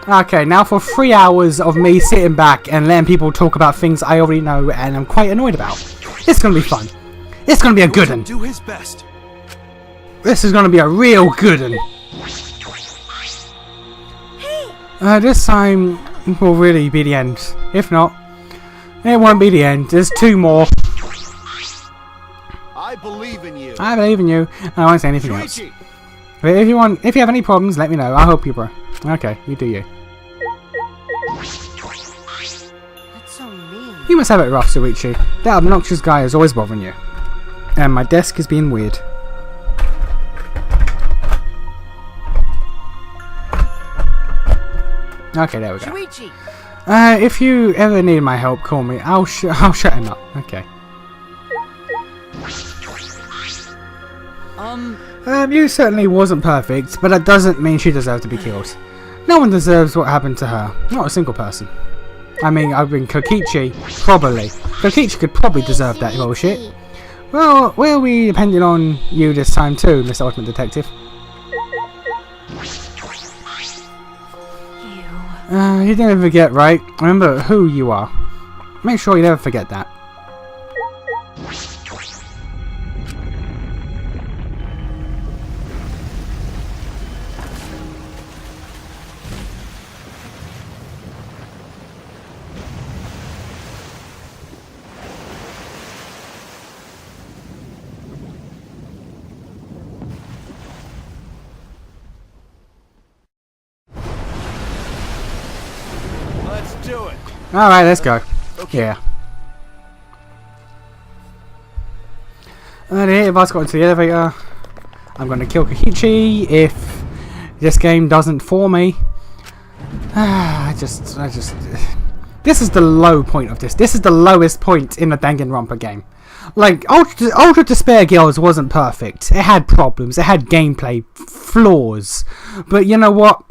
Okay, now for 3 hours of me sitting back and letting people talk about things I already know and I'm quite annoyed about. It's gonna be fun. It's gonna be a good one. Do his best. This is gonna be a real good one. This time will really be the end. If not, it won't be the end. There's 2 more. I believe in you. I believe in you. I won't say anything else. But if you have any problems, let me know. I'll help you, bro. Okay, you do you. That's so mean. You must have it rough, Suichi. That obnoxious guy is always bothering you. And my desk is being weird. Okay, there we go. Shuichi. If you ever need my help, call me. I'll shut him up. Okay. You certainly wasn't perfect, but that doesn't mean she deserved to be killed. No one deserves what happened to her. Not a single person. I mean, Kokichi, probably. Kokichi could probably deserve that bullshit. Well, we'll be depending on you this time too, Mr. Ultimate Detective. You didn't forget, right? Remember who you are. Make sure you never forget that. Let's do it. Alright, let's go. Okay. Yeah. If I got into the elevator, I'm going to kill Kokichi if this game doesn't for me. I just... This is the low point of this. This is the lowest point in the Danganronpa game. Like, Ultra Despair Girls wasn't perfect. It had problems. It had gameplay flaws. But you know what?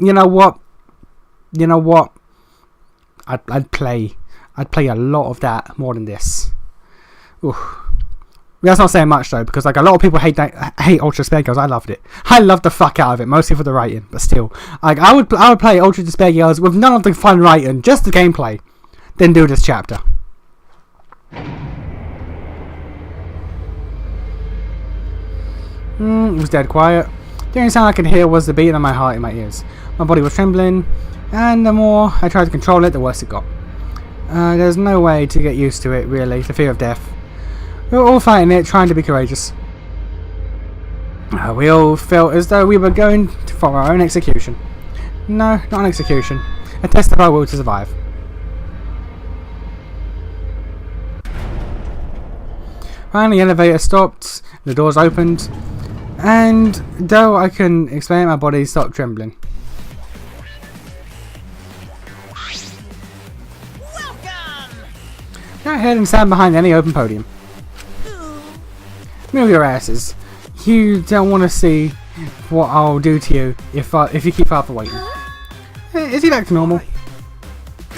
I'd play a lot of that more than this. Oof. That's not saying much though, because like a lot of people hate Ultra Despair Girls. I loved it. I loved the fuck out of it, mostly for the writing, but still, like I would play Ultra Despair Girls with none of the fun writing, just the gameplay, then do this chapter. It was dead quiet. The only sound I could hear was the beating of my heart in my ears. My body was trembling, and the more I tried to control it, the worse it got. There's no way to get used to it, really, the fear of death. We were all fighting it, trying to be courageous. We all felt as though we were going for our own execution. No, not an execution. A test of our will to survive. Finally, the elevator stopped, the doors opened, and though I couldn't explain it, my body stopped trembling. Go ahead and stand behind any open podium. Move your asses. You don't want to see what I'll do to you if you keep Arthur waiting. Is he back to normal?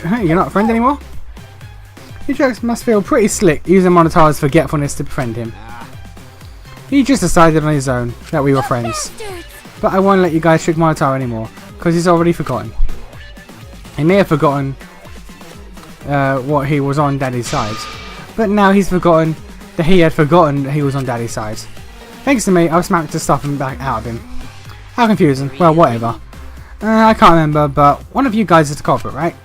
You're not a friend anymore? You jerks must feel pretty slick using Monotara's forgetfulness to befriend him. He just decided on his own that we were friends. But I won't let you guys trick Monotara anymore, because he's already forgotten. He may have forgotten what he was on Daddy's side, but now he's forgotten that he had forgotten that he was on Daddy's side. Thanks to me, I've smacked the stuff back out of him. How confusing. Well, whatever. I can't remember, but one of you guys is the culprit, right?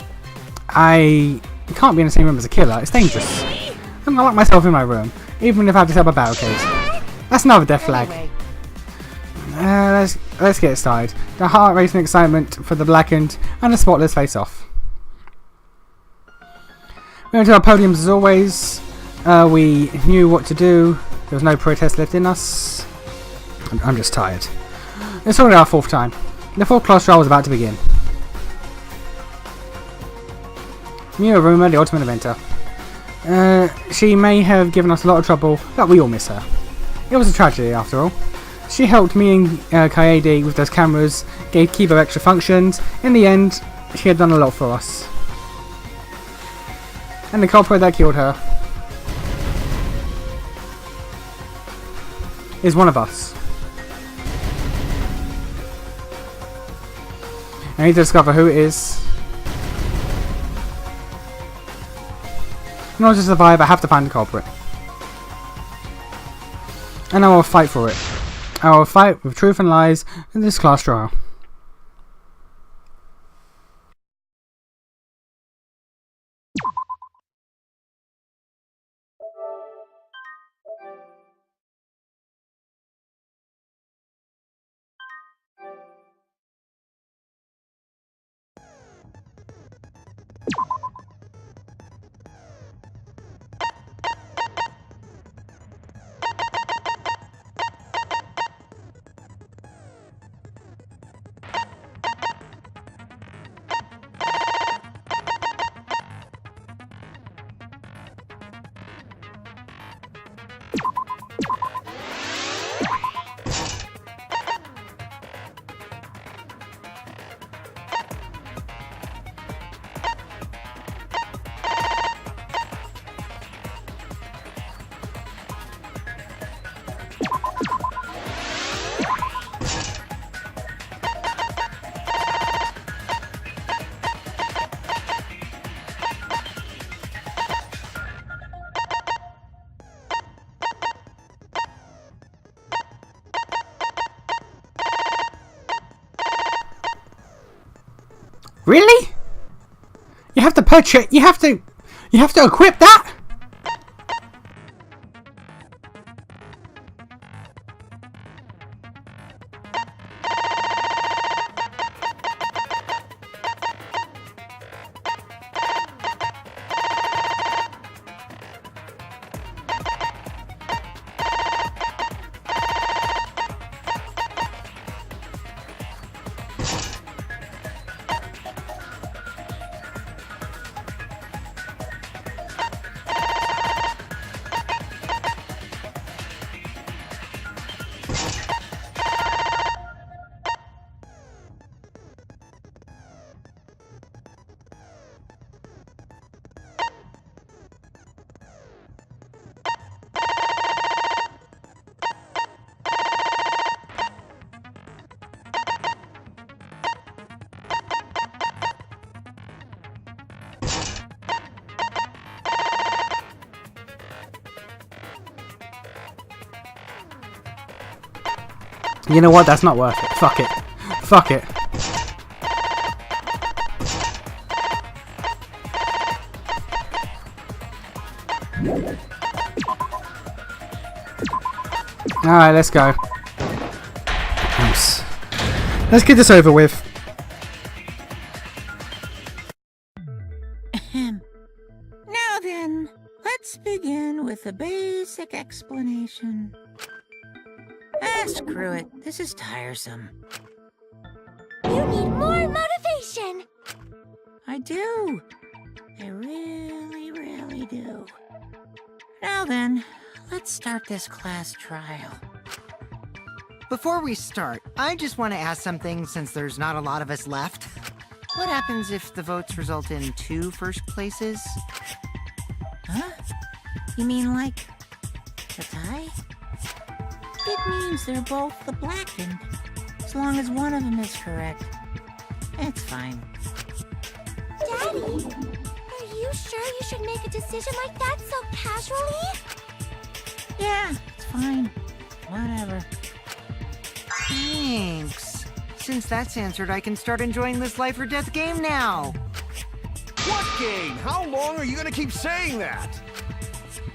I can't be in the same room as a killer. It's dangerous. I'm gonna lock myself in my room, even if I have to set up a barricade. That's another death flag. Let's get started. The heart racing excitement for the blackened and the spotless face off. We went to our podiums as always. We knew what to do. There was no protest left in us. I'm just tired. It's already our 4th time. The 4th class trial was about to begin. Miu Aruma, the ultimate inventor. She may have given us a lot of trouble, but we all miss her. It was a tragedy after all. She helped me and Kaede with those cameras, gave Kiba extra functions. In the end, she had done a lot for us. And the culprit that killed her is one of us. I need to discover who it is. In order to survive, I have to find the culprit. And I will fight for it. I will fight with truth and lies in this class trial. Really? You have to purchase. You have to equip that. You know what? That's not worth it. Fuck it. Fuck it. Alright, let's go. Nice. Let's get this over with. Now then, let's begin with a basic explanation. Ah, screw it. This is tiresome. You need more motivation! I do. I really, really do. Now then, let's start this class trial. Before we start, I just want to ask something since there's not a lot of us left. What happens if the votes result in 2 first places? Huh? You mean like a tie? It means they're both the blackened. As long as one of them is correct. It's fine. Daddy, are you sure you should make a decision like that so casually? Yeah, it's fine. Whatever. Thanks. Since that's answered, I can start enjoying this life or death game now. What game? How long are you gonna keep saying that?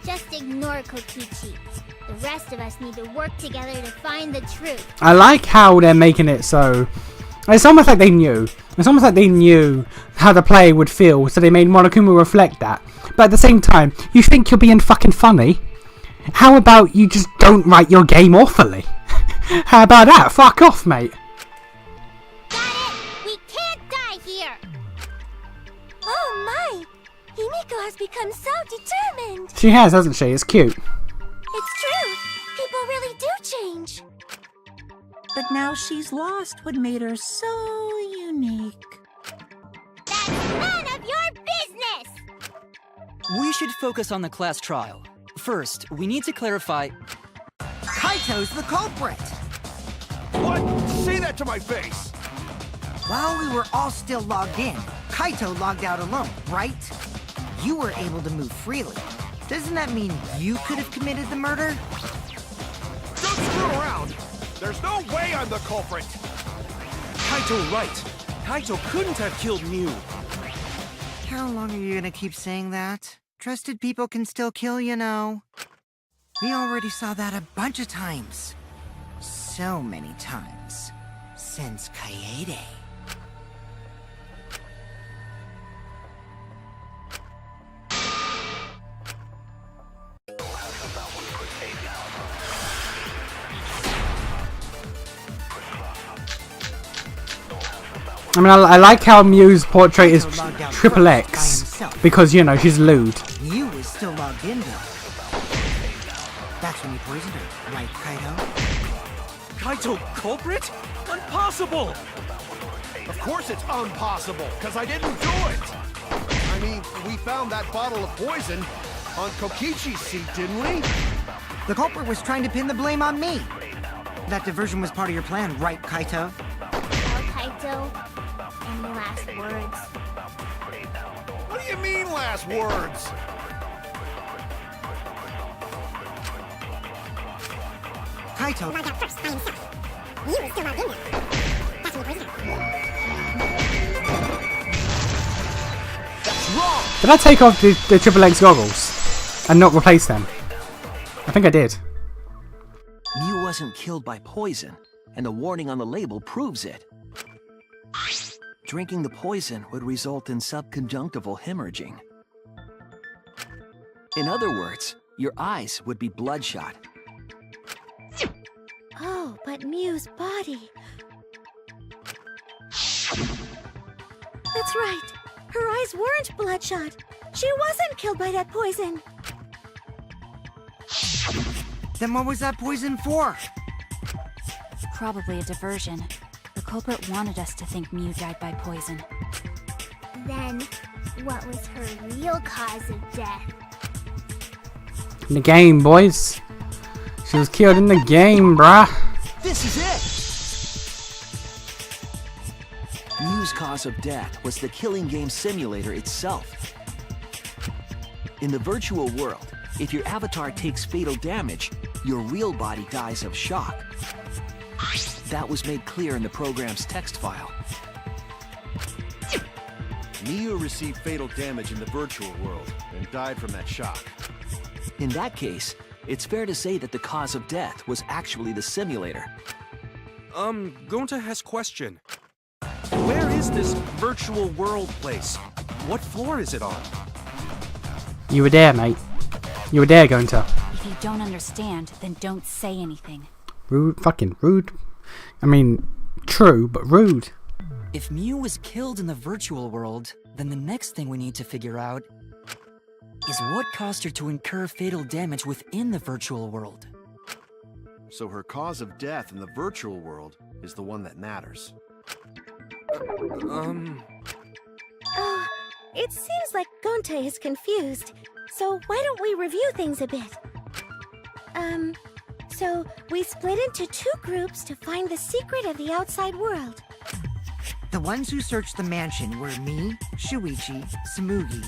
Just ignore Kokichi. The rest of us need to work together to find the truth. I like how they're making it so. It's almost like they knew. It's almost like they knew how the player would feel, so they made Monokuma reflect that. But at the same time, you think you're being fucking funny? How about you just don't write your game awfully? How about that? Fuck off, mate. Got it! We can't die here! Oh my! Himiko has become so determined! She has, hasn't she? It's cute. It's true! People really do change! But now she's lost what made her so unique. That's none of your business! We should focus on the class trial. First, we need to clarify... Kaito's the culprit! What? Say that to my face! While we were all still logged in, Kaito logged out alone, right? You were able to move freely. Doesn't that mean you could have committed the murder? Don't screw around! There's no way I'm the culprit! Kaito right. Kaito couldn't have killed Mew. How long are you gonna keep saying that? Trusted people can still kill, you know. We already saw that a bunch of times. So many times. Since Kaede. I mean, I like how Mew's portrait is triple X because, you know, she's lewd. You was still logged in though. That's when you poisoned her, right, Kaito? Kaito culprit? Impossible! Of course it's impossible, because I didn't do it! I mean, we found that bottle of poison on Kokichi's seat, didn't we? The culprit was trying to pin the blame on me. That diversion was part of your plan, right, Kaito? Well, Kaito, any last words? What do you mean, last words? Kaito, Logged out first by himself. You were still logged in there. That's when you poisoned her. That's wrong! Did I take off the triple X goggles and not replace them? I think I did. Mew wasn't killed by poison, and the warning on the label proves it. Drinking the poison would result in subconjunctival hemorrhaging. In other words, your eyes would be bloodshot. Oh, but Mew's body. That's right. Her eyes weren't bloodshot. She wasn't killed by that poison. then what was that poison for? Probably a diversion. The culprit wanted us to think Mew died by poison. Then, what was her real cause of death? In the game, boys. She was killed in the game, bruh. This is it! Mew's cause of death was the killing game simulator itself. In the virtual world, if your avatar takes fatal damage, your real body dies of shock. That was made clear in the program's text file. Mew received fatal damage in the virtual world and died from that shock. In that case, it's fair to say that the cause of death was actually the simulator. Gonta has question. Where is this virtual world place? What floor is it on? You were there, mate. You were there, going to. If you don't understand, then don't say anything. Rude, fucking rude. I mean, true, but rude. If Mew was killed in the virtual world, then the next thing we need to figure out is what caused her to incur fatal damage within the virtual world. So her cause of death in the virtual world is the one that matters. Oh, it seems like Gonte is confused. So why don't we review things a bit? So we split into two groups to find the secret of the outside world. The ones who searched the mansion were me, Shuichi, Samugi,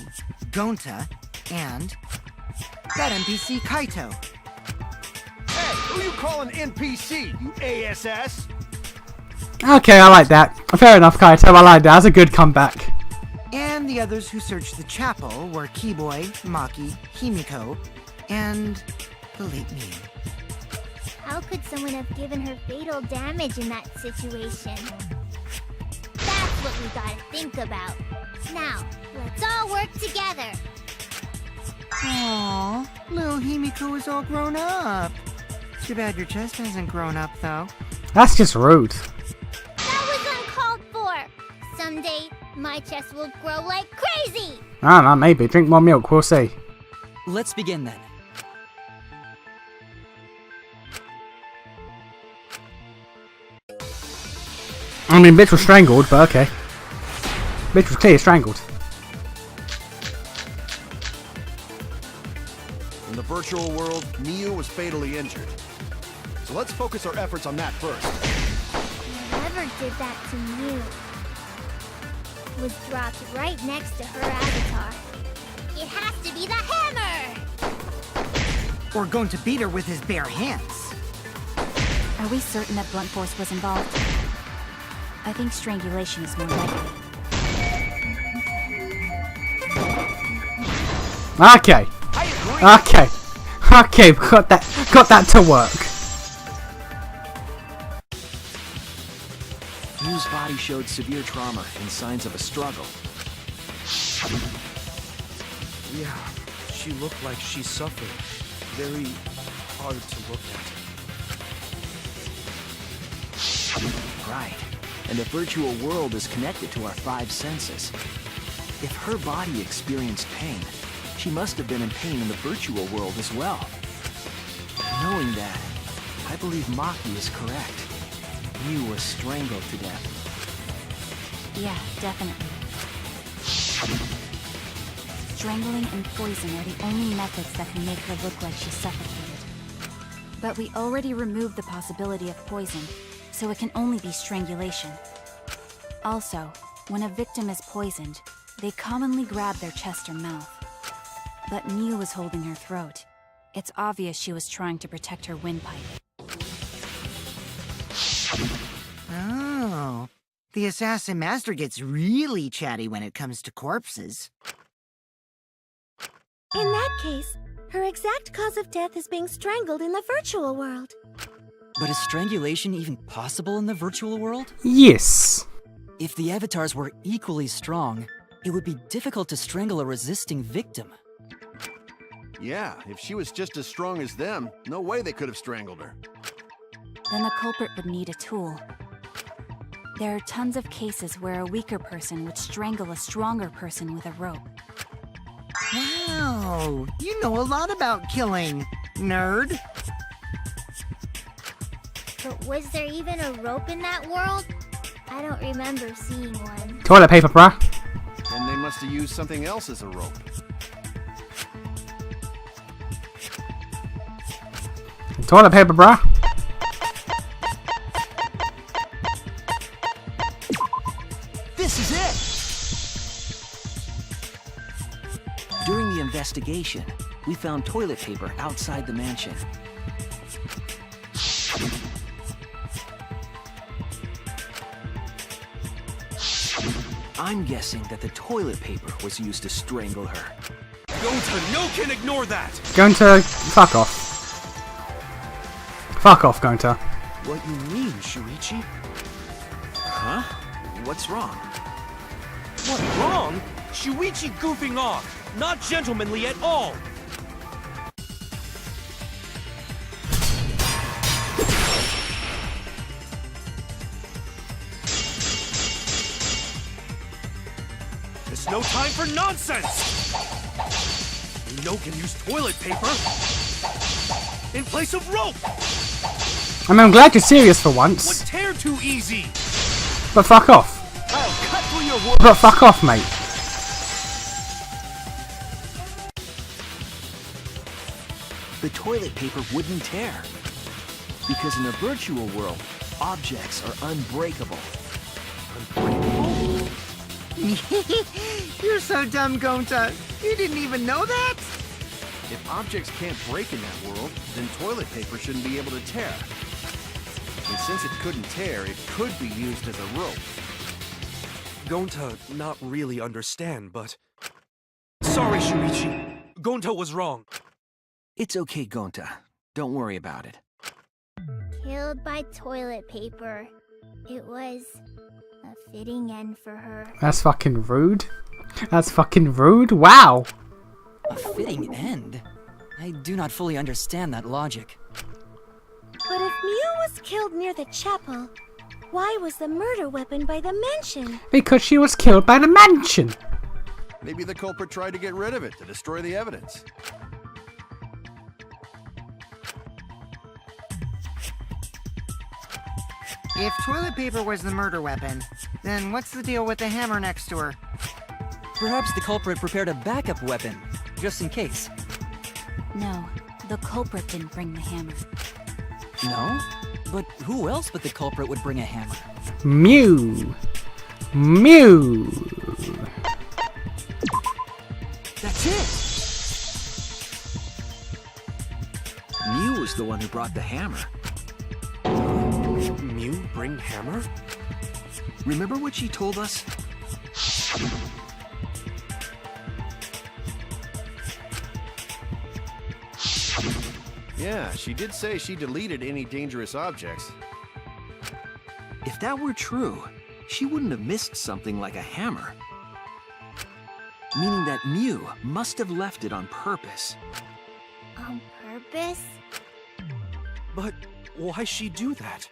Gonta, and that NPC Kaito. Hey, who you calling NPC, you ASS? Okay, I like that. Fair enough, Kaito. I like that. That's a good comeback. And the others who searched the chapel were Keyboy, Maki, Himiko, and the late Mew. How could someone have given her fatal damage in that situation? That's what we gotta think about. Now, let's all work together. Aww, little Himiko is all grown up. Too bad your chest hasn't grown up, though. That's just rude. That was uncalled for. Someday, my chest will grow like crazy. I don't know, maybe. Drink more milk, we'll see. Let's begin then. I mean, bitch was strangled, but okay. Bitch was clearly strangled. In the virtual world, Mew was fatally injured. So let's focus our efforts on that first. Whoever did that to Mew, was dropped right next to her avatar. It has to be the hammer! Or going to beat her with his bare hands. Are we certain that blunt force was involved? I think strangulation is more likely. Okay. Okay. Okay, got that to work. Miu's body showed severe trauma and signs of a struggle. Yeah, she looked like she suffered. Very hard to look at. Right. And the virtual world is connected to our 5 senses. If her body experienced pain, she must have been in pain in the virtual world as well. Knowing that, I believe Maki is correct. Miu was strangled to death. Yeah, definitely. Strangling and poison are the only methods that can make her look like she suffocated. But we already removed the possibility of poison, so it can only be strangulation. Also, when a victim is poisoned, they commonly grab their chest or mouth. But Miu was holding her throat. It's obvious she was trying to protect her windpipe. Oh. The assassin master gets really chatty when it comes to corpses. In that case, her exact cause of death is being strangled in the virtual world. But is strangulation even possible in the virtual world? Yes. If the avatars were equally strong, it would be difficult to strangle a resisting victim. Yeah, if she was just as strong as them, no way they could have strangled her. Then the culprit would need a tool. There are tons of cases where a weaker person would strangle a stronger person with a rope. Wow, you know a lot about killing, nerd. But was there even a rope in that world? I don't remember seeing one. Toilet paper, bruh. And they must have used something else as a rope. Toilet paper, bruh. This is it! During the investigation, we found toilet paper outside the mansion. I'm guessing that the toilet paper was used to strangle her. Gonta, no can ignore that! Going to fuck off. Fuck off, Gonta. What you mean, Shuichi? Huh? What's wrong? What, wrong? Shuichi goofing off! Not gentlemanly at all! There's no time for nonsense! No can use toilet paper in place of rope! I mean, I'm glad you're serious for once. Would tear too easy! But fuck off. I'll cut through your words! But fuck off, mate. The toilet paper wouldn't tear. Because in a virtual world, objects are unbreakable. You're so dumb, Gonta. You didn't even know that? If objects can't break in that world, then toilet paper shouldn't be able to tear. And since it couldn't tear, it could be used as a rope. Gonta not really understand, but... Sorry, Shuichi. Gonta was wrong. It's okay, Gonta. Don't worry about it. Killed by toilet paper. It was a fitting end for her. That's fucking rude. That's fucking rude. Wow. A fitting end? I do not fully understand that logic. But if Miu was killed near the chapel, why was the murder weapon by the mansion? Because she was killed by the mansion. Maybe the culprit tried to get rid of it to destroy the evidence. If toilet paper was the murder weapon, then what's the deal with the hammer next to her? Perhaps the culprit prepared a backup weapon, just in case. No, the culprit didn't bring the hammer. No? But who else but the culprit would bring a hammer? Miu. Miu. That's it! Mew was the one who brought the hammer. Mew bring hammer? Remember what she told us? Yeah, she did say she deleted any dangerous objects. If that were true, she wouldn't have missed something like a hammer. Meaning that Mew must have left it on purpose. On purpose? But why'd she do that?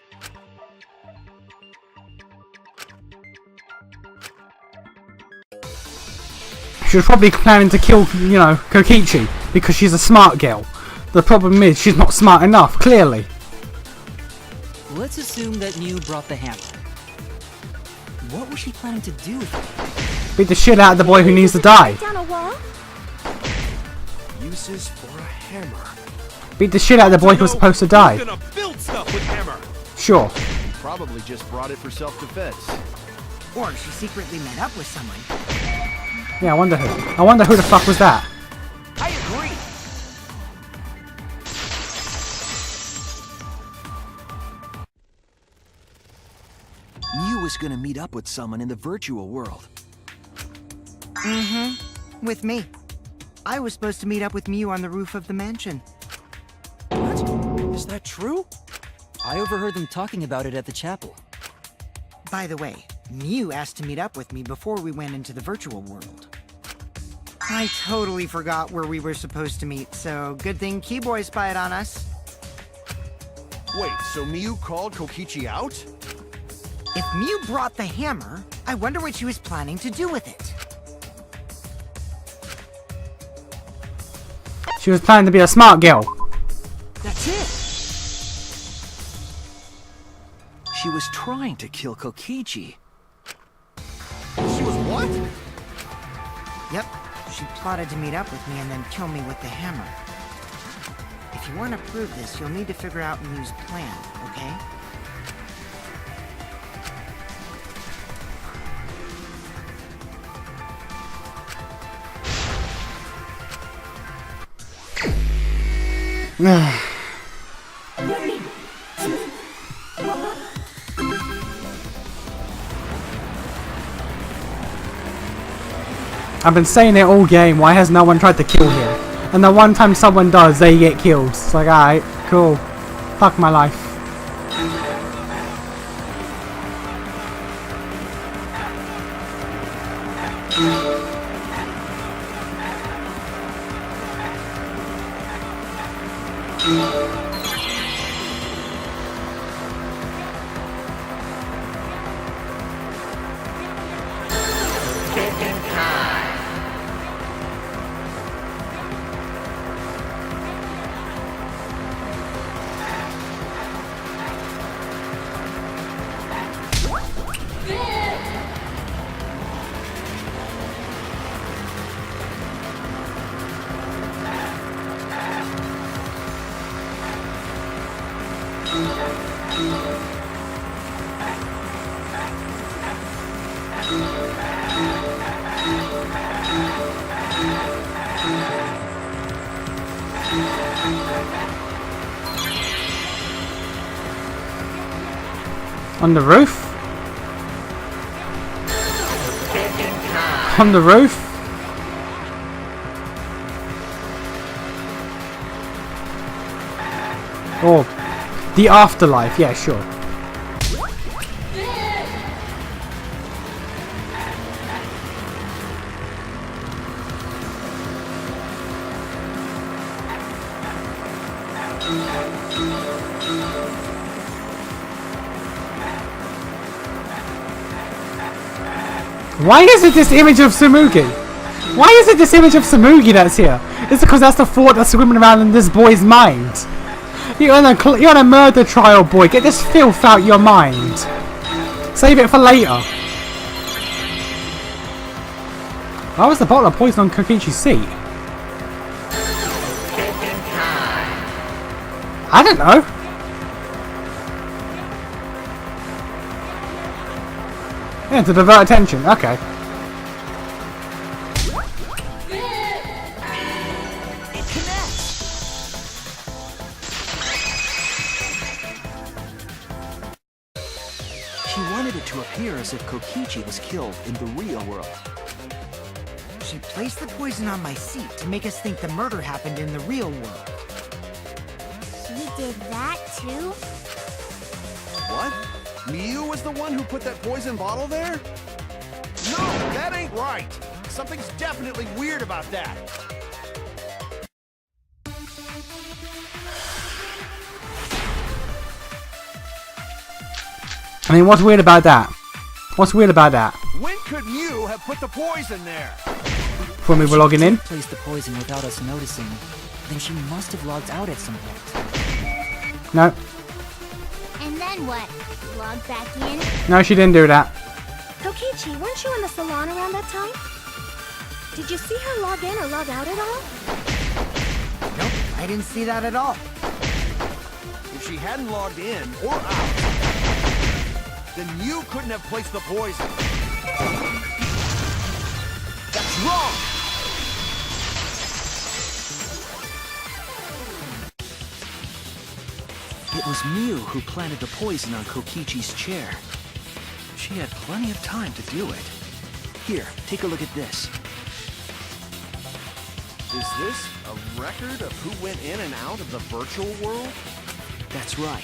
She was probably planning to kill, you know, Kokichi because she's a smart girl. The problem is she's not smart enough, clearly. Let's assume that Mew brought the hammer. What was she planning to do with it? Beat the shit out of the boy who needs to die. Down a wall? Uses for a hammer. Beat the shit out of the boy who was supposed to die. Who's gonna build stuff with hammer? Sure. Probably just brought it for self-defense. Or she secretly met up with someone. Yeah, I wonder who. I wonder who the fuck was that? I agree. Mew was gonna meet up with someone in the virtual world. With me. I was supposed to meet up with Mew on the roof of the mansion. What? Is that true? I overheard them talking about it at the chapel. By the way, Mew asked to meet up with me before we went into the virtual world. I totally forgot where we were supposed to meet, so good thing Keyboy spied on us. Wait, so Mew called Kokichi out? If Mew brought the hammer, I wonder what she was planning to do with it. She was planning to be a smart girl. That's it! She was trying to kill Kokichi. She was what? Yep, she plotted to meet up with me and then kill me with the hammer. If you want to prove this, you'll need to figure out Mew's plan, okay? I've been saying it all game, why has no one tried to kill him? And the one time someone does, they get killed. It's like, alright, cool. Fuck my life. On the roof? On the roof? Oh, the afterlife, yeah, sure. Why is it this image of Tsumugi? Why is it this image of Tsumugi that's here? Is it because that's the thought that's swimming around in this boy's mind? You're on a murder trial, boy. Get this filth out your mind. Save it for later. Why was the bottle of poison on Kokichi's seat? I don't know. Yeah, to divert attention. Okay. to appear as if Kokichi was killed in the real world. She placed the poison on my seat to make us think the murder happened in the real world. She did that too? What? Miu was the one who put that poison bottle there? No, that ain't right. Something's definitely weird about that. I mean, what's weird about that? What's weird about that? When could Miu have put the poison there? When we were logging in? Placed the poison without us noticing. Then she must have logged out at some point. No. And then what? Log back in? No, she didn't do that. Kokichi, weren't you in the salon around that time? Did you see her log in or log out at all? Nope, I didn't see that at all. If she hadn't logged in or out, then you couldn't have placed the poison. That's wrong! It was Miu who planted the poison on Kokichi's chair. She had plenty of time to do it. Here, take a look at this. Is this a record of who went in and out of the virtual world? That's right.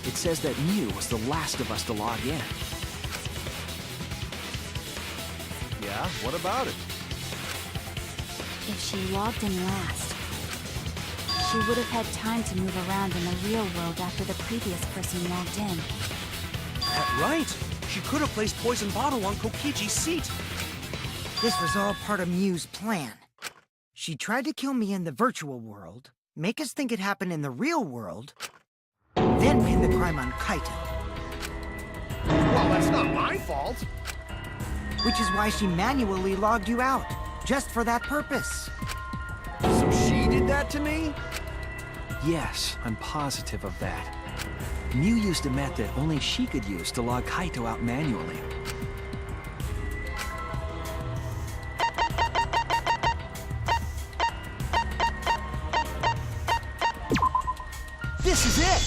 It says that Miu was the last of us to log in. Yeah, what about it? If she logged in last, she would have had time to move around in the real world after the previous person logged in. That's right. She could have placed poison bottle on Kokichi's seat. This was all part of Miu's plan. She tried to kill me in the virtual world, make us think it happened in the real world, then pin the crime on Kaito. Well, that's not my fault. Which is why she manually logged you out, just for that purpose. So she did that to me? Yes, I'm positive of that. Miu used a method only she could use to log Kaito out manually. This is it!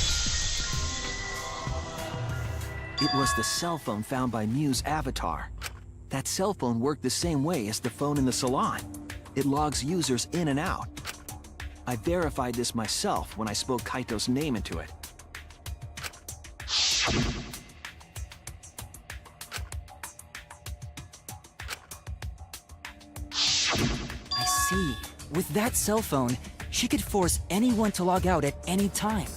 It was the cell phone found by Miu's avatar. That cell phone worked the same way as the phone in the salon. It logs users in and out. I verified this myself when I spoke Kaito's name into it. I see. With that cell phone, she could force anyone to log out at any time.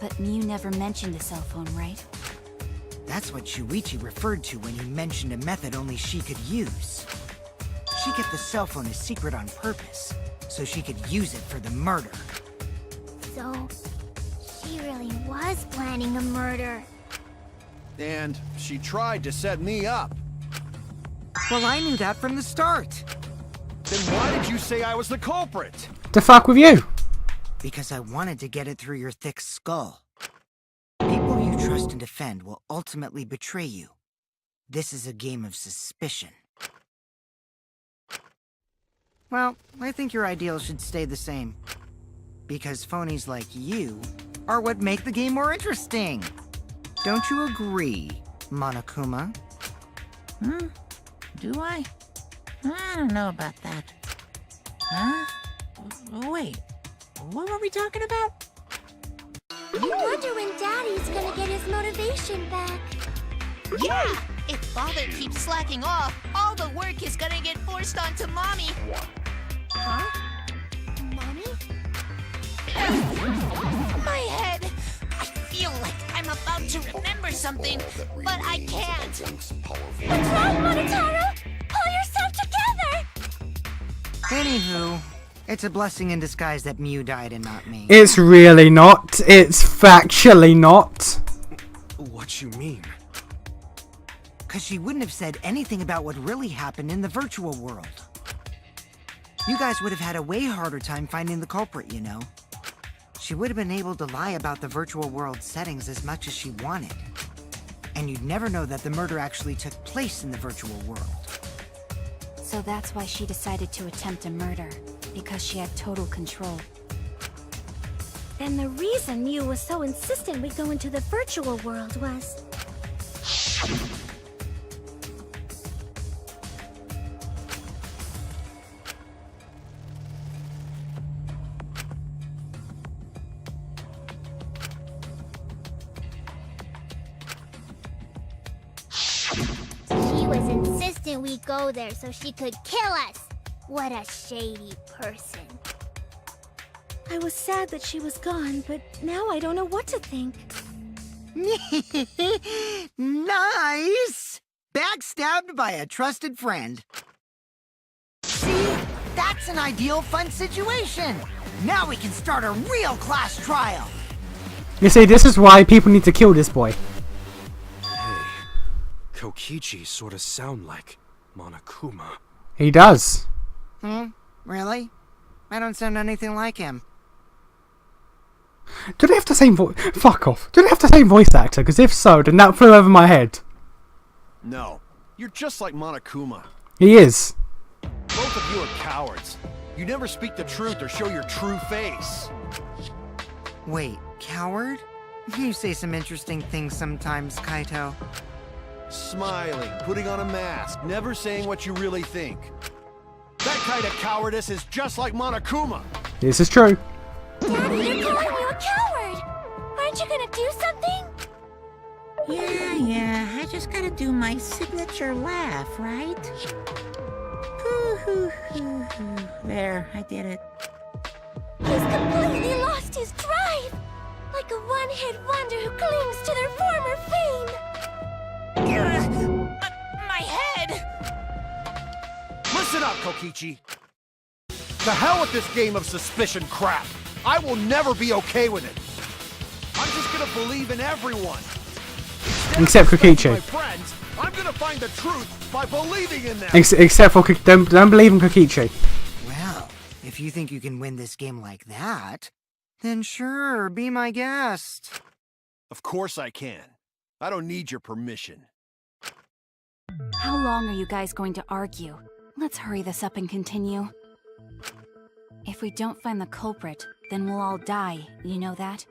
But Miu never mentioned a cell phone, right? That's what Shuichi referred to when he mentioned a method only she could use. She kept the cell phone a secret on purpose, so she could use it for the murder. So, she really was planning a murder. And she tried to set me up. Well, I knew that from the start. Then why did you say I was the culprit? The fuck with you? Because I wanted to get it through your thick skull. People you trust and defend will ultimately betray you. This is a game of suspicion. Well, I think your ideals should stay the same. Because phonies like you are what make the game more interesting. Don't you agree, Monokuma? Do I? I don't know about that. Huh? Wait, what were we talking about? I wonder when Daddy's gonna get his motivation back. Yeah! If Father keeps slacking off, all the work is gonna get forced onto Mommy. Huh? Mommy? My head! I feel like I'm about to remember something, but I can't. What's wrong, Monotaro? Pull yourself together! Anywho, it's a blessing in disguise that Miu died and not me. It's really not. It's factually not. What you mean? Because she wouldn't have said anything about what really happened in the virtual world. You guys would have had a way harder time finding the culprit, you know. She would have been able to lie about the virtual world settings as much as she wanted. And you'd never know that the murder actually took place in the virtual world. So that's why she decided to attempt a murder, because she had total control. And the reason Miu was so insistent we go into the virtual world was... She was insistent we go there so she could kill us. What a shady person. I was sad that she was gone, but now I don't know what to think. Nice! Backstabbed by a trusted friend. See? That's an ideal fun situation! Now we can start a real class trial! You see, this is why people need to kill this boy. Hey, Kokichi sort of sound like Monokuma. He does. Really? I don't sound anything like him. Do they have the same voice? Fuck off. Do they have the same voice actor? Because if so, then that flew over my head. No, you're just like Monokuma. He is. Both of you are cowards. You never speak the truth or show your true face. Wait, coward? You say some interesting things sometimes, Kaito. Smiling, putting on a mask, never saying what you really think. That kind of cowardice is just like Monokuma. This is true. Daddy, you're calling you a coward! Aren't you gonna do something? Yeah, I just gotta do my signature laugh, right? Hoo, hoo, hoo, hoo. There, I did it. He's completely lost his drive! Like a one-hit wonder who clings to their former fame! My head! Listen up, Kokichi. The hell with this game of suspicion crap. I will never be okay with it. I'm just gonna believe in everyone. Except Kokichi. My friends, I'm gonna find the truth by believing in them. Except for don't believe in Kokichi. Well, if you think you can win this game like that, then sure, be my guest. Of course I can. I don't need your permission. How long are you guys going to argue? Let's hurry this up and continue. If we don't find the culprit, then we'll all die, you know that?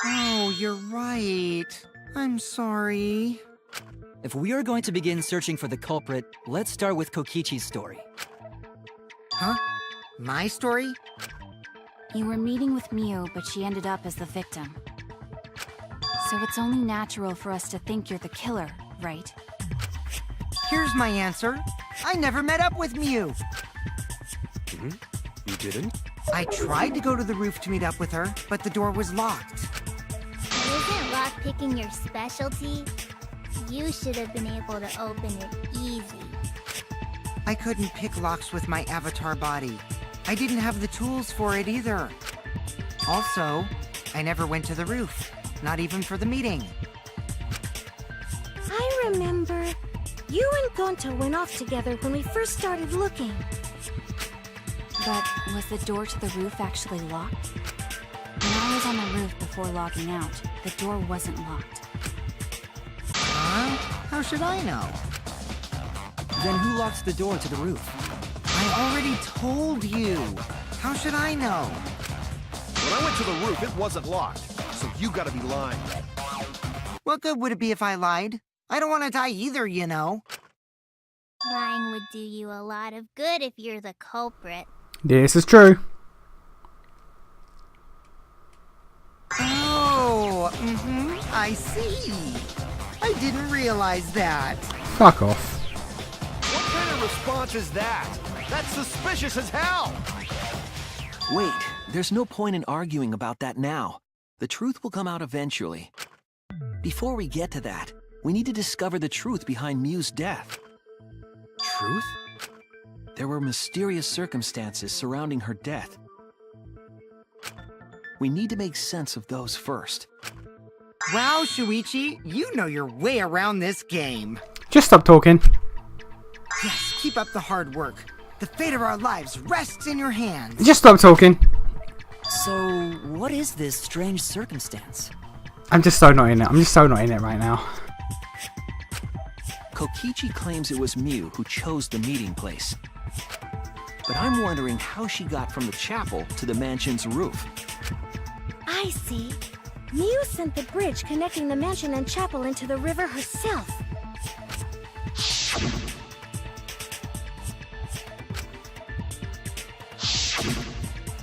Oh, you're right. I'm sorry. If we are going to begin searching for the culprit, let's start with Kokichi's story. Huh? My story? You were meeting with Miu, but she ended up as the victim. So it's only natural for us to think you're the killer, right? Here's my answer. I never met up with Miu. You didn't? I tried to go to the roof to meet up with her, but the door was locked. Isn't lockpicking your specialty? You should have been able to open it easy. I couldn't pick locks with my avatar body. I didn't have the tools for it either. Also, I never went to the roof, not even for the meeting. I remember. You and Gonta went off together when we first started looking. But was the door to the roof actually locked? When I was on the roof before logging out, the door wasn't locked. Huh? How should I know? Then who locks the door to the roof? I already told you. How should I know? When I went to the roof, it wasn't locked. So you gotta be lying. What good would it be if I lied? I don't want to die either, you know. Lying would do you a lot of good if you're the culprit. This is true. Oh, I see. I didn't realize that. Fuck off. What kind of response is that? That's suspicious as hell! Wait, there's no point in arguing about that now. The truth will come out eventually. Before we get to that, we need to discover the truth behind Miu's death. Truth? There were mysterious circumstances surrounding her death. We need to make sense of those first. Wow, Shuichi, you know your way around this game. Just stop talking. Yes, keep up the hard work. The fate of our lives rests in your hands. Just stop talking. So, what is this strange circumstance? I'm just so not in it. I'm just so not in it right now. Kokichi claims it was Miu who chose the meeting place. But I'm wondering how she got from the chapel to the mansion's roof. I see. Mew sent the bridge connecting the mansion and chapel into the river herself.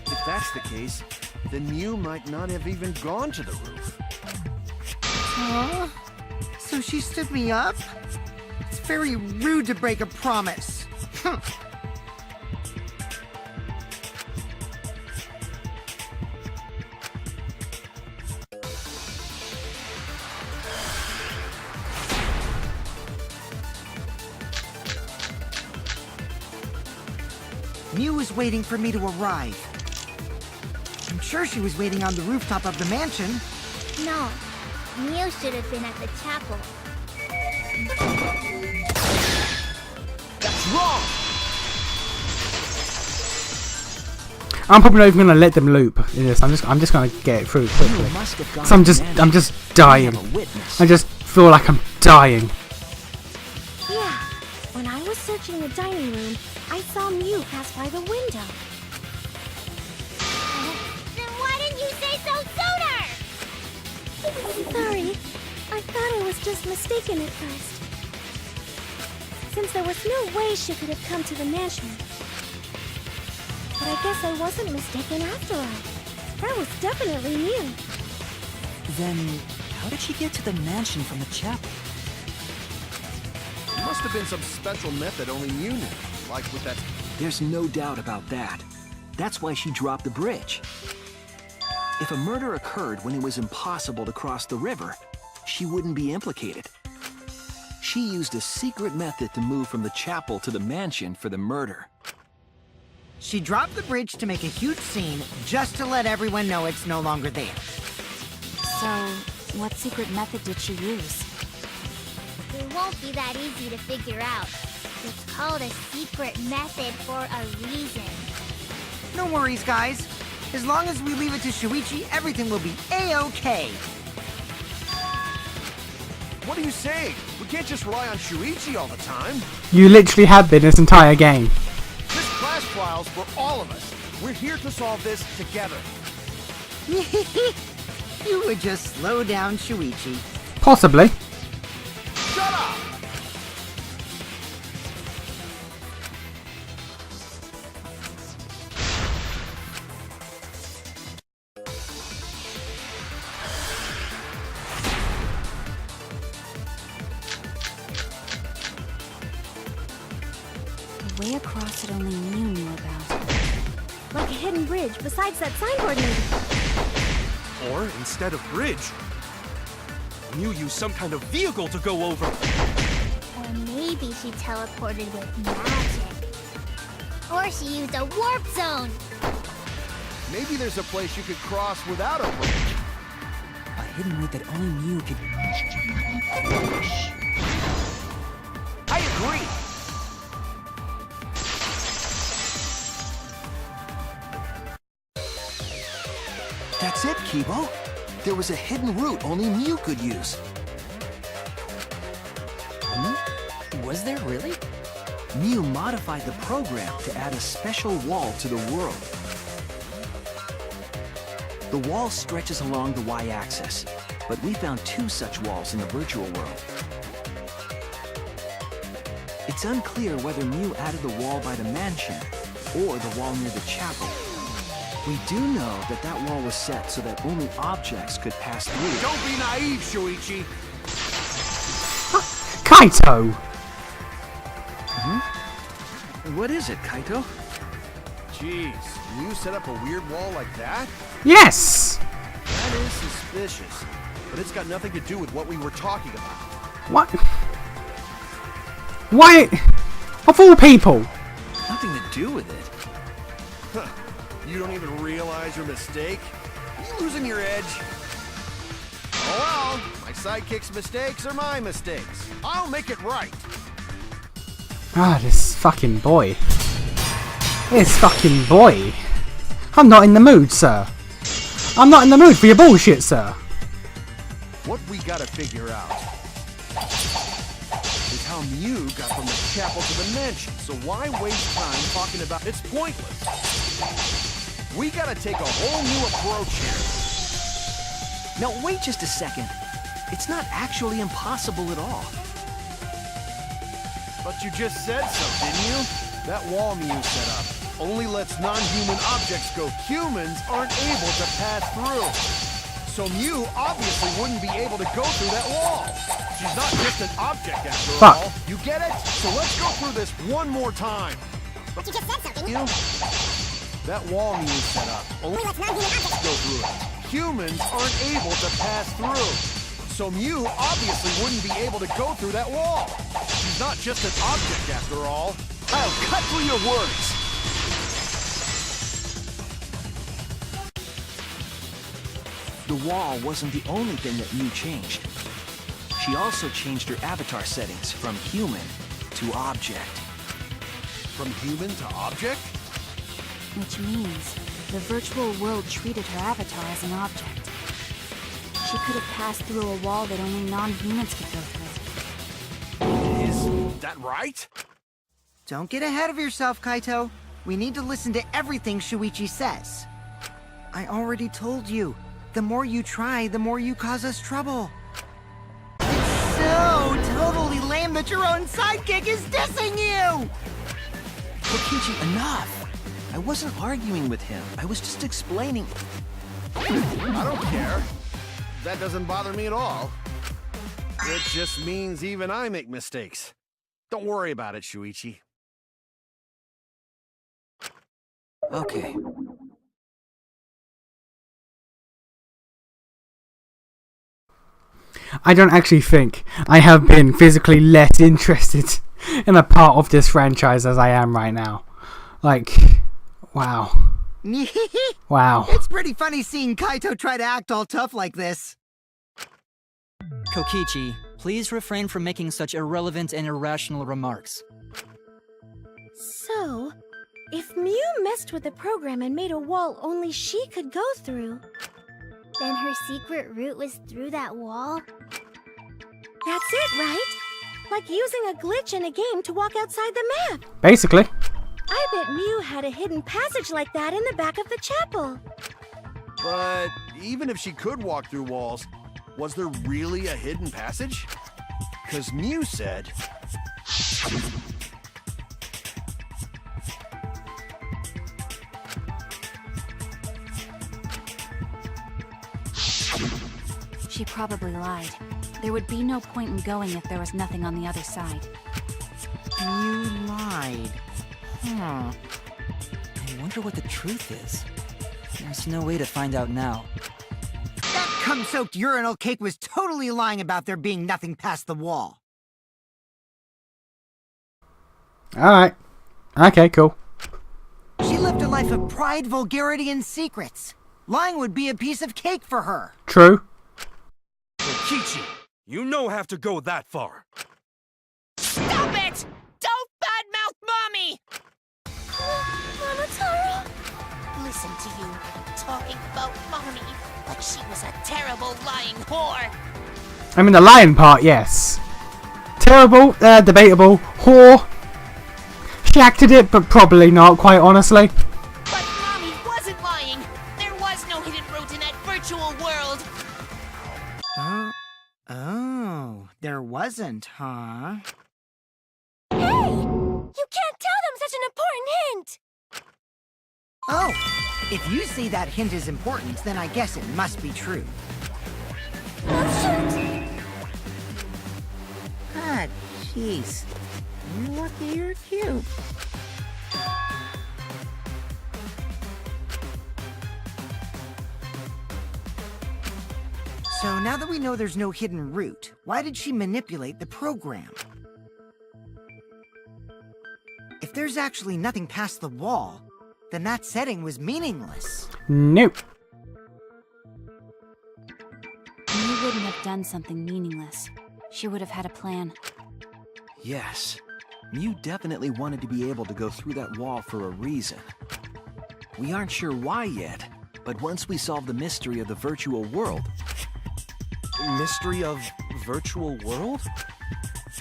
If that's the case, then Mew might not have even gone to the roof. Huh? So she stood me up? It's very rude to break a promise. Huh. Mew was waiting for me to arrive. I'm sure she was waiting on the rooftop of the mansion. No, Mew should have been at the chapel. That's wrong! I'm probably not even gonna let them loop in this. I'm just gonna get it through quickly. You must have gone So I'm to the just mansion. dying. We have a witness. I just feel like I'm dying. Yeah, when I was searching the dining room, I saw Mew pass by the window. Then why didn't you say so sooner? Sorry, I thought I was just mistaken at first. Since there was no way she could have come to the mansion. But I guess I wasn't mistaken after all. That was definitely Mew. Then, how did she get to the mansion from the chapel? It must have been some special method only Mew knew. Like with that... There's no doubt about that. That's why she dropped the bridge. If a murder occurred when it was impossible to cross the river, she wouldn't be implicated. She used a secret method to move from the chapel to the mansion for the murder. She dropped the bridge to make a huge scene, just to let everyone know it's no longer there. So, what secret method did she use? It won't be that easy to figure out. It's called a secret method for a reason. No worries, guys. As long as we leave it to Shuichi, everything will be A-OK. What are you saying? We can't just rely on Shuichi all the time. You literally have been this entire game. This class trial's for all of us. We're here to solve this together. You would just slow down Shuichi. Possibly. Shut up! A way across that only Mew knew about. Like a hidden bridge besides that signboard maybe. Or instead of bridge, Mew used some kind of vehicle to go over. Or maybe she teleported with magic. Or she used a warp zone. Maybe there's a place you could cross without a bridge. A hidden route that only Mew could... I agree! That's it, Kibo. There was a hidden route only Mew could use. Was there really? Mew modified the program to add a special wall to the world. The wall stretches along the y-axis, but we found 2 such walls in the virtual world. It's unclear whether Mew added the wall by the mansion or the wall near the chapel. We do know that that wall was set so that only objects could pass through. Don't be naive, Shuichi! Kaito! What is it, Kaito? Jeez, Mew set up a weird wall like that? Yes! That is suspicious. But it's got nothing to do with what we were talking about. What? Why? Of all people! Nothing to do with it. Huh. You don't even realize your mistake? You losing your edge? Oh well, my sidekick's mistakes are my mistakes. I'll make it right. Ah, this fucking boy. This fucking boy. I'm not in the mood, sir. I'm not in the mood for your bullshit, sir. What we gotta figure out is how Mew got from the chapel to the mansion. So why waste time talking about it's pointless. We gotta take a whole new approach here. Now wait just a second. It's not actually impossible at all. But you just said so, didn't you? That wall Mew set up only lets non-human objects go. Humans aren't able to pass through. So Mew obviously wouldn't be able to go through that wall. She's not just an object after all. You get it? So let's go through this one more time. But you just said so, didn't You? That wall Mew set up only lets non-human objects go through it. Humans aren't able to pass through. So Mew obviously wouldn't be able to go through that wall. She's not just an object after all. I'll cut through your words. The wall wasn't the only thing that Mew changed. She also changed her avatar settings from human to object. From human to object? Which means the virtual world treated her avatar as an object. She could have passed through a wall that only non-humans could go through. Is that right? Don't get ahead of yourself, Kaito. We need to listen to everything Shuichi says. I already told you, the more you try, the more you cause us trouble. It's so totally lame that your own sidekick is dissing you! Kokichi, enough! I wasn't arguing with him. I was just explaining. I don't care. That doesn't bother me at all. It just means even I make mistakes. Don't worry about it, Shuichi. Okay. I don't actually think I have been physically less interested in a part of this franchise as I am right now. Like, wow. Wow. It's pretty funny seeing Kaito try to act all tough like this. Kokichi, please refrain from making such irrelevant and irrational remarks. So, if Mew messed with the program and made a wall only she could go through, Then her secret route was through that wall? that's it, right? Like using a glitch in a game to walk outside the map. Basically. I bet Mew had a hidden passage like that in the back of the chapel. But even if she could walk through walls, was there really a hidden passage? Because Mew said... She probably lied. There would be no point in going if there was nothing on the other side. You lied. Huh. I wonder what the truth is. There's no way to find out now. That cum-soaked urinal cake was totally lying about there being nothing past the wall. Alright. Okay, cool. She lived a life of pride, vulgarity, and secrets. Lying would be a piece of cake for her. True. Kokichi, you don't have to go that far. Stop it! Don't badmouth Mommy! Mama Taro? Listen to you, talking about Mommy like she was a terrible lying whore. I mean, the lying part, yes. Terrible, debatable, whore. She acted it, but probably not, quite honestly. But Mommy wasn't lying. There was no hidden route in that virtual world. Oh, there wasn't, huh? Hey! You can't tell them such an important hint! Oh, if you say that hint is important, then I guess it must be true. Oh, shoot! Ah, jeez. You're lucky you're cute. So now that we know there's no hidden route, why did she manipulate the program? If there's actually nothing past the wall, then that setting was meaningless. Nope. Mew wouldn't have done something meaningless. She would have had a plan. Yes. Mew definitely wanted to be able to go through that wall for a reason. We aren't sure why yet, but once we solve the mystery of the virtual world... Mystery of virtual world?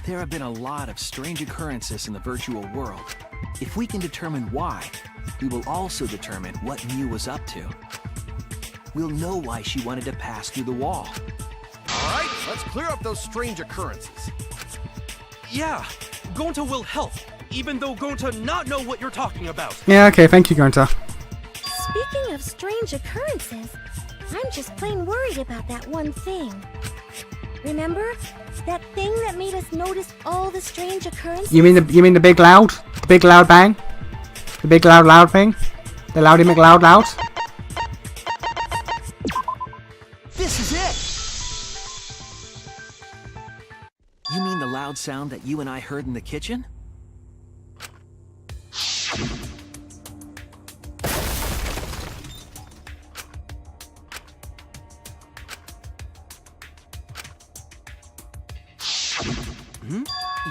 There have been a lot of strange occurrences in the virtual world. If we can determine why, we will also determine what Mew was up to. we'll know why she wanted to pass through the wall. Alright, let's clear up those strange occurrences. Yeah, Gonta will help, even though Gonta not know what you're talking about. Yeah, okay, thank you, Gonta. Speaking of strange occurrences, I'm just plain worried about that one thing. Remember? That thing that made us notice all the strange occurrences? You mean the big loud? The big loud bang? The big loud thing? The loudy McLoud loud? This is it! You mean the loud sound that you and I heard in the kitchen?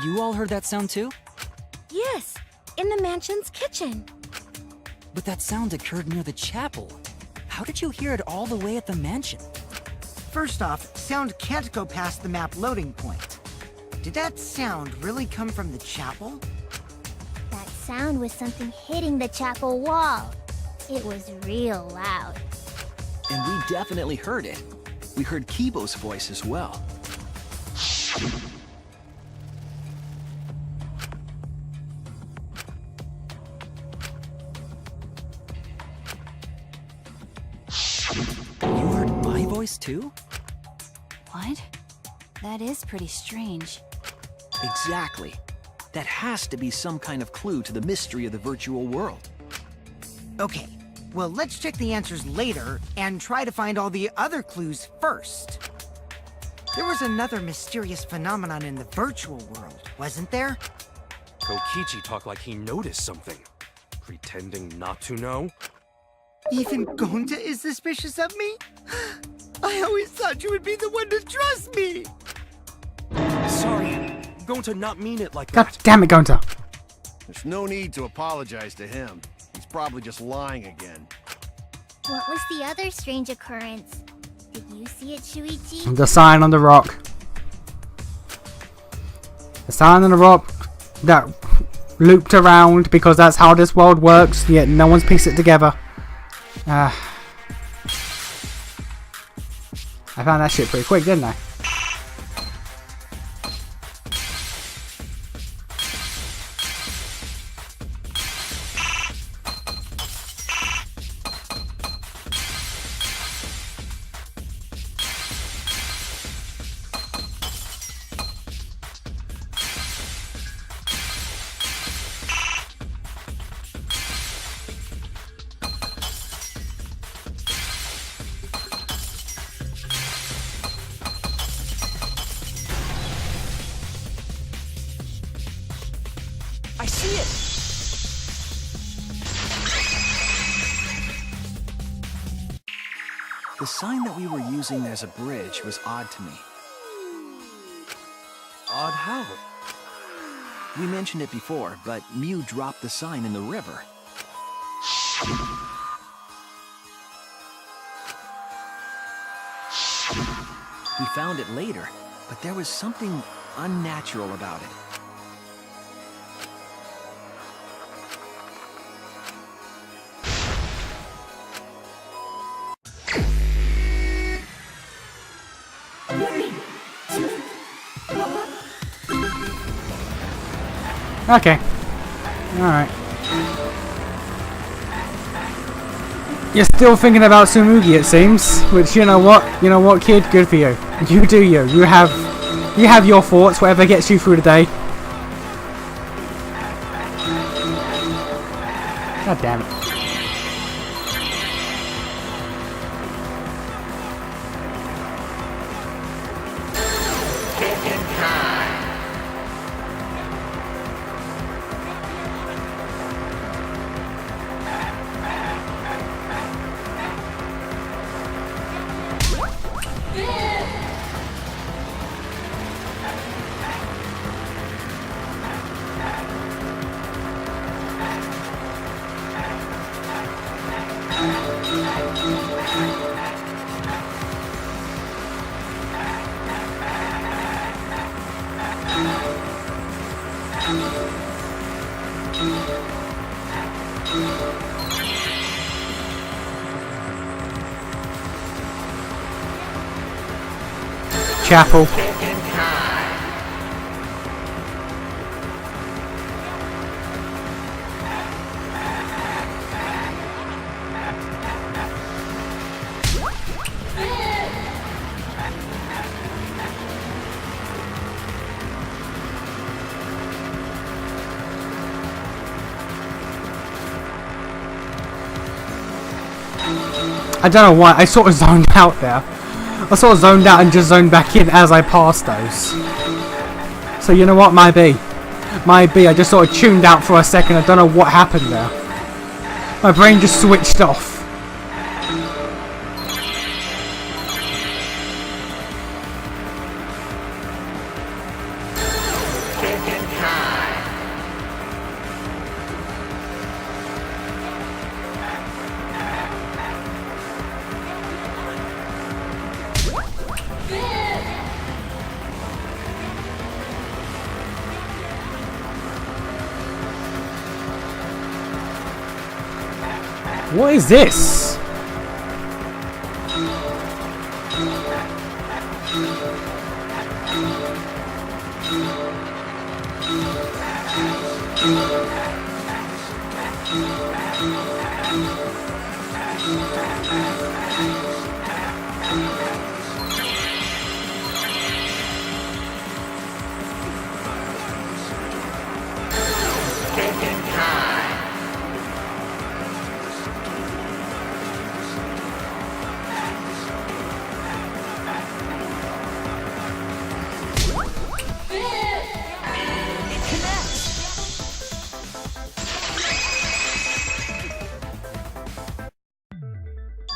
You all heard that sound too? Yes, in the mansion's kitchen. But that sound occurred near the chapel. How did you hear it all the way at the mansion? First off, sound can't go past the map loading point. Did that sound really come from the chapel? That sound was something hitting the chapel wall. It was real loud. And we definitely heard it. We heard Kibo's voice as well. You heard my voice too? What? That is pretty strange. Exactly. That has to be some kind of clue to the mystery of the virtual world. Okay, well, let's check the answers later and try to find all the other clues first. There was another mysterious phenomenon in the virtual world, wasn't there? Kokichi talked like he noticed something. Pretending not to know? Even Gonta is suspicious of me? I always thought you would be the one to trust me! Sorry, Gonta not mean it like God that. damn it, Gonta. There's no need to apologize to him. He's probably just lying again. What was the other strange occurrence? Did you see it, Shuichi? The sign on the rock. The sign on the rock that looped around because that's how this world works, yet no one's pieced it together. I found that shit pretty quick, didn't I? I see it! The sign that we were using as a bridge was odd to me. Odd how? We mentioned it before, but Mew dropped the sign in the river. We found it later, but there was something unnatural about it. Okay. Alright. You're still thinking about Tsumugi, it seems. Which, you know what? You know what, kid? Good for you. You do you. You have your thoughts, whatever gets you through the day. God damn it. chapel. I don't know why, I sort of zoned out there. I sort of zoned out and just zoned back in as I passed those. So you know what, might be. I just sort of tuned out for a second, I don't know what happened there. My brain just switched off. What is this?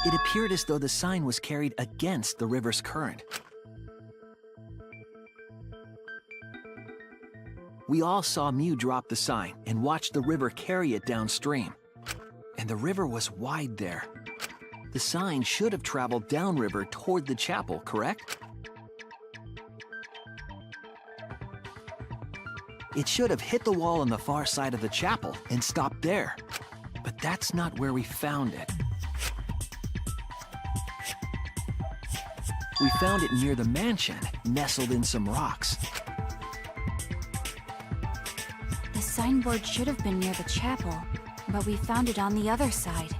It appeared as though the sign was carried against the river's current. We all saw Mew drop the sign and watched the river carry it downstream. And the river was wide there. The sign should have traveled downriver toward the chapel, correct? It should have hit the wall on the far side of the chapel and stopped there. But that's not where we found it. We found it near the mansion, nestled in some rocks. The signboard should have been near the chapel, but we found it on the other side.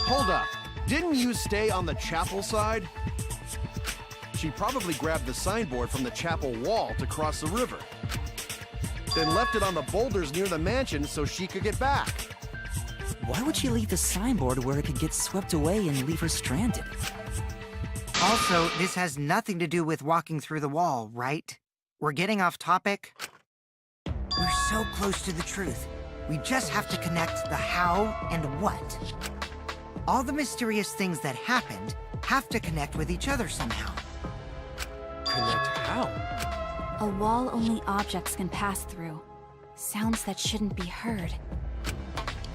Hold up. Didn't you stay on the chapel side? She probably grabbed the signboard from the chapel wall to cross the river. Then left it on the boulders near the mansion so she could get back. Why would she leave the signboard where it could get swept away and leave her stranded? Also, this has nothing to do with walking through the wall, right? We're getting off topic. We're so close to the truth. We just have to connect the how and what. All the mysterious things that happened have to connect with each other somehow. Connect how? A wall only objects can pass through. Sounds that shouldn't be heard.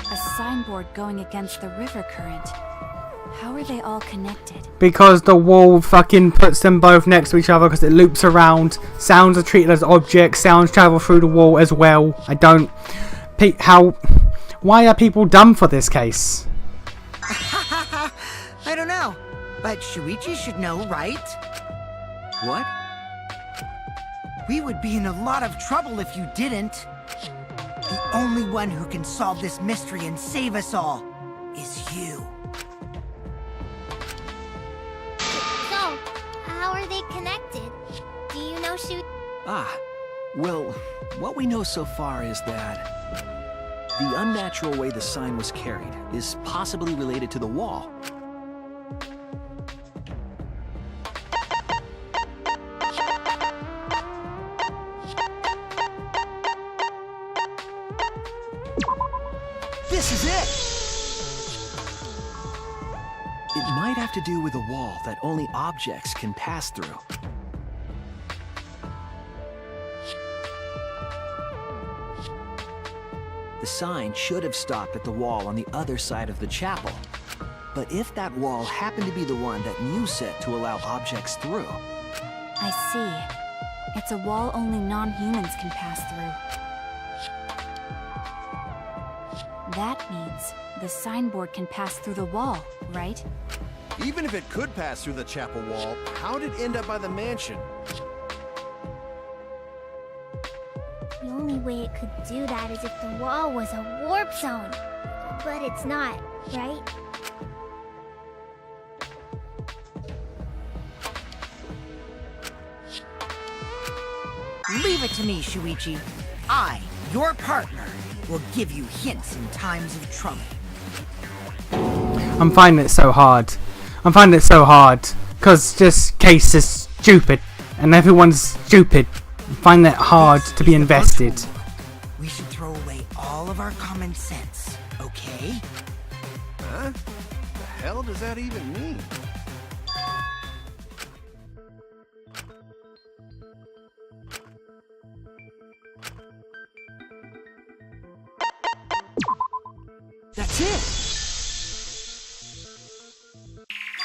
A signboard going against the river current. How are they all connected? Because the wall fucking puts them both next to each other because it loops around. Sounds are treated as objects. Sounds travel through the wall as well. I don't... Why are people dumb for this case? I don't know. But Shuichi should know, right? What? We would be in a lot of trouble if you didn't. The only one who can solve this mystery and save us all is you. So, how are they connected? Do you know Well, what we know so far is that the unnatural way the sign was carried is possibly related to the wall. This is it! It might have to do with a wall that only objects can pass through. The sign should have stopped at the wall on the other side of the chapel. But if that wall happened to be the one that Mew set to allow objects through... I see. It's a wall only non-humans can pass through. That means the signboard can pass through the wall, right? Even if it could pass through the chapel wall, how'd it end up by the mansion? The only way it could do that is if the wall was a warp zone. But it's not, right? Leave it to me, Shuichi. I, your partner, will give you hints in times of trouble. I'm finding it so hard. I'm finding it so hard. Because just Case is stupid. And everyone's stupid. I find it hard to be invested. We should throw away all of our common sense, okay? Huh? The hell does that even mean? That's it!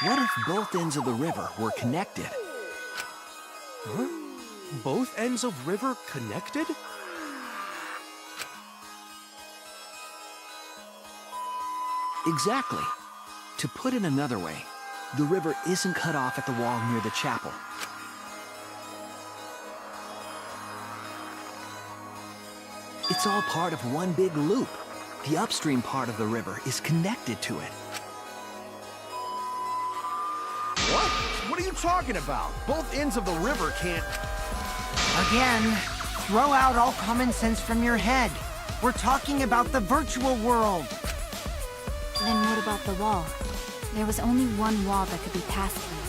What if both ends of the river were connected? Huh? Both ends of river connected? Exactly. To put it another way, the river isn't cut off at the wall near the chapel. It's all part of one big loop. The upstream part of the river is connected to it. What? What are you talking about? Both ends of the river can't... Again, throw out all common sense from your head. We're talking about the virtual world. Then what about the wall? There was only one wall that could be passed through.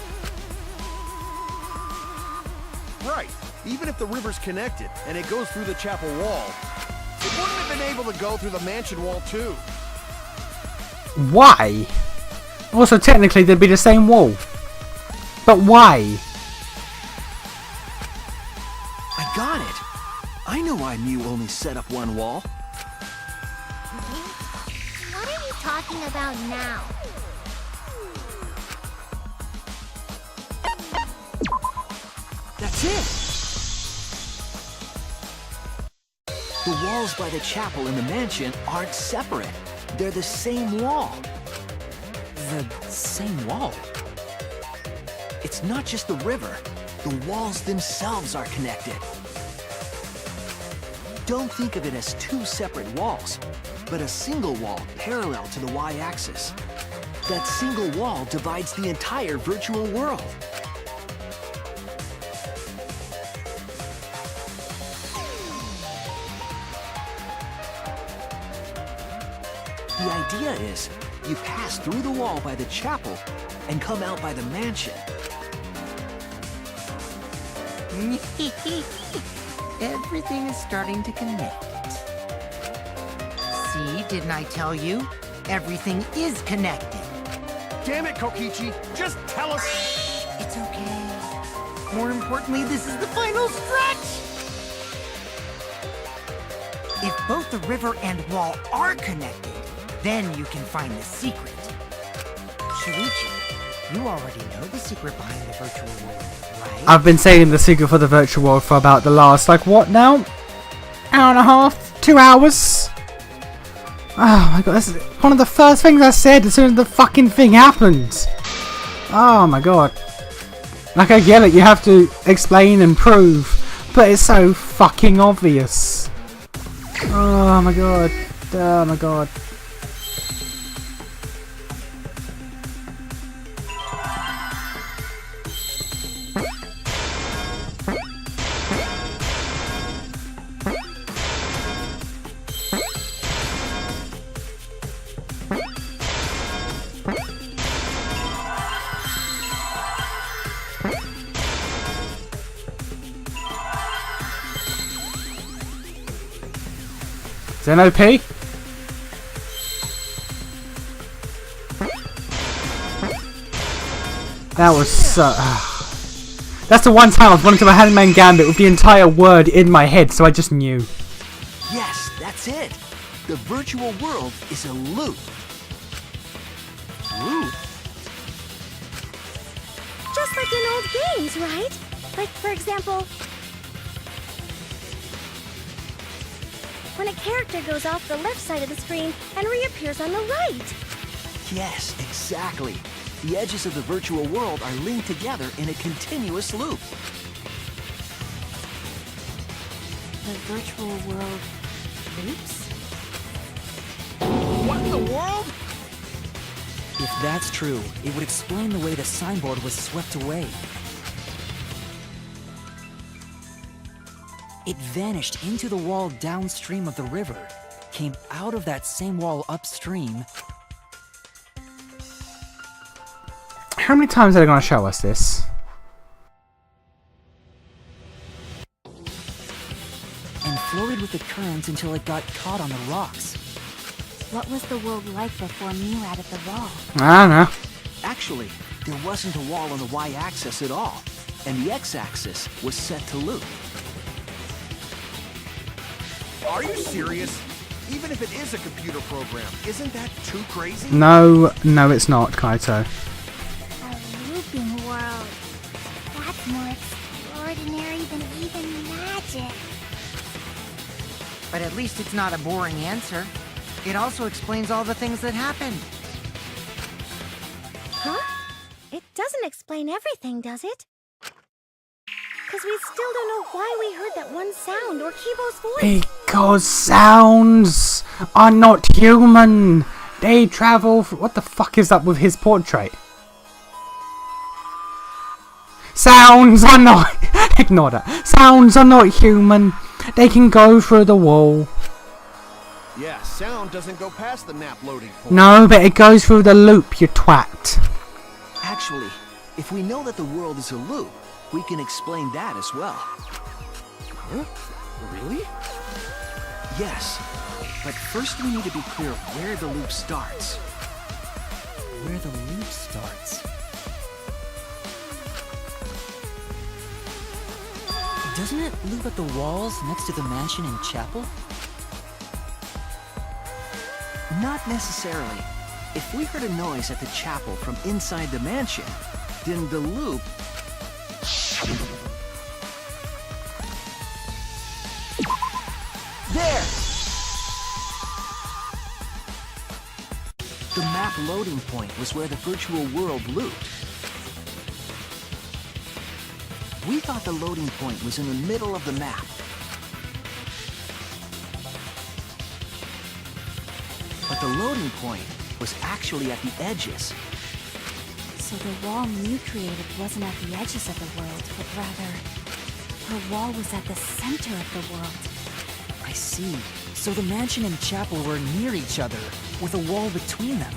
Right. Even if the river's connected and it goes through the chapel wall, it wouldn't have been able to go through the mansion wall too. Why? Also, technically, they'd be the same wall. But why? I got it! I know why Mew only set up one wall. What are you talking about now? That's it! The walls by the chapel and the mansion aren't separate. They're the same wall. The same wall? It's not just the river. The walls themselves are connected. Don't think of it as two separate walls, but a single wall parallel to the y-axis. That single wall divides the entire virtual world. The idea is, you pass through the wall by the chapel and come out by the mansion. Everything is starting to connect. See, didn't I tell you? Everything is connected. Damn it, Kokichi! Just tell us... It's okay. More importantly, this is the final stretch! If both the river and wall are connected, then you can find the secret. Shuichi, you already know the secret behind the virtual world, right? I've been saying the secret for the virtual world for about the last, like, what now? Hour and a half? 2 hours? Oh my god, that's one of the first things I said as soon as the fucking thing happened. Oh my god. Like, I get it, you have to explain and prove, but it's so fucking obvious. Oh my god. Oh my god. Is that OP? That was so... That's the one time I was wanting to have a Hangman Gambit with the entire word in my head, so I just knew. Yes, that's it! The virtual world is a loop. Loop? Just like in old games, right? Like, for example, when a character goes off the left side of the screen and reappears on the right. Yes, exactly. The edges of the virtual world are linked together in a continuous loop. The virtual world loops? What in the world? If that's true, it would explain the way the signboard was swept away. It vanished into the wall downstream of the river, came out of that same wall upstream. How many times are they going to show us this? And floated with the current until it got caught on the rocks. What was the world like before Mew added the wall? I don't know. Actually, there wasn't a wall on the y-axis at all, and the x-axis was set to loop. Are you serious? Even if it is a computer program, isn't that too crazy? No, it's not, Kaito. A looping world. That's more extraordinary than even magic. But at least it's not a boring answer. It also explains all the things that happened. Huh? It doesn't explain everything, does it? Because we still don't know why we heard that one sound or Kibo's voice. Because sounds are not human. They travel. What the fuck is up with his portrait? Sounds are not. Ignore that. Sounds are not human. They can go through the wall. Yeah, sound doesn't go past the map loading point. No, but it goes through the loop, you twat. Actually, if we know that the world is a loop, we can explain that as well. Huh? Really? Yes, but first we need to be clear where the loop starts. Where the loop starts. Doesn't it loop at the walls next to the mansion and chapel? Not necessarily. If we heard a noise at the chapel from inside the mansion, then the loop... There! The map loading point was where the virtual world looped. We thought the loading point was in the middle of the map. But the loading point was actually at the edges. So the wall Mew created wasn't at the edges of the world, but rather, her wall was at the center of the world. I see. So the mansion and chapel were near each other, with a wall between them.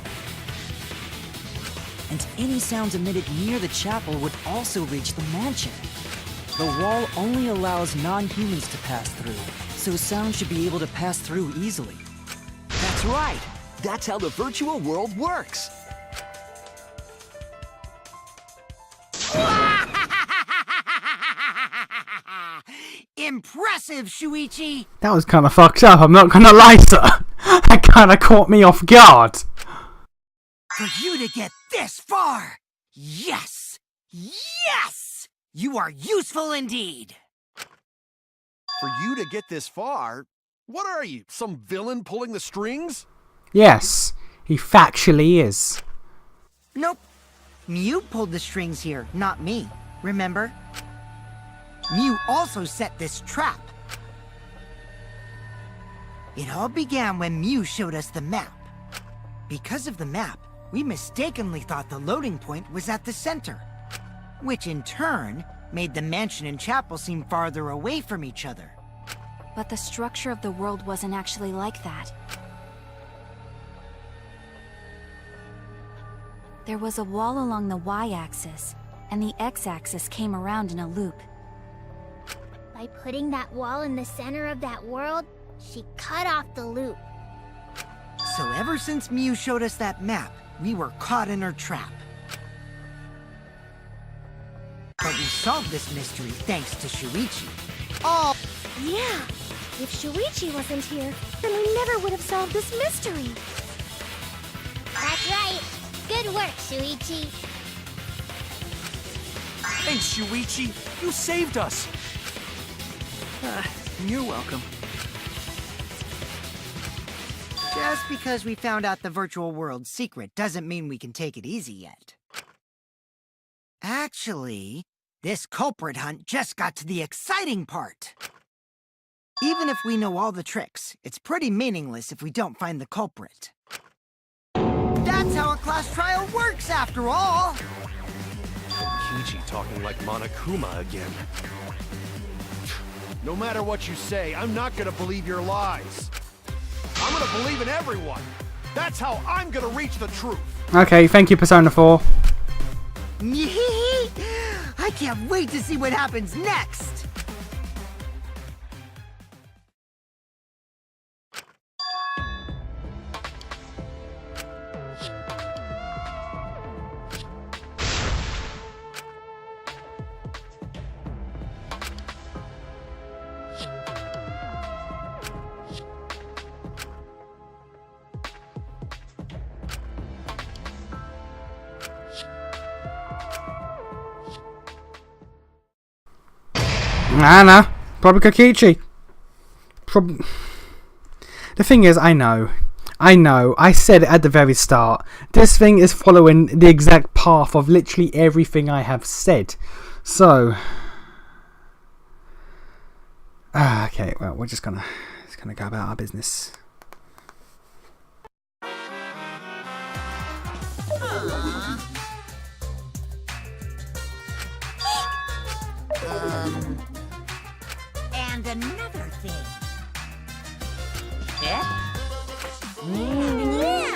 And any sounds emitted near the chapel would also reach the mansion. The wall only allows non-humans to pass through, so sound should be able to pass through easily. That's right! That's how the virtual world works! Impressive, Shuichi! That was kind of fucked up, I'm not gonna lie, sir. That kind of caught me off guard. For you to get this far! Yes! Yes! You are useful indeed! For you to get this far, what are you, some villain pulling the strings? Yes, he factually is. Nope. Mew pulled the strings here, not me. Remember? Mew also set this trap. It all began when Mew showed us the map. Because of the map, we mistakenly thought the loading point was at the center, which in turn made the mansion and chapel seem farther away from each other. But the structure of the world wasn't actually like that. There was a wall along the y-axis, and the x-axis came around in a loop. By putting that wall in the center of that world, she cut off the loop. So ever since Mew showed us that map, we were caught in her trap. But we solved this mystery thanks to Shuichi. Oh! Yeah, if Shuichi wasn't here, then we never would have solved this mystery. That's right. Good work, Shuichi. Thanks, Shuichi. You saved us. You're welcome. Just because we found out the virtual world's secret doesn't mean we can take it easy yet. Actually, this culprit hunt just got to the exciting part. Even if we know all the tricks, it's pretty meaningless if we don't find the culprit. That's how a class trial works, after all! Kichi talking like Monokuma again. No matter what you say, I'm not gonna believe your lies. I'm gonna believe in everyone. That's how I'm gonna reach the truth. Okay, thank you, Persona 4. I can't wait to see what happens next! Nah, probably Kokichi. The thing is, I know, I said it at the very start. This thing is following the exact path of literally everything I have said. So, okay, well, we're just gonna go about our business. And another thing. Really?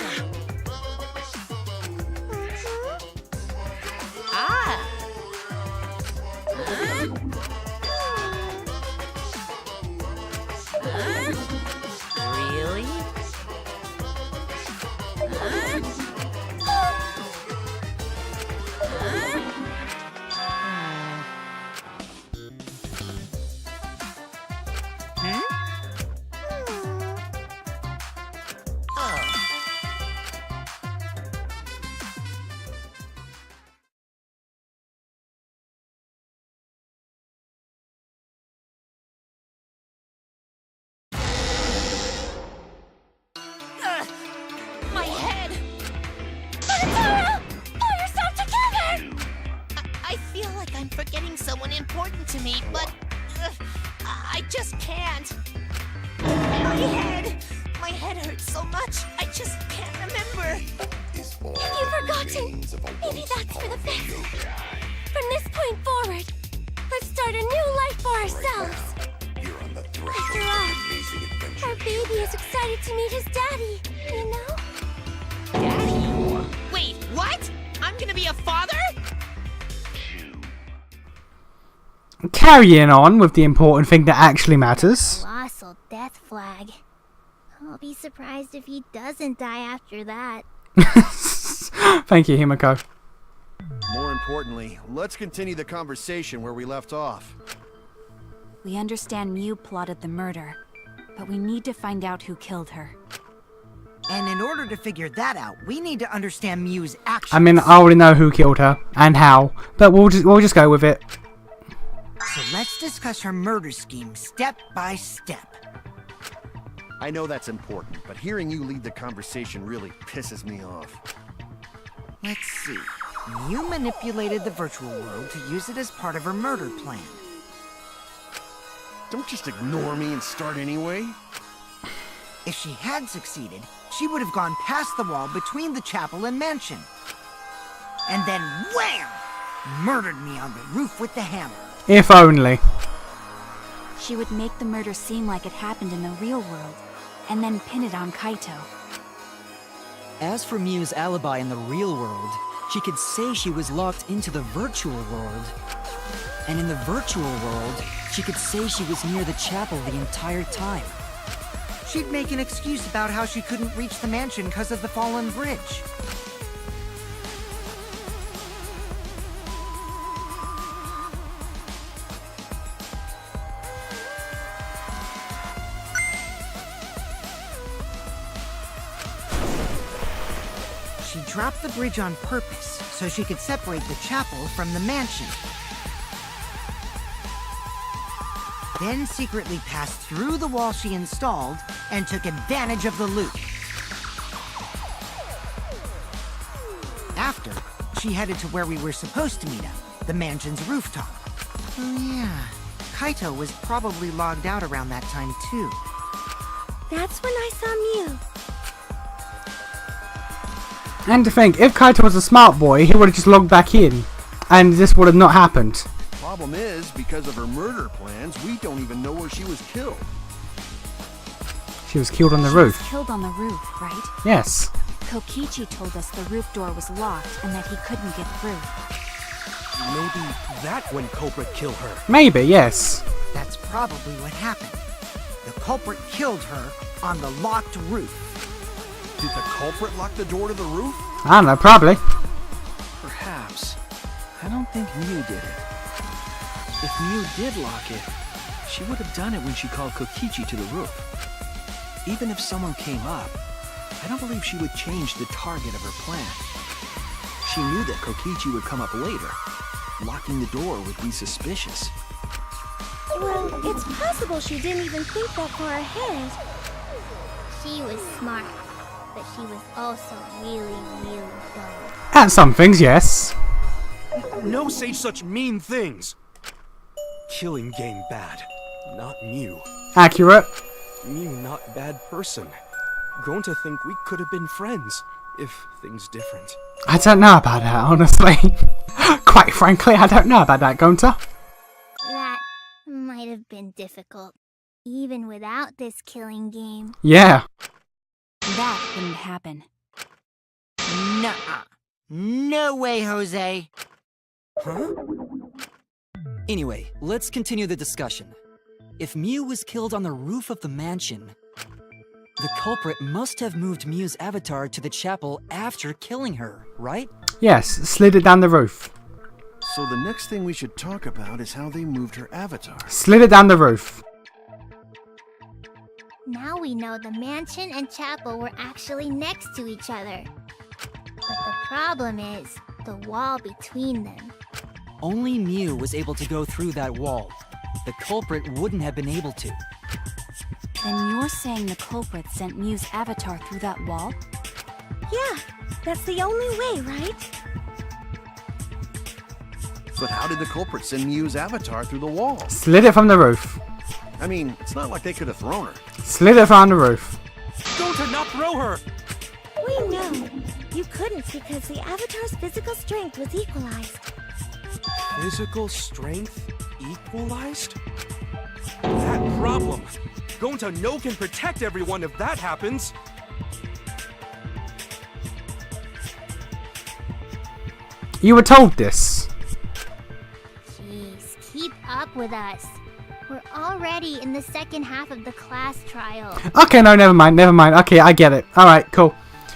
My head! Pull yourself together! I feel like I'm forgetting someone important to me, but I just can't. My head hurts so much, I just can't remember. You've forgotten. Maybe that's for the best. From this point forward, let's start a new life for ourselves. After all, our baby is excited to meet his daddy, you know? Daddy? Wait, what? I'm gonna be a father? Carrying on with the important thing that actually matters. Colossal death flag. I'll be surprised if he doesn't die after that. Thank you, Himiko. More importantly, let's continue the conversation where we left off. We understand Mew plotted the murder, but we need to find out who killed her. And in order to figure that out, we need to understand Mew's actions. I mean, I already know who killed her and how, but we'll just go with it. So let's discuss her murder scheme step by step. I know that's important, but hearing you lead the conversation really pisses me off. Let's see. Mew manipulated the virtual world to use it as part of her murder plan. Don't just ignore me and start anyway. If she had succeeded, she would have gone past the wall between the chapel and mansion. And then wham! Murdered me on the roof with the hammer. If only. She would make the murder seem like it happened in the real world, and then pin it on Kaito. As for Mew's alibi in the real world, she could say she was locked into the virtual world. And in the virtual world, she could say she was near the chapel the entire time. She'd make an excuse about how she couldn't reach the mansion because of the fallen bridge. She dropped the bridge on purpose so she could separate the chapel from the mansion. Then secretly passed through the wall she installed and took advantage of the loop. After, she headed to where we were supposed to meet up, the mansion's rooftop. Oh yeah, Kaito was probably logged out around that time too. That's when I saw Mew. And to think, if Kaito was a smart boy, he would have just logged back in, and this would have not happened. Problem is, because of her murder plans, we don't even know where she was killed. She was killed on the She roof. was killed on the roof, right? Yes. Kokichi told us the roof door was locked and that he couldn't get through. Maybe that's when culprit killed her. Maybe, yes. That's probably what happened. The culprit killed her on the locked roof. Did the culprit lock the door to the roof? I don't know, probably. Perhaps. I don't think Mew did it. If Mew did lock it, she would have done it when she called Kokichi to the roof. Even if someone came up, I don't believe she would change the target of her plan. She knew that Kokichi would come up later. Locking the door would be suspicious. Well, it's possible she didn't even think that far ahead. She was smart, but she was also really, really dumb. At some things, yes. No say such mean things. Killing game bad, not Mew. Accurate. Mew not bad person. Grown to think we could have been friends, if things different. I don't know about that, honestly. Quite frankly, I don't know about that, Gonta. That might have been difficult, even without this killing game. Yeah. That didn't happen. Nuh-uh. No way, Jose. Huh? Anyway, let's continue the discussion. If Mew was killed on the roof of the mansion, the culprit must have moved Mew's avatar to the chapel after killing her, right? Yes, slid it down the roof. So the next thing we should talk about is how they moved her avatar. Slid it down the roof. Now we know the mansion and chapel were actually next to each other. But the problem is the wall between them. Only Mew was able to go through that wall. The culprit wouldn't have been able to. Then you're saying the culprit sent Mew's avatar through that wall? Yeah, that's the only way, right? But how did the culprit send Mew's avatar through the wall? Slid it from the roof. I mean, it's not like they could have thrown her. Slid it from the roof. Don't to not throw her! We know. You couldn't because the Avatar's physical strength was equalized. Physical strength equalized? That problem. Gonta no can protect everyone if that happens. You were told this. Jeez, keep up with us. We're already in the second half of the class trial. Okay, no, never mind. Okay, I get it. Alright, cool.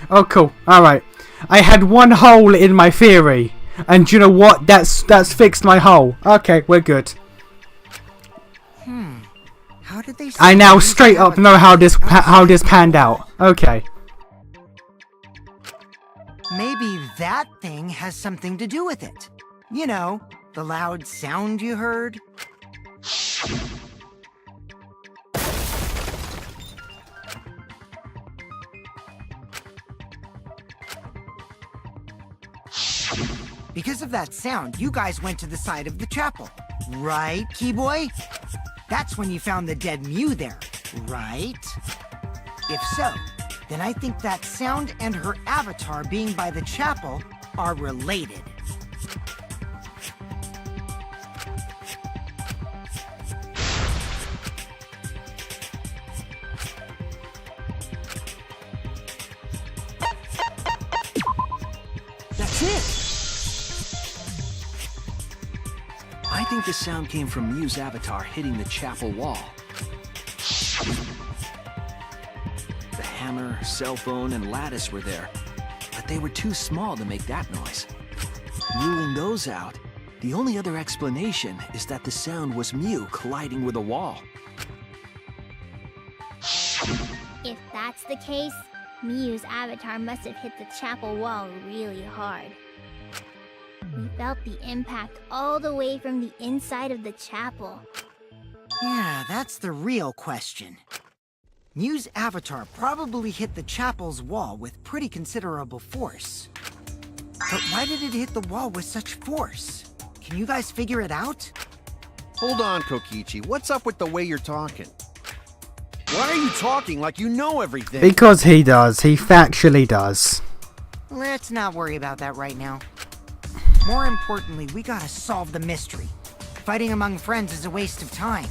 Oh, cool. Alright. I had one hole in my theory. And you know what? That's fixed my hole. Okay, we're good. How did they? I now straight up know how this panned out. Okay. Maybe that thing has something to do with it. You know, the loud sound you heard. Because of that sound, you guys went to the side of the chapel. Right, Keyboy? That's when you found the dead Mew there, right? If so, then I think that sound and her avatar being by the chapel are related. That's it! I think the sound came from Mew's avatar hitting the chapel wall. The hammer, cell phone, and lattice were there, but they were too small to make that noise. Ruling those out, the only other explanation is that the sound was Mew colliding with a wall. If that's the case, Mew's avatar must have hit the chapel wall really hard. We felt the impact all the way from the inside of the chapel. Yeah, that's the real question. Mew's avatar probably hit the chapel's wall with pretty considerable force. But why did it hit the wall with such force? Can you guys figure it out? Hold on, Kokichi. What's up with the way you're talking? Why are you talking like you know everything? Because he does. He factually does. Let's not worry about that right now. More importantly, we gotta solve the mystery. Fighting among friends is a waste of time.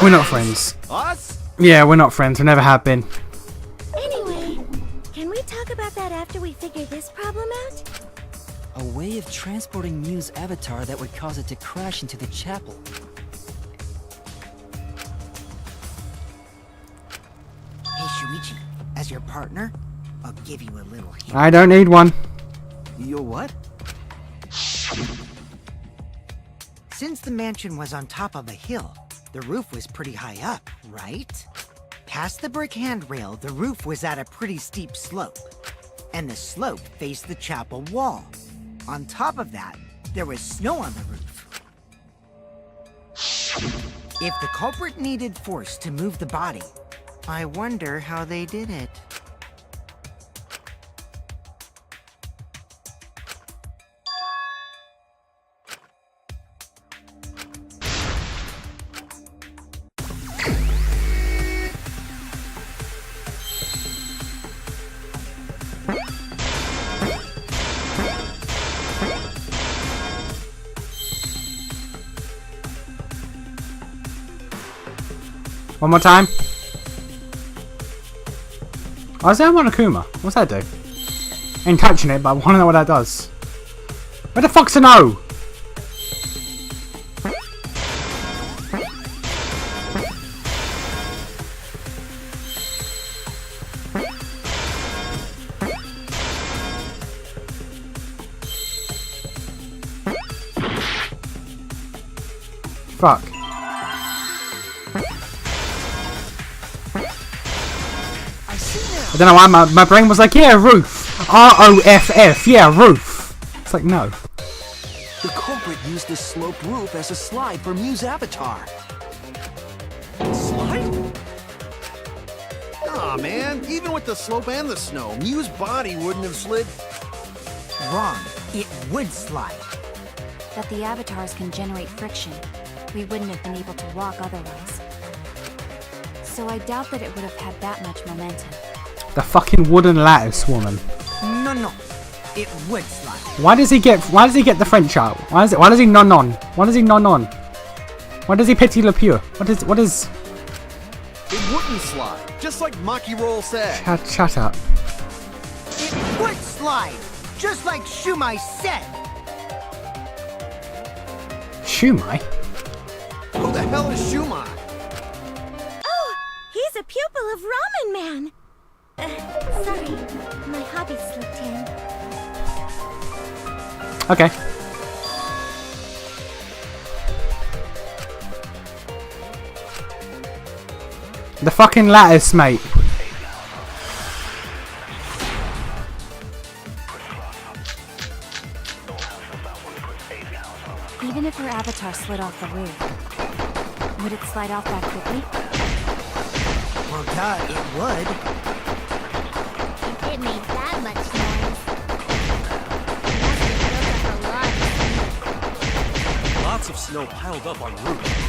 We're not friends. Us? Yeah, we're not friends. We never have been. Anyway, can we talk about that after we figure this problem out? A way of transporting Miu's avatar that would cause it to crash into the chapel. Hey, Shuichi, as your partner, I'll give you a little hint. I don't need one. Your what? Since the mansion was on top of a hill, the roof was pretty high up, right? Past the brick handrail, the roof was at a pretty steep slope, and the slope faced the chapel wall. On top of that, there was snow on the roof. If the culprit needed force to move the body, I wonder how they did it. One more time. Oh, is there Monokuma? What's that do? Ain't touching it, but I want to know what that does. Where the fuck's to know? Fuck. I don't know why my brain was like, yeah, roof. R-O-F-F, yeah, roof. It's like, no. The culprit used the sloped roof as a slide for Miu's avatar. Slide? Aw, man. Even with the slope and the snow, Miu's body wouldn't have slid. Wrong. It would slide. But the avatars can generate friction. We wouldn't have been able to walk otherwise. So I doubt that it would have had that much momentum. The fucking wooden lattice woman. No. It would slide. Why does he get the French out? Why does he non on? Why does he non on? Why does he petit le pure? What is It wouldn't slide, just like Maki Roll said. Shut up. It would slide, just like Shumai said. Shumai? Who the hell is Shumai? Oh, he's a pupil of Ramen Man. Sorry, my hobby slipped in. Okay. The fucking lattice, mate. Even if her avatar slid off the roof, would it slide off that quickly? Well, duh, it would. It made that much noise. It must have built up a lot. Lots of snow piled up on roof.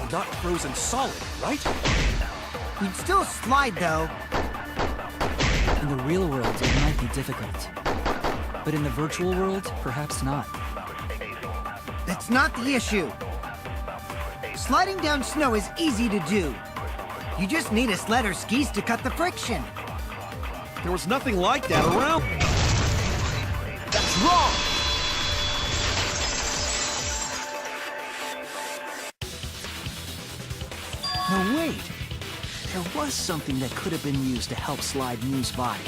Not frozen solid, right? You'd still slide, though. In the real world, it might be difficult. But in the virtual world, perhaps not. That's not the issue. Sliding down snow is easy to do. You just need a sled or skis to cut the friction. There was nothing like that around. That's wrong! No, wait. There was something that could have been used to help slide Miu's body.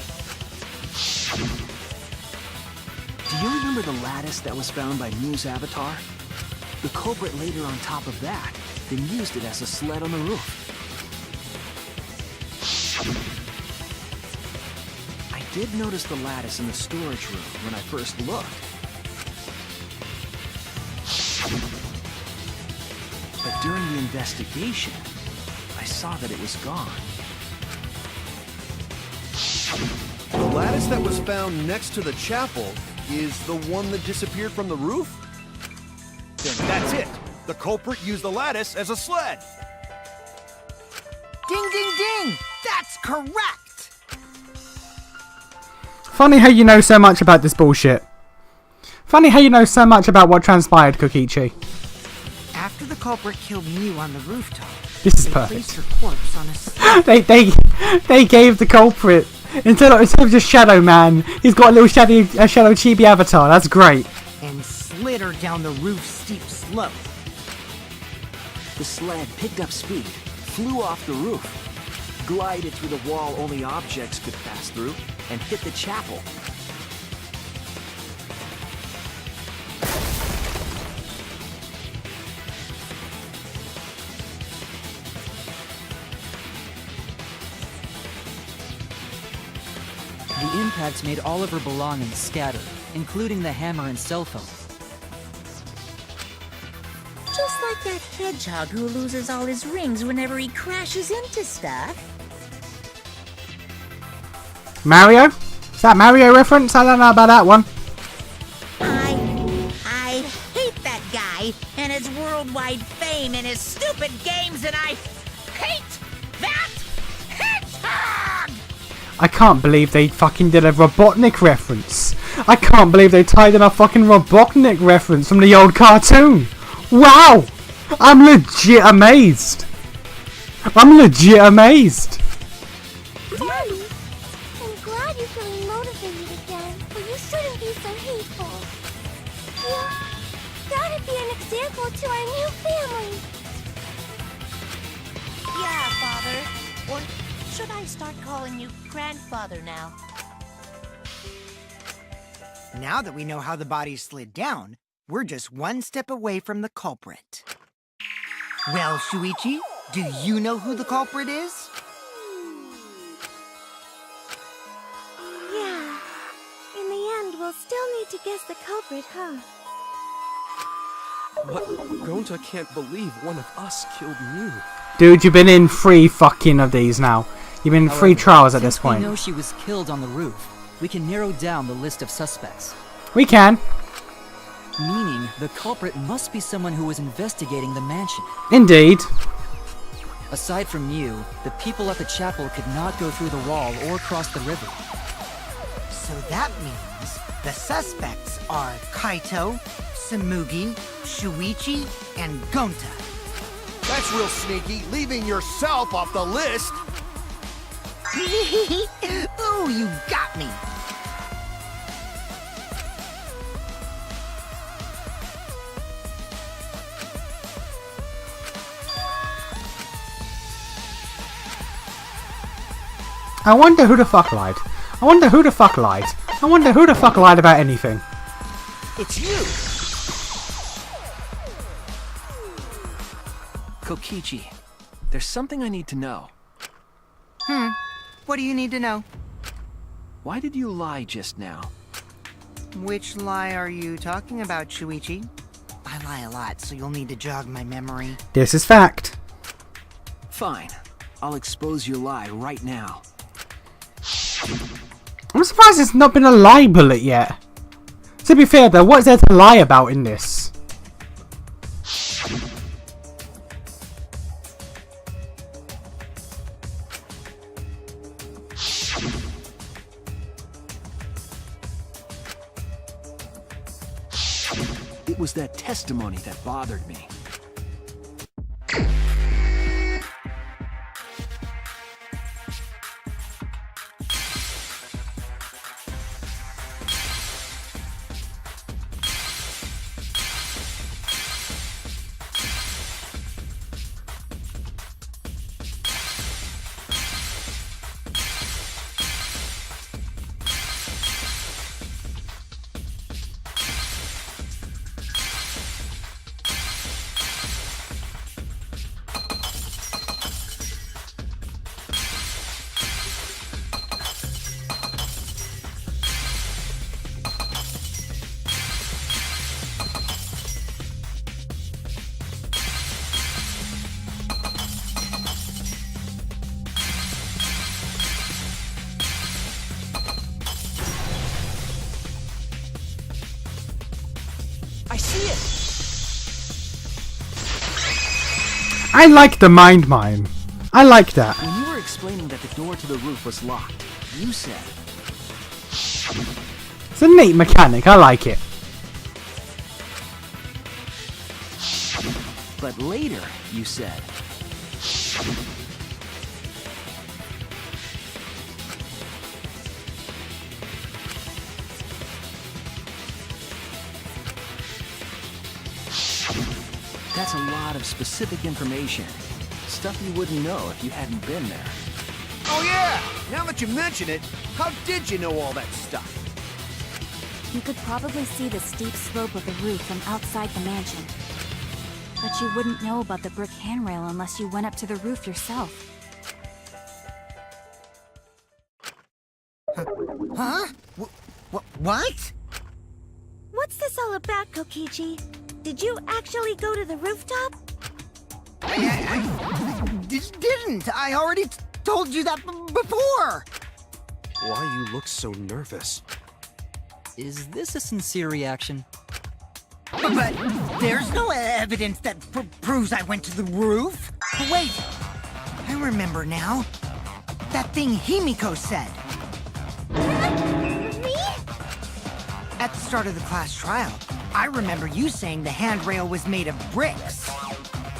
Do you remember the lattice that was found by Miu's avatar? The culprit laid her on top of that, then used it as a sled on the roof. I did notice the lattice in the storage room when I first looked. But during the investigation, I saw that it was gone. The lattice that was found next to the chapel is the one that disappeared from the roof? Then that's it. The culprit used the lattice as a sled. Ding, ding, ding! That's correct! Funny how you know so much about this bullshit. Funny how you know so much about what transpired, Kokichi. After the culprit killed Mew on the rooftop, This is they perfect. placed her corpse on a sled. They gave the culprit instead of just Shadow Man, he's got a little shadow chibi avatar. That's great. And slid her down the roof's steep slope. The sled picked up speed, flew off the roof, glided through the wall only objects could pass through, and hit the chapel. The impact made all of her belongings scatter, including the hammer and cell phone. Just like that hedgehog who loses all his rings whenever he crashes into stuff. Mario? Is that Mario reference? I don't know about that one. I hate that guy and his worldwide fame and his stupid games, and I hate that hedgehog! I can't believe they fucking did a Robotnik reference. I can't believe they tied in a fucking Robotnik reference from the old cartoon. Wow! I'm legit amazed. I'm legit amazed. Daddy, I'm glad you're feeling motivated again, but you shouldn't be so hateful. You gotta be an example to our new family. Yeah, Father. Or should I start calling you Grandfather now? Now that we know how the body slid down, we're just one step away from the culprit. Well, Shuichi, do you know who the culprit is? Yeah. In the end, we'll still need to guess the culprit, huh? What? Gonta can't believe one of us killed Mew. Dude, you've been in 3 fucking of these now. You've been in 3 However, trials at this since we point. know she was killed on the roof, we can narrow down the list of suspects. We can. Meaning, the culprit must be someone who was investigating the mansion. Indeed. Aside from you, the people at the chapel could not go through the wall or cross the river. So that means the suspects are Kaito, Samugi, Shuichi, and Gonta. That's real sneaky, leaving yourself off the list. Ooh, you got me! I wonder who the fuck lied. I wonder who the fuck lied. I wonder who the fuck lied about anything. It's you! Kokichi, there's something I need to know. What do you need to know? Why did you lie just now? Which lie are you talking about, Shuichi? I lie a lot, so you'll need to jog my memory. This is fact. Fine. I'll expose your lie right now. I'm surprised there's not been a lie bullet yet. To be fair though, what is there to lie about in this? It was that testimony that bothered me. I like the mind mime. I like that. When you were explaining that the door to the roof was locked, you said, It's a neat mechanic. I like it. but later you said, that's a lot of specific information. Stuff you wouldn't know if you hadn't been there. Oh yeah! Now that you mention it, how did you know all that stuff? You could probably see the steep slope of the roof from outside the mansion. But you wouldn't know about the brick handrail unless you went up to the roof yourself. Huh? What? What's this all about, Kokichi? Did you actually go to the rooftop? I didn't. I already told you that before. Why you look so nervous? Is this a sincere reaction? But there's no evidence that proves I went to the roof. Wait, I remember now. That thing Himiko said. Me? At the start of the class trial, I remember you saying the handrail was made of bricks.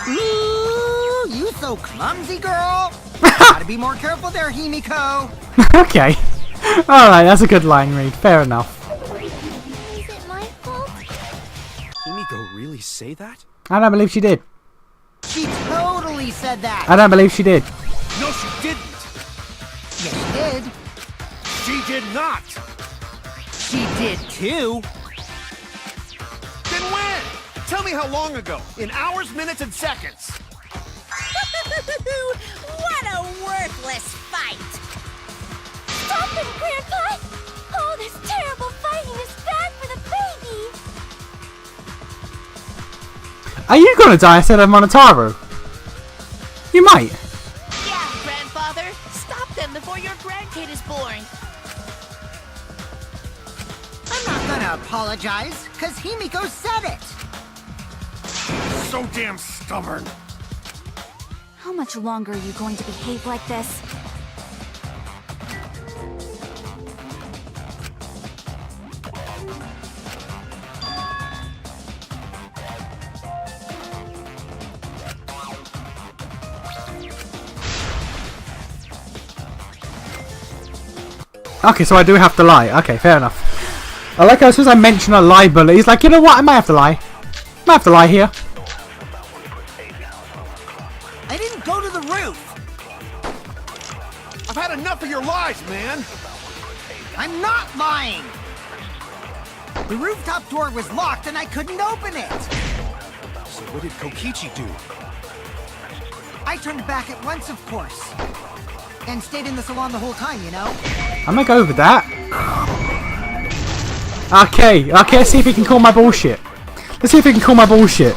Ooh, you so clumsy, girl. Gotta be more careful there, Himiko. Okay. Alright, that's a good line read. Fair enough. Is it my fault? Himiko really say that? I don't believe she did. She totally said that. I don't believe she did. No, she didn't! Yes, she did. She did not! She did too. Then when? Tell me how long ago. In hours, minutes, and seconds. What a worthless fight! Stop him, Grandpa! All this terrible fighting is bad for the baby! Are you gonna die instead of Monotaru? You might. Yeah, grandfather. Stop them before your grandkid is born. I'm not gonna apologize, cause Himiko said it. So damn stubborn. How much longer are you going to behave like this? Okay, so I do have to lie. Okay, fair enough. I like how as soon as I mention a lie bullet, he's like, you know what, I might have to lie. I might have to lie here. I didn't go to the roof. I've had enough of your lies, man. I'm not lying. The rooftop door was locked and I couldn't open it. So what did Kokichi do? I turned back at once, of course. And stayed in the salon the whole time, you know? I'm gonna go with that. Okay, let's see if he can call my bullshit. Let's see if he can call my bullshit.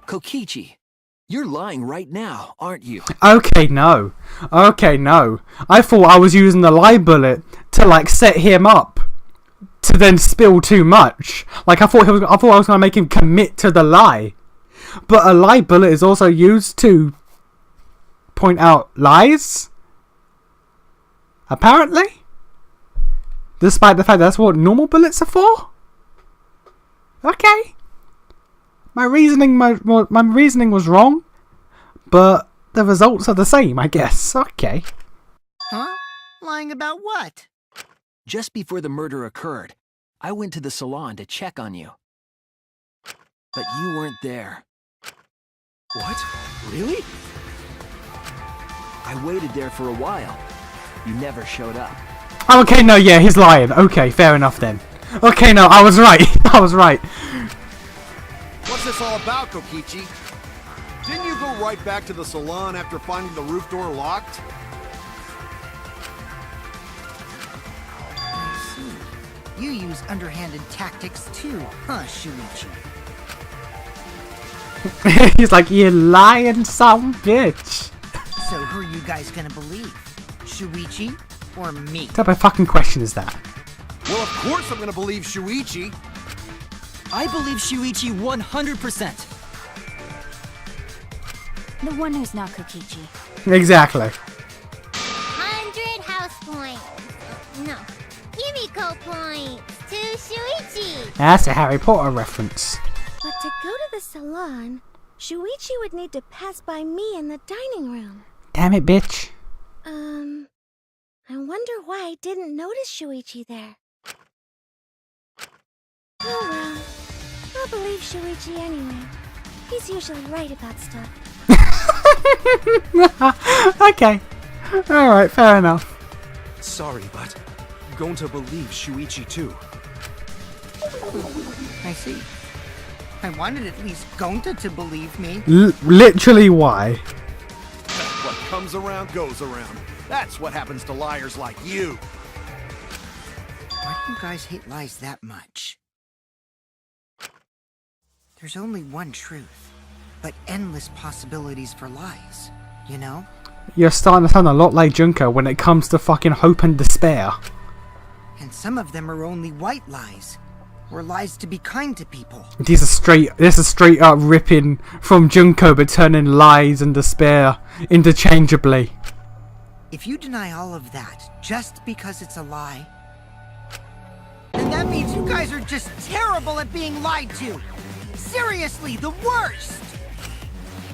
Kokichi, you're lying right now, aren't you? Okay, no. Okay, no. I thought I was using the lie bullet to like set him up to then spill too much. Like I thought I was gonna make him commit to the lie. But a lie bullet is also used to point out lies? Apparently? Despite the fact that's what normal bullets are for? Okay. My reasoning was wrong, but the results are the same, I guess. Okay. Huh? Lying about what? Just before the murder occurred, I went to the salon to check on you. But you weren't there. What? Really? I waited there for a while. You never showed up. Oh, okay, no, yeah, he's lying. Okay, fair enough then. Okay, no, I was right. I was right. What's this all about, Kokichi? Didn't you go right back to the salon after finding the roof door locked? I see. You use underhanded tactics too, huh, Shuichi? He's like, you lying son bitch. So who are you guys gonna believe? Shuichi or me? What type of fucking question is that? Well, of course I'm gonna believe Shuichi. I believe Shuichi 100%. The one who's not Kokichi. Exactly. 100 house points. No, Himiko points to Shuichi. That's a Harry Potter reference. But to go to the salon, Shuichi would need to pass by me in the dining room. Damn it, bitch. I wonder why I didn't notice Shuichi there. Oh well, I'll believe Shuichi anyway. He's usually right about stuff. Okay. Alright, fair enough. Sorry, but I'm going to believe Shuichi too. I see. I wanted at least Gonta to believe me. Literally why? What comes around goes around. That's what happens to liars like you. Why do you guys hate lies that much? There's only one truth, but endless possibilities for lies, you know? You're starting to sound a lot like Junko when it comes to fucking hope and despair. And some of them are only white lies, or lies to be kind to people. This is straight up ripping from Junko but turning lies and despair interchangeably. If you deny all of that just because it's a lie, then that means you guys are just terrible at being lied to. Seriously, the worst!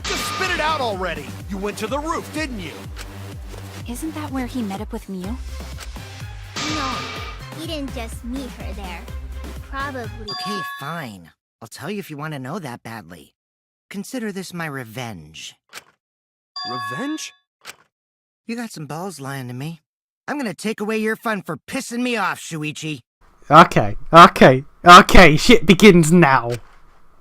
Just spit it out already. You went to the roof, didn't you? Isn't that where he met up with Miu? No, he didn't just meet her there. He probably... Okay, fine. I'll tell you if you want to know that badly. Consider this my revenge. Revenge? You got some balls lying to me. I'm gonna take away your fun for pissing me off, Shuichi. Okay, shit begins now.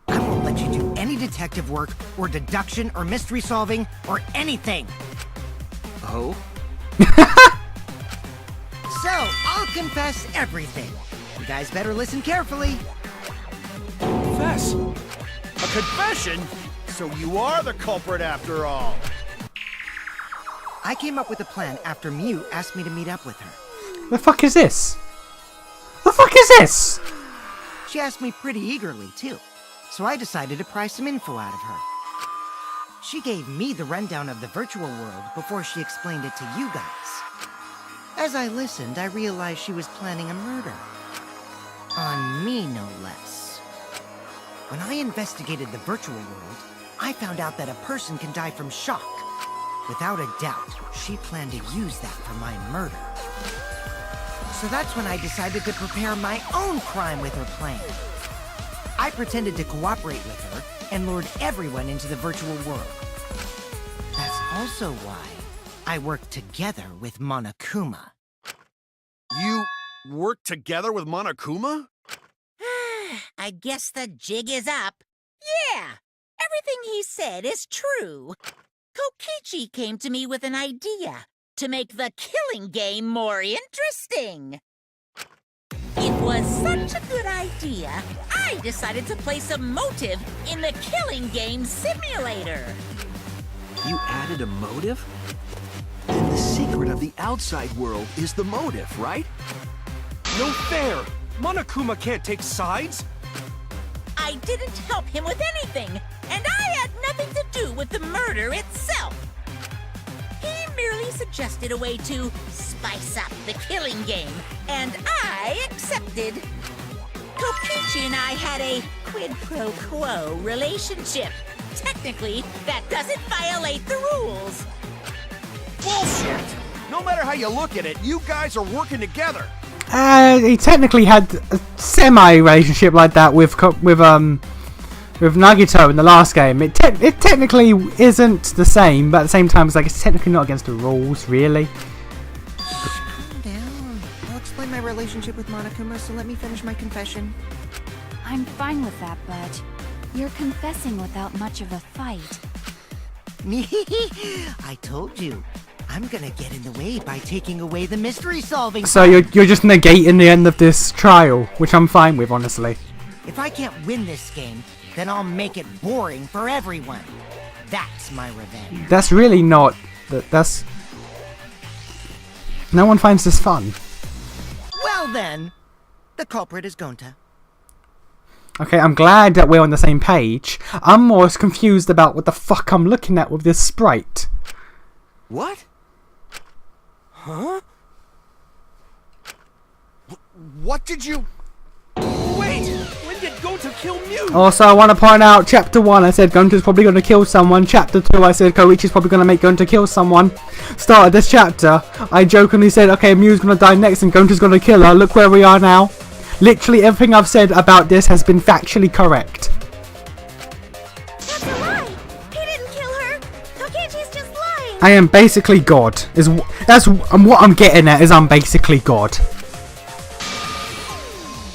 I won't let you do any detective work, or deduction, or mystery solving, or anything. Oh? So, I'll confess everything. You guys better listen carefully. Confess. A confession? So you are the culprit after all. I came up with a plan after Miu asked me to meet up with her. The fuck is this? The fuck is this? She asked me pretty eagerly, too. So I decided to pry some info out of her. She gave me the rundown of the virtual world before she explained it to you guys. As I listened, I realized she was planning a murder. On me, no less. When I investigated the virtual world, I found out that a person can die from shock. Without a doubt, she planned to use that for my murder. So that's when I decided to prepare my own crime with her plan. I pretended to cooperate with her and lured everyone into the virtual world. That's also why I worked together with Monokuma. You worked together with Monokuma? I guess the jig is up. Yeah, everything he said is true. Kokichi came to me with an idea to make the killing game more interesting. It was such a good idea, I decided to place a motive in the killing game simulator. You added a motive? Then the secret of the outside world is the motive, right? No fair! Monokuma can't take sides! I didn't help him with anything, and I had nothing to do with the murder itself. He merely suggested a way to spice up the killing game, and I accepted. Kokichi and I had a quid pro quo relationship. Technically, that doesn't violate the rules. Bullshit! No matter how you look at it, you guys are working together. He technically had a semi-relationship like that with Nagito in the last game. It technically isn't the same, but at the same time, it's technically not against the rules, really. Calm down. I'll explain my relationship with Monokuma, so let me finish my confession. I'm fine with that, but you're confessing without much of a fight. I told you. I'm gonna get in the way by taking away the mystery solving. So you're just negating the end of this trial, which I'm fine with, honestly. If I can't win this game, then I'll make it boring for everyone. That's my revenge. That's really not. That's. No one finds this fun. Well then, the culprit is Gonta. Okay, I'm glad that we're on the same page. I'm more confused about what the fuck I'm looking at with this sprite. What? Huh? What did you... Wait! When did Gonta kill Mew? Also, I want to point out, Chapter 1, I said Gonta's probably going to kill someone. Chapter 2, I said Koichi's probably going to make Gonta kill someone. Started this chapter, I jokingly said, okay, Mew's going to die next and Gonta's going to kill her. Look where we are now. Literally everything I've said about this has been factually correct. That's a lie! He didn't kill her! Kokichi's just lying! I am basically God. That's what I'm getting at, is I'm basically God.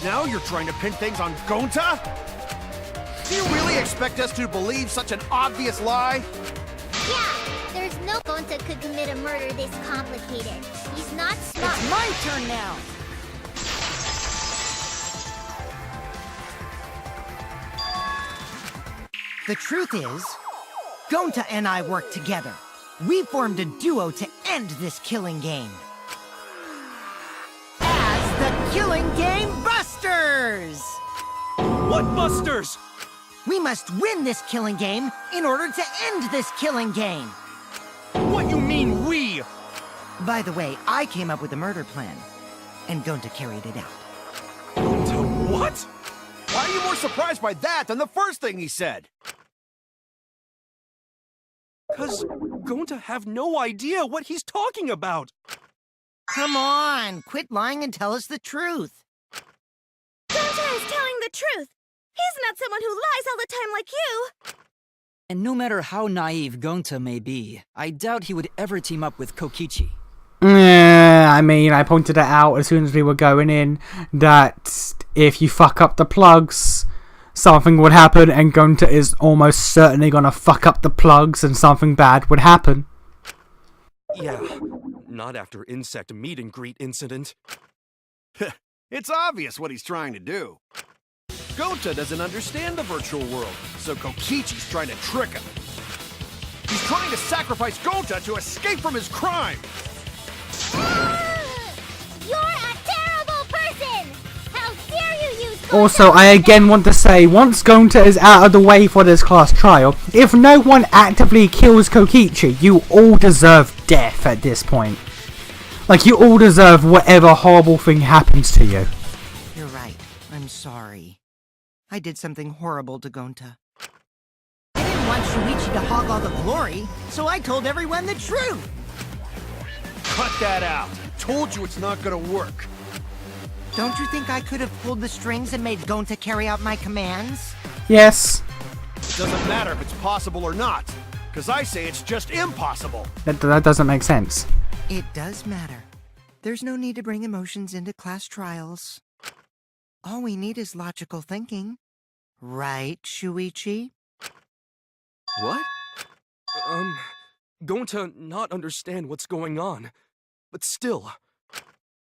Now you're trying to pin things on Gonta? Do you really expect us to believe such an obvious lie? Yeah, there's no Gonta could commit a murder this complicated. He's not smart. It's my turn now. The truth is, Gonta and I worked together. We formed a duo to end this killing game. As the Killing Game Busters! What busters? We must win this killing game in order to end this killing game. What you mean, we? By the way, I came up with a murder plan, and Gonta carried it out. Gonta what? Why are you more surprised by that than the first thing he said? 'Cause Gonta have no idea what he's talking about. Come on, quit lying and tell us the truth. Gonta is telling the truth! He's not someone who lies all the time like you! And no matter how naive Gonta may be, I doubt he would ever team up with Kokichi. I mean, I pointed it out as soon as we were going in that if you fuck up the plugs, something would happen, and Gonta is almost certainly gonna fuck up the plugs and something bad would happen. Yeah, not after insect meet and greet incident. It's obvious what he's trying to do. Gonta doesn't understand the virtual world, so Kokichi's trying to trick him. He's trying to sacrifice Gonta to escape from his crime! You're a terrible person! How dare you use Gonta Also, I again want to say, once Gonta is out of the way for this class trial, if no one actively kills Kokichi, you all deserve death at this point. Like, you all deserve whatever horrible thing happens to you. You're right. I'm sorry. I did something horrible to Gonta. I didn't want Shuichi to hog all the glory, so I told everyone the truth. Cut that out! Told you it's not gonna work! Don't you think I could have pulled the strings and made Gonta carry out my commands? Yes, It doesn't matter if it's possible or not, because I say it's just impossible! that doesn't make sense. It does matter. There's no need to bring emotions into class trials. All we need is logical thinking. Right, Shuichi? What? Gonta not understand what's going on. But still,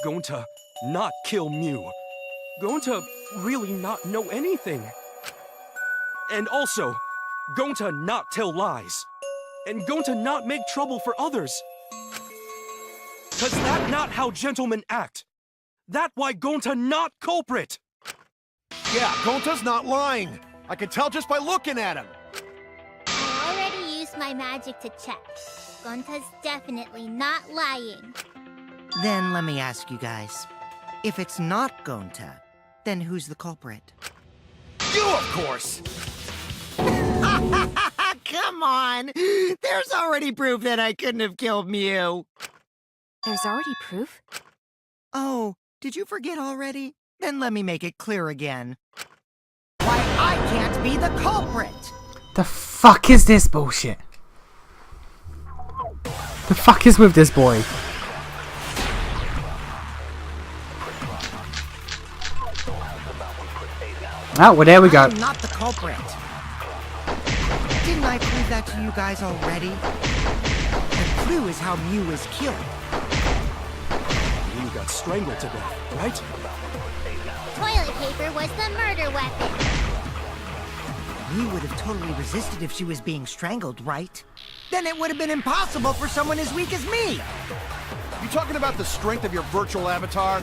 Gonta not kill Mew. Gonta really not know anything. And also, Gonta not tell lies. And Gonta not make trouble for others. 'Cause that not how gentlemen act. That why Gonta not culprit. Yeah, Gonta's not lying! I can tell just by looking at him! I already used my magic to check. Gonta's definitely not lying. Then let me ask you guys. If it's not Gonta, then who's the culprit? You, of course! Come on! There's already proof that I couldn't have killed Mew! There's already proof? Oh, did you forget already? Then let me make it clear again. Why I can't be the culprit! The fuck is this bullshit? The fuck is with this boy? Oh, well, there we go. I'm not the culprit. Didn't I prove that to you guys already? The clue is how Mew was killed. Mew got strangled to death, right? Toilet paper was the murder weapon. Mew would have totally resisted if she was being strangled, right? Then it would have been impossible for someone as weak as me! You talking about the strength of your virtual avatar?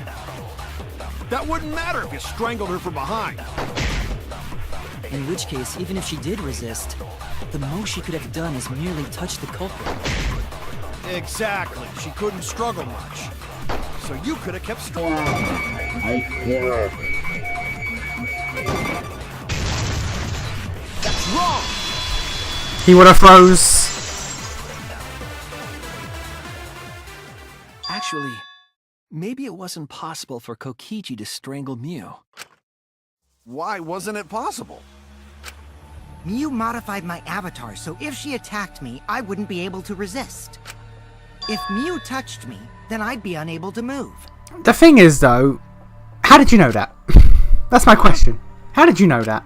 That wouldn't matter if you strangled her from behind. In which case, even if she did resist, the most she could have done is merely touch the culprit. Exactly. She couldn't struggle much. So you could have kept struggling. That's wrong! He would have froze. Actually, maybe it wasn't possible for Kokichi to strangle Mew. Why wasn't it possible? Mew modified my avatar, so if she attacked me, I wouldn't be able to resist. If Mew touched me, then I'd be unable to move. The thing is, though, how did you know that? That's my question. How did you know that?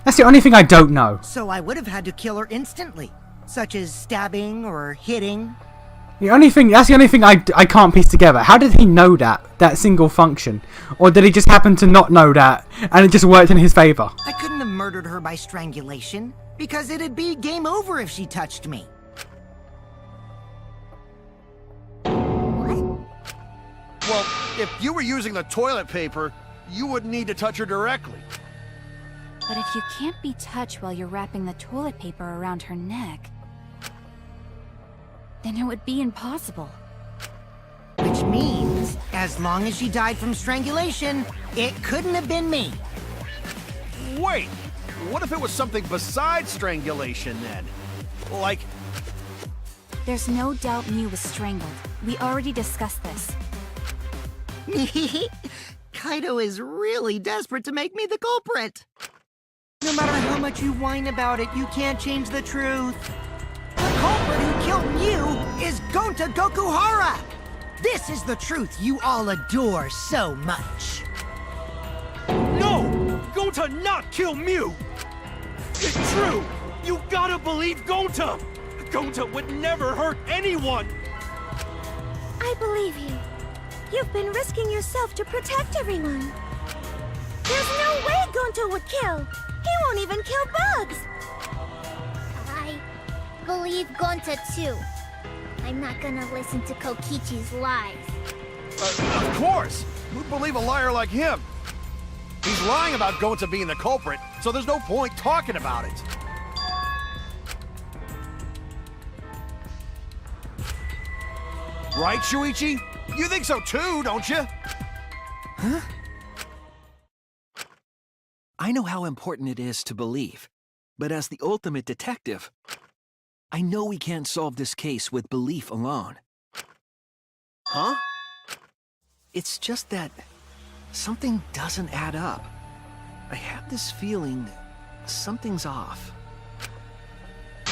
That's the only thing I don't know. So I would have had to kill her instantly, such as stabbing or hitting. That's the only thing I can't piece together. How did he know that single function? Or did he just happen to not know that, and it just worked in his favor? I couldn't have murdered her by strangulation, because it'd be game over if she touched me. Well, if you were using the toilet paper, you wouldn't need to touch her directly. But if you can't be touched while you're wrapping the toilet paper around her neck, then it would be impossible. Which means, as long as she died from strangulation, it couldn't have been me. Wait, what if it was something besides strangulation then? Like, There's no doubt Mew was strangled. We already discussed this. Kaito is really desperate to make me the culprit. No matter how much you whine about it, you can't change the truth. The culprit who killed Mew is Gonta Gokuhara! This is the truth you all adore so much. No! Gonta not kill Mew! It's true! You gotta believe Gonta! Gonta would never hurt anyone! I believe you. You've been risking yourself to protect everyone. There's no way Gonto would kill. He won't even kill bugs. I believe Gonta too. I'm not gonna listen to Kokichi's lies. of course! Who'd believe a liar like him? He's lying about Gonta being the culprit, so there's no point talking about it. Right, Shuichi? You think so too, don't you? Huh? I know how important it is to believe, but as the ultimate detective, I know we can't solve this case with belief alone. Huh? It's just that something doesn't add up. I have this feeling something's off.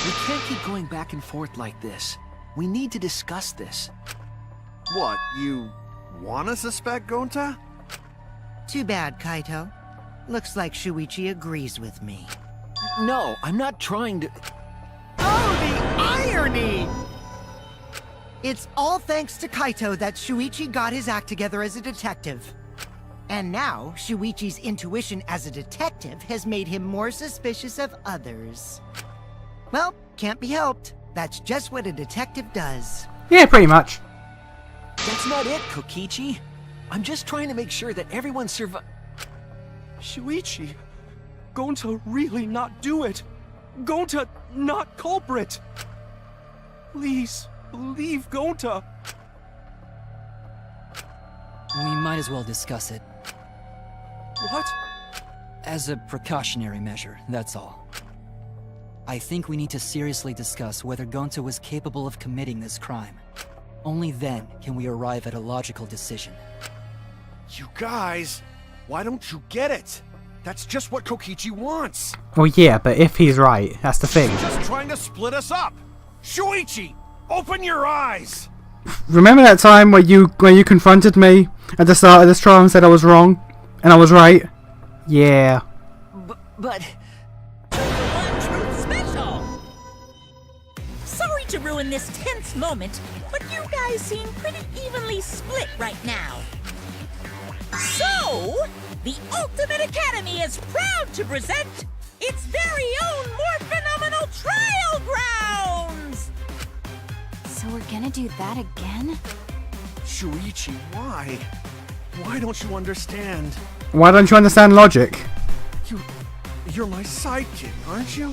We can't keep going back and forth like this. We need to discuss this. What, you wanna suspect Gonta? Too bad, Kaito. Looks like Shuichi agrees with me. No, I'm not trying to... Oh, the irony! It's all thanks to Kaito that Shuichi got his act together as a detective. And now, Shuichi's intuition as a detective has made him more suspicious of others. Well, can't be helped. That's just what a detective does. Yeah, pretty much. That's not it, Kokichi. I'm just trying to make sure that everyone Shuichi, Gonta really not do it. Gonta not culprit. Please, believe Gonta. We might as well discuss it. What? As a precautionary measure, that's all. I think we need to seriously discuss whether Gonta was capable of committing this crime. Only then can we arrive at a logical decision. You guys, why don't you get it? That's just what Kokichi wants. Well, yeah, but if he's right, that's the thing. He's just trying to split us up. Shuichi, open your eyes. Remember that time where you confronted me at the start of this trial and said I was wrong, and I was right? Yeah. But... One Truth Special! Sorry to ruin this tense moment, but you guys seem pretty evenly split right now. So, the Ultimate Academy is proud to present its very own more phenomenal trial grounds! So we're gonna do that again? Shuichi, why? Why don't you understand? Why don't you understand logic? You're my sidekick, aren't you?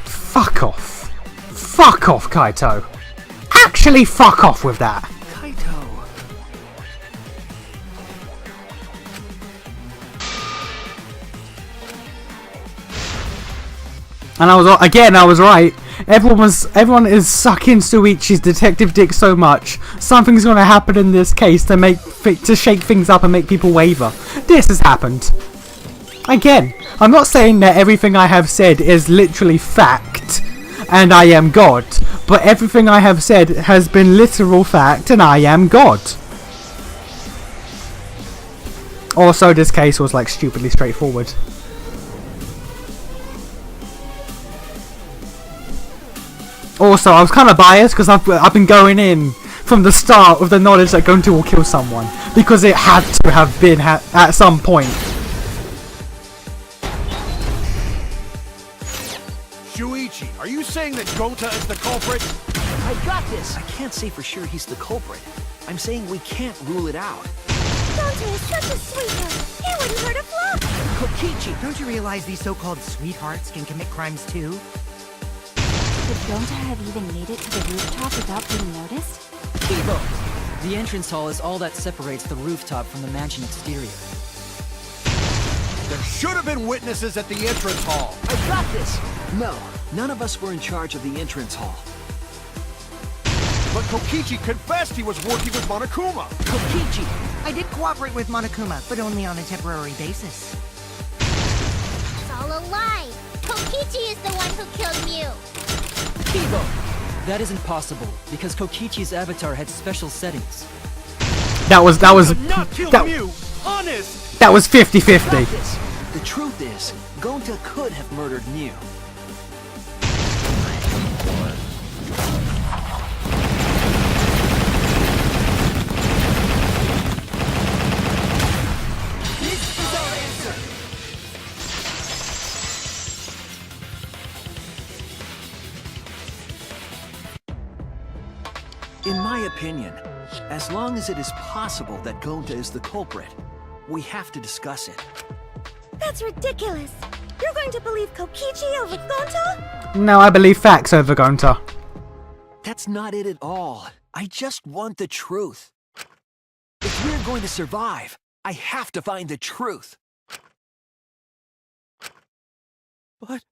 Fuck off. Fuck off, Kaito. Actually, fuck off with that. Kaito. And I was right. Everyone is sucking Suichi's detective dick so much. Something's gonna happen in this case to shake things up and make people waver. This has happened. Again, I'm not saying that everything I have said is literally fact, and I am God. But everything I have said has been literal fact, and I am God. Also, this case was like stupidly straightforward. Also, I was kind of biased because I've been going in from the start with the knowledge that Gonta will kill someone, because it had to have been at some point. Shuichi, are you saying that Gonta is the culprit? I got this. I can't say for sure he's the culprit. I'm saying we can't rule it out. Gonta is such a sweetheart. He wouldn't hurt a fly. Kokichi, don't you realize these so-called sweethearts can commit crimes too? Could Gonta have even made it to the rooftop without being noticed? Kibo! The entrance hall is all that separates the rooftop from the mansion exterior. There should have been witnesses at the entrance hall. I got this. No, none of us were in charge of the entrance hall. But Kokichi confessed he was working with Monokuma. Kokichi! I did cooperate with Monokuma, but only on a temporary basis. It's all a lie. Kokichi is the one who killed Mew. Kibo! That isn't possible, because Kokichi's avatar had special settings. That was Not kill Mew. Honest. that was 50-50. The truth is, Gonta could have murdered Mew. This is our answer! In my opinion, as long as it is possible that Gonta is the culprit, we have to discuss it. That's ridiculous. You're going to believe Kokichi over Gonta? No, I believe facts over Gonta. That's not it at all. I just want the truth. If we're going to survive, I have to find the truth. But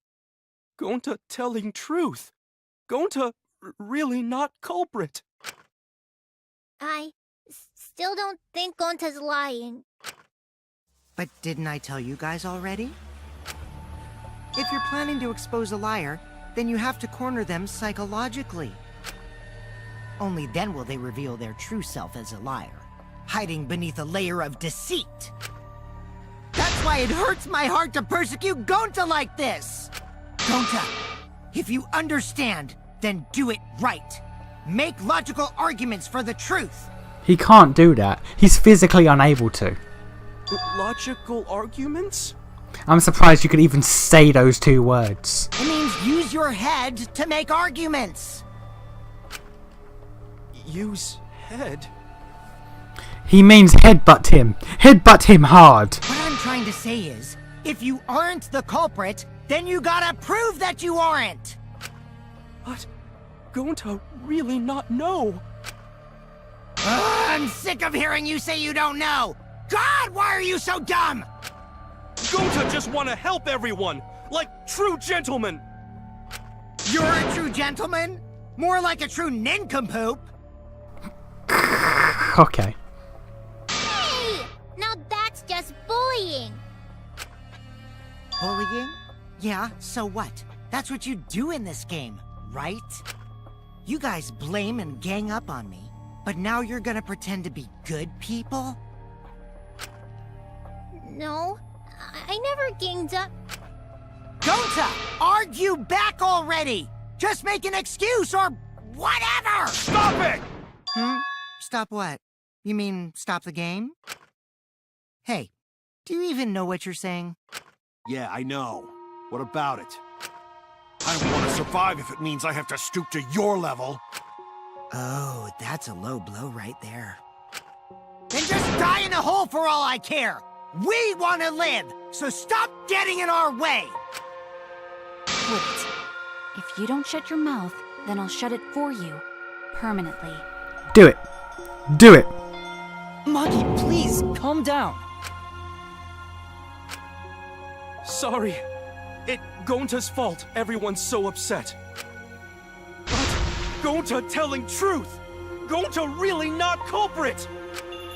Gonta telling truth. Gonta really not culprit. I still don't think Gonta's lying. But didn't I tell you guys already? If you're planning to expose a liar, then you have to corner them psychologically. Only then will they reveal their true self as a liar, hiding beneath a layer of deceit. That's why it hurts my heart to persecute Gonta like this! Gonta, if you understand, then do it right. Make logical arguments for the truth. He can't do that. He's physically unable to. Logical arguments? I'm surprised you could even say those two words. It means use your head to make arguments. Use head? He means headbutt him. Headbutt him hard. What I'm trying to say is, if you aren't the culprit, then you gotta prove that you aren't. But Gonta really not know. I'm sick of hearing you say you don't know. God, why are you so dumb? Gonta just want to help everyone, like true gentlemen. You're a true gentleman? More like a true nincompoop. Okay. Hey! Now that's just bullying. Bullying? Yeah, so what? That's what you do in this game, right? You guys blame and gang up on me, but now you're gonna pretend to be good people? No, I never ganged up. Gonta, argue back already! Just make an excuse or whatever! Stop it! Stop what? You mean stop the game? Hey, do you even know what you're saying? Yeah, I know. What about it? I don't want to survive if it means I have to stoop to your level. Oh, that's a low blow right there. Then just die in a hole for all I care! We want to live, so stop getting in our way! Wait. If you don't shut your mouth, then I'll shut it for you. Permanently. Do it. Do it. Maki, please, calm down. Sorry. It Gonta's fault everyone's so upset. But Gonta telling truth! Gonta really not culprit!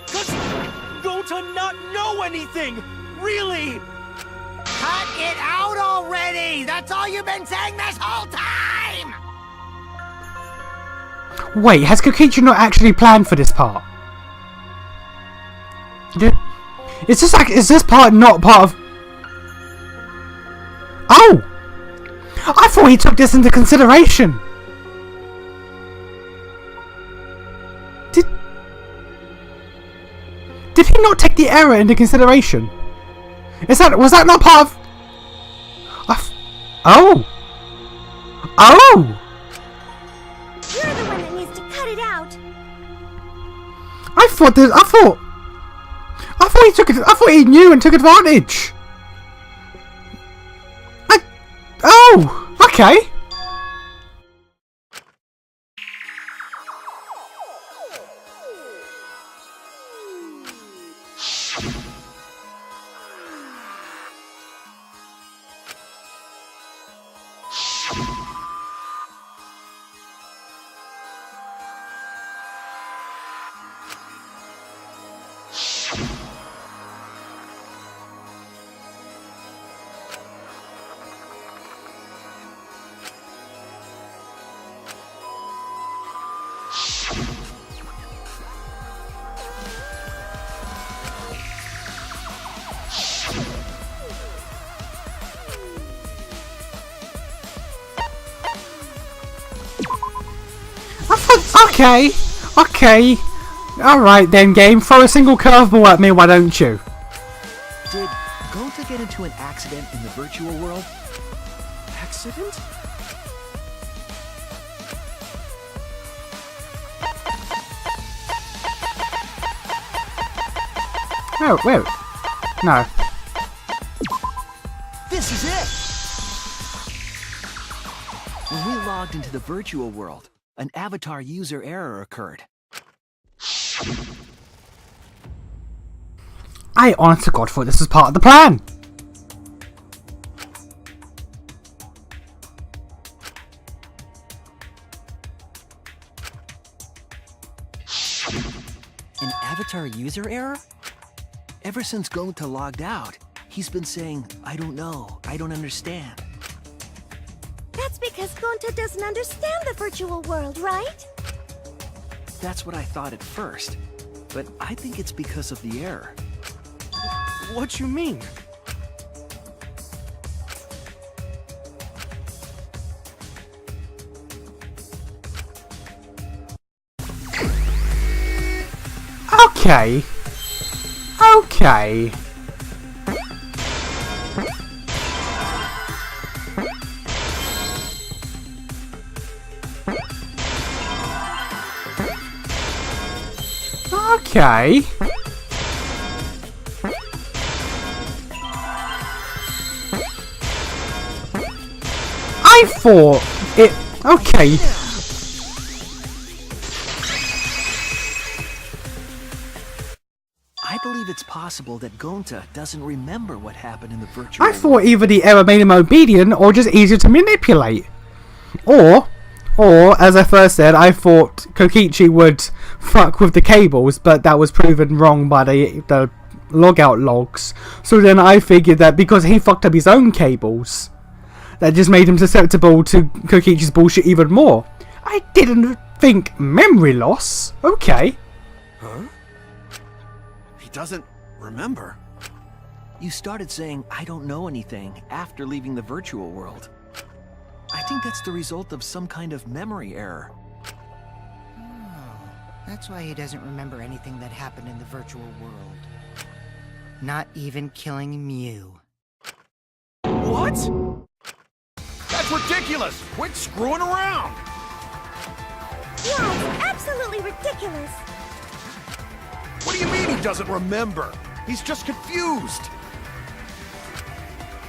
Does Gonta not know anything? Really? Cut it out already! That's all you've been saying this whole time! Wait, has Kokichi not actually planned for this part? Is this part not part of... Oh! I thought he took this into consideration! Did he not take the error into consideration? Was that not part of... Oh! Oh! You're the one that needs to cut it out. I thought he knew and took advantage. Oh, okay. Okay, okay. Alright then, game. Throw a single curveball at me, why don't you? Did Gonta get into an accident in the virtual world? Accident? Oh, wait. No. This is it! When we logged into the virtual world, an avatar user error occurred. I honest to God thought this was part of the plan. An avatar user error? Ever since Gonta logged out, he's been saying, I don't know, I don't understand. That's because Gonta doesn't understand the virtual world, right? That's what I thought at first, but I think it's because of the error. What you mean? Okay. Okay. Okay. I thought it... Okay. I believe it's possible that Gonta doesn't remember what happened in the virtual I thought either the error made him obedient or just easier to manipulate. Or, as I first said, I thought Kokichi would fuck with the cables, but that was proven wrong by the logout logs. So then I figured that because he fucked up his own cables, that just made him susceptible to Kokichi's bullshit even more. I didn't think memory loss. Okay. Huh? He doesn't remember. You started saying, I don't know anything, after leaving the virtual world. I think that's the result of some kind of memory error. Oh, that's why he doesn't remember anything that happened in the virtual world. Not even killing Mew. What? That's ridiculous! Quit screwing around! Yeah, it's absolutely ridiculous. What do you mean he doesn't remember? He's just confused.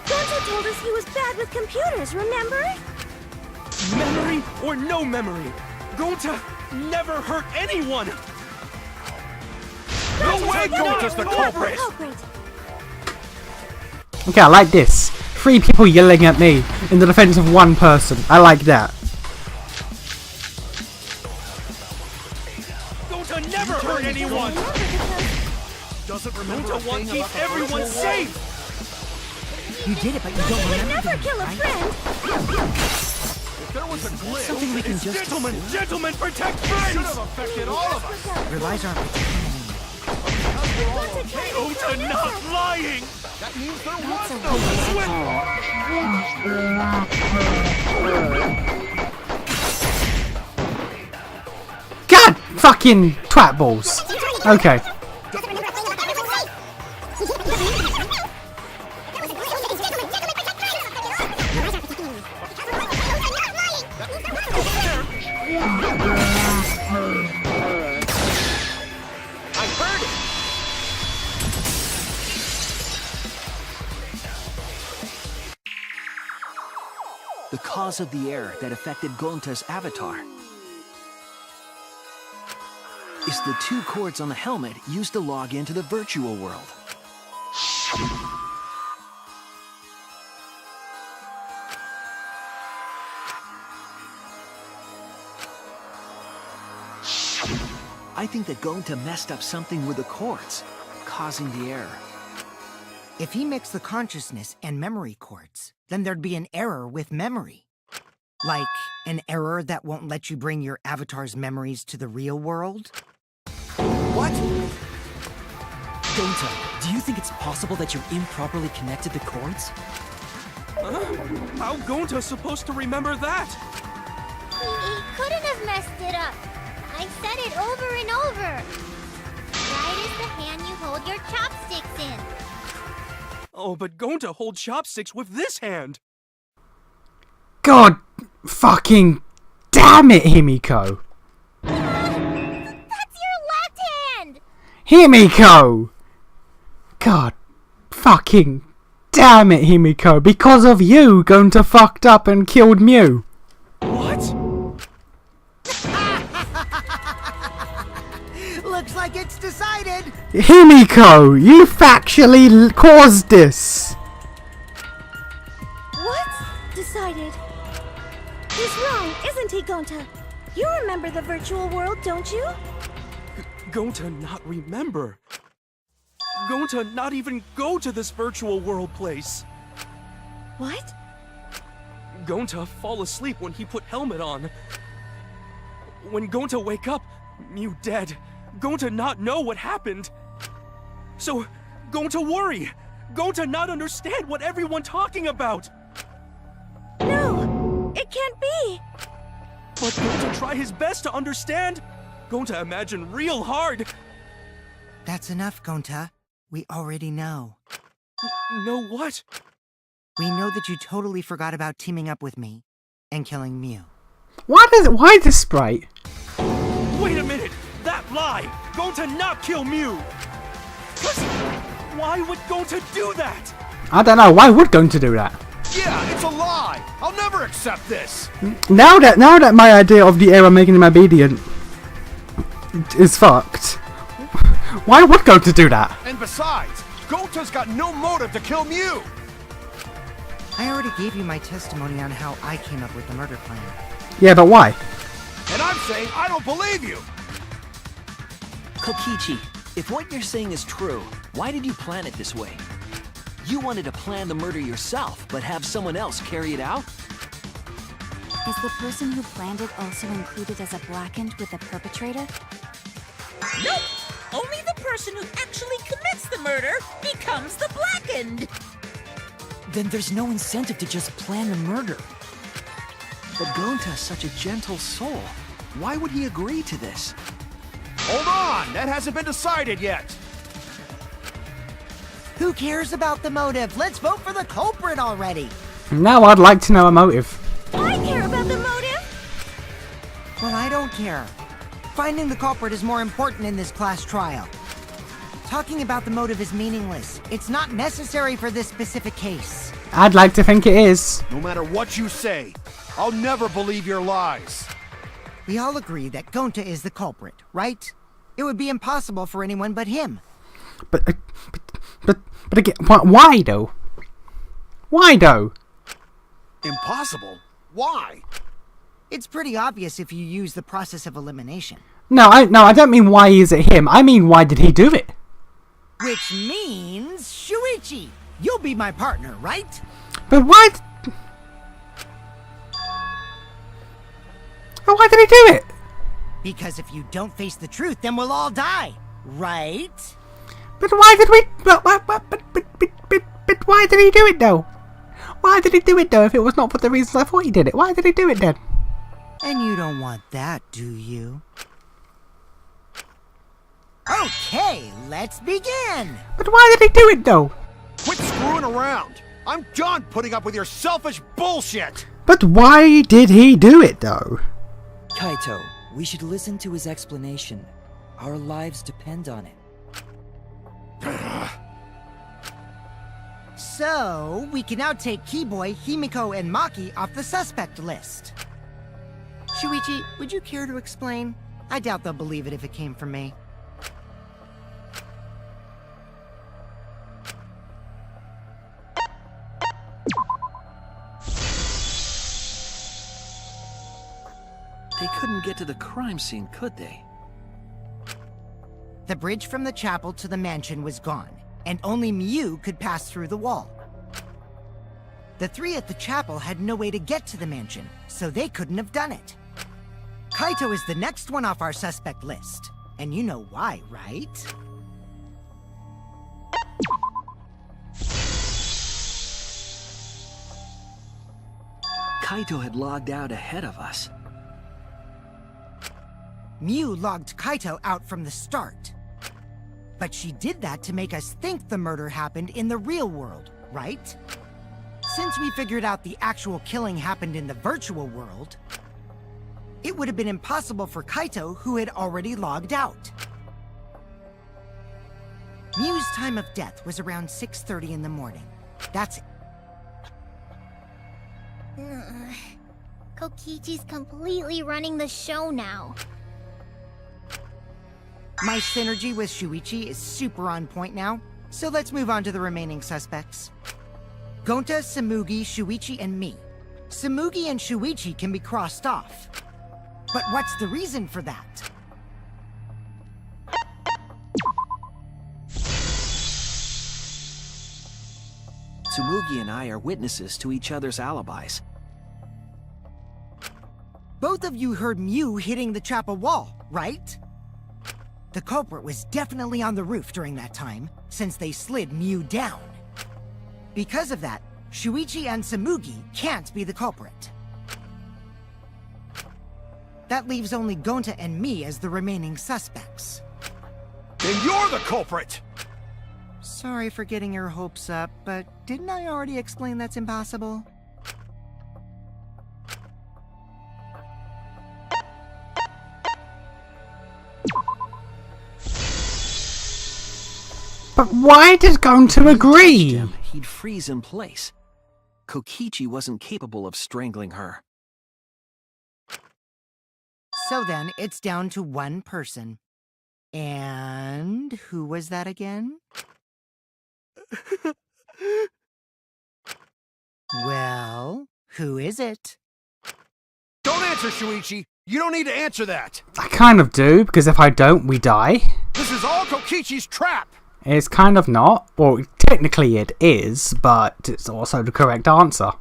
Gonta told us he was bad with computers, remember? Memory or no memory, Gonta never hurt anyone! No way Gonta's the culprit! Okay, I like this. 3 people yelling at me in the defense of 1 person. I like that. Gonta never hurt anyone! Doesn't remember Gonta wants to keep everyone safe! You did it, but you don't remember Never doing it, kill a right? friend! If there was a glitch, Something we can just Gentlemen, assume? gentlemen, protect it should friends! have affected all of us. Your lies aren't protecting anyone. Because we're all okay. Gonta not lying! That means there was no God fucking twat balls. Okay. I heard it! The cause of the error that affected Gonta's avatar is the 2 cords on the helmet used to log into the virtual world. I think that Gonta messed up something with the cords, causing the error. If he mixed the consciousness and memory cords, then there'd be an error with memory. Like an error that won't let you bring your avatar's memories to the real world? What? Gonta, do you think it's possible that you're improperly connected to cords? How Gonta's supposed to remember that? He couldn't have messed it up. I said it over and over. Right is the hand you hold your chopsticks in. Oh, but Gonta holds chopsticks with this hand! God fucking damn it, Himiko. That's your left hand! Himiko! God fucking damn it, Himiko. Because of you, Gonta fucked up and killed Mew. What? Looks like it's decided! Himiko, you factually caused this. What? Decided. He's wrong, isn't he, Gonta? You remember the virtual world, don't you? Gonta not remember. Gonta not even go to this virtual world place. What? Gonta fall asleep when he put helmet on. When Gonta wake up, Mew dead. Gonta not know what happened. So, Gonta worry. Gonta not understand what everyone talking about. No! It can't be! But Gonta try his best to understand. Gonta imagine real hard. That's enough, Gonta. We already know. Know what? We know that you totally forgot about teaming up with me and killing Mew. Why the sprite? Wait a minute! That lie! Gonta not kill Mew! Why would Gonta do that? I don't know. Why would Gonta do that? Yeah, it's a lie. I'll never accept this. Now that my idea of the error making him obedient is fucked. Why would Gonta do that? And besides, Gonta's got no motive to kill Mew. I already gave you my testimony on how I came up with the murder plan. Yeah, but why? And I'm saying I don't believe you. Kokichi, if what you're saying is true, why did you plan it this way? You wanted to plan the murder yourself, but have someone else carry it out? Is the person who planned it also included as a blackened with the perpetrator? Nope! Only the person who actually commits the murder becomes the blackened! Then there's no incentive to just plan the murder. But Gonta's such a gentle soul. Why would he agree to this? Hold on, that hasn't been decided yet. Who cares about the motive? Let's vote for the culprit already! Now I'd like to know a motive. I care about the motive! Well, I don't care. Finding the culprit is more important in this class trial. Talking about the motive is meaningless. It's not necessary for this specific case. I'd like to think it is. No matter what you say, I'll never believe your lies. We all agree that Gonta is the culprit, right? It would be impossible for anyone but him. But again, why though? Why though? Impossible? Why? It's pretty obvious if you use the process of elimination. No, I don't mean why is it him. I mean why did he do it? Which means Shuichi. You'll be my partner, right? But why? But why did he do it? Because if you don't face the truth, then we'll all die, right? But why did we? But why did he do it though? Why did he do it though? If it was not for the reasons I thought he did it, why did he do it then? And you don't want that, do you? Okay, let's begin! But why did he do it though? Quit screwing around! I'm done putting up with your selfish bullshit! But why did he do it though? Kaito, we should listen to his explanation. Our lives depend on it. So, we can now take Keyboy, Himiko, and Maki off the suspect list. Shuichi, would you care to explain? I doubt they'll believe it if it came from me. They couldn't get to the crime scene, could they? The bridge from the chapel to the mansion was gone, and only Miu could pass through the wall. The three at the chapel had no way to get to the mansion, so they couldn't have done it. Kaito is the next one off our suspect list, and you know why, right? Kaito had logged out ahead of us. Miu logged Kaito out from the start. But she did that to make us think the murder happened in the real world, right? Since we figured out the actual killing happened in the virtual world, it would have been impossible for Kaito, who had already logged out. Miu's time of death was around 6:30 in the morning. That's it. Kokichi's completely running the show now. My synergy with Shuichi is super on point now, so let's move on to the remaining suspects. Gonta, Samugi, Shuichi, and me. Samugi and Shuichi can be crossed off. But what's the reason for that? Tsumugi and I are witnesses to each other's alibis. Both of you heard Miu hitting the chapel wall, right? The culprit was definitely on the roof during that time, since they slid Miu down. Because of that, Shuichi and Samugi can't be the culprit. That leaves only Gonta and me as the remaining suspects. Then you're the culprit! Sorry for getting your hopes up, but didn't I already explain that's impossible? But why did Gonta agree? He'd freeze in place. Kokichi wasn't capable of strangling her. So then, it's down to one person. And who was that again? Well, who is it? Don't answer, Shuichi! You don't need to answer that! I kind of do, because if I don't, we die. This is all Kokichi's trap! It's kind of not. Well, technically it is, but it's also the correct answer.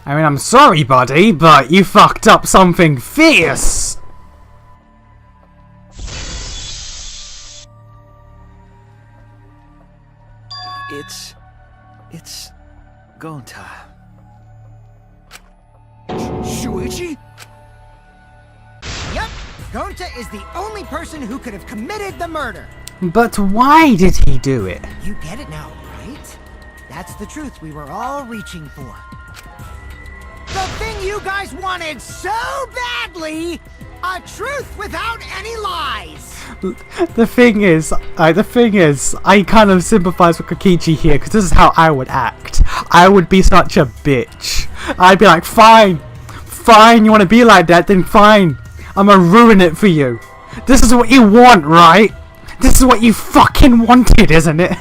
I mean, I'm sorry, buddy, but you fucked up something fierce! It's Gonta. Shuichi? Yep, Gonta is the only person who could have committed the murder. But why did he do it? You get it now, right? That's the truth we were all reaching for. The thing you guys wanted so badly a truth without any lies. The thing is, I kind of sympathize with Kokichi here because this is how I would act. I would be such a bitch. I'd be like, fine, you want to be like that, then fine. I'm gonna ruin it for you. This is what you want, right? This is what you fucking wanted, isn't it?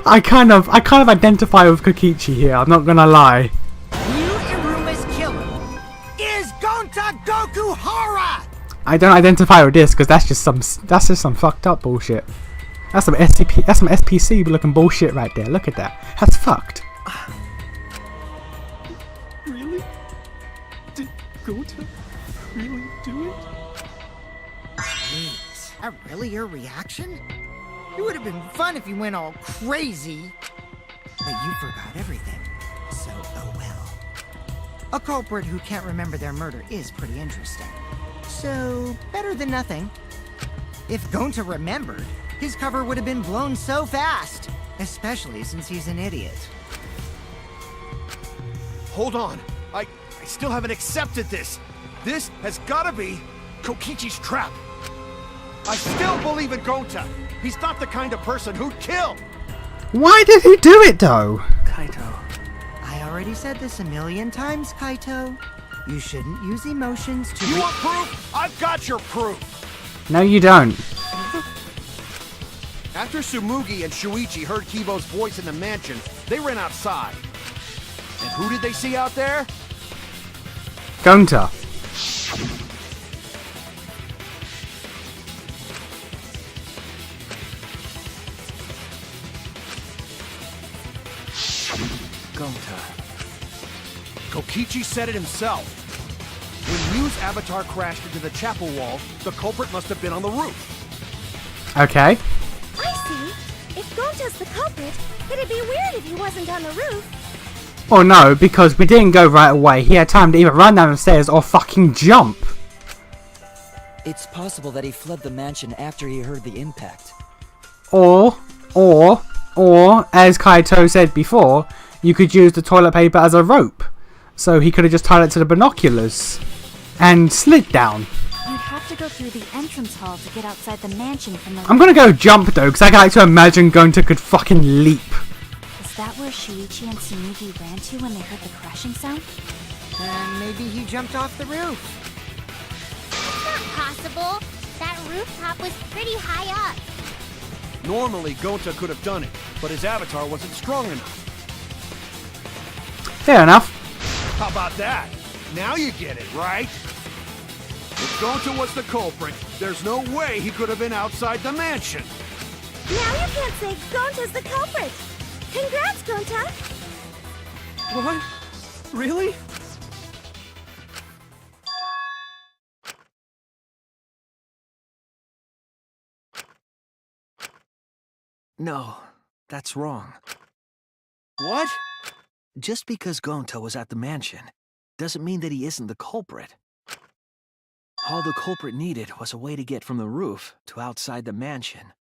I kind of identify with Kokichi here. I'm not gonna lie. Mew Iruma's killer is Gonta Goku Hara. I don't identify with this because that's just some fucked up bullshit. That's some SPC looking bullshit right there. Look at that. That's fucked. Really? Did Gota really do it? Is that really your reaction? It would have been fun if you went all crazy. But you forgot everything. So, oh well. A culprit who can't remember their murder is pretty interesting. So, better than nothing. If Gonta remembered, his cover would have been blown so fast. Especially since he's an idiot. Hold on. I still haven't accepted this. This has gotta be Kokichi's trap. I still believe in Gonta. He's not the kind of person who'd kill. Why did he do it though? Kaito. I already said this a million times, Kaito. You shouldn't use emotions to... You want proof? I've got your proof. No, you don't. After Tsumugi and Shuichi heard Kibo's voice in the mansion, they ran outside. And who did they see out there? Gonta. Gonta. Kokichi said it himself. When Mew's avatar crashed into the chapel wall, the culprit must have been on the roof. Okay. I see. If Gonta's the culprit, it'd be weird if he wasn't on the roof. Well, no, because we didn't go right away. He had time to either run down the stairs or fucking jump. It's possible that he fled the mansion after he heard the impact. Or, as Kaito said before, you could use the toilet paper as a rope. So he could have just tied it to the binoculars and slid down. You'd have to go through the entrance hall to get outside the mansion from the... I'm gonna go jump though, because I like to imagine Gonta could fucking leap. Is that where Shuichi and Tsumugi ran to when they heard the crashing sound? And maybe he jumped off the roof. Not possible. That rooftop was pretty high up. Normally, Gonta could have done it, but his avatar wasn't strong enough. Fair enough. How about that? Now you get it, right? If Gonta was the culprit, there's no way he could have been outside the mansion. Now you can't say Gonta's the culprit. Congrats, Gonta. What? Really? No, that's wrong. What? Just because Gonta was at the mansion doesn't mean that he isn't the culprit. All the culprit needed was a way to get from the roof to outside the mansion.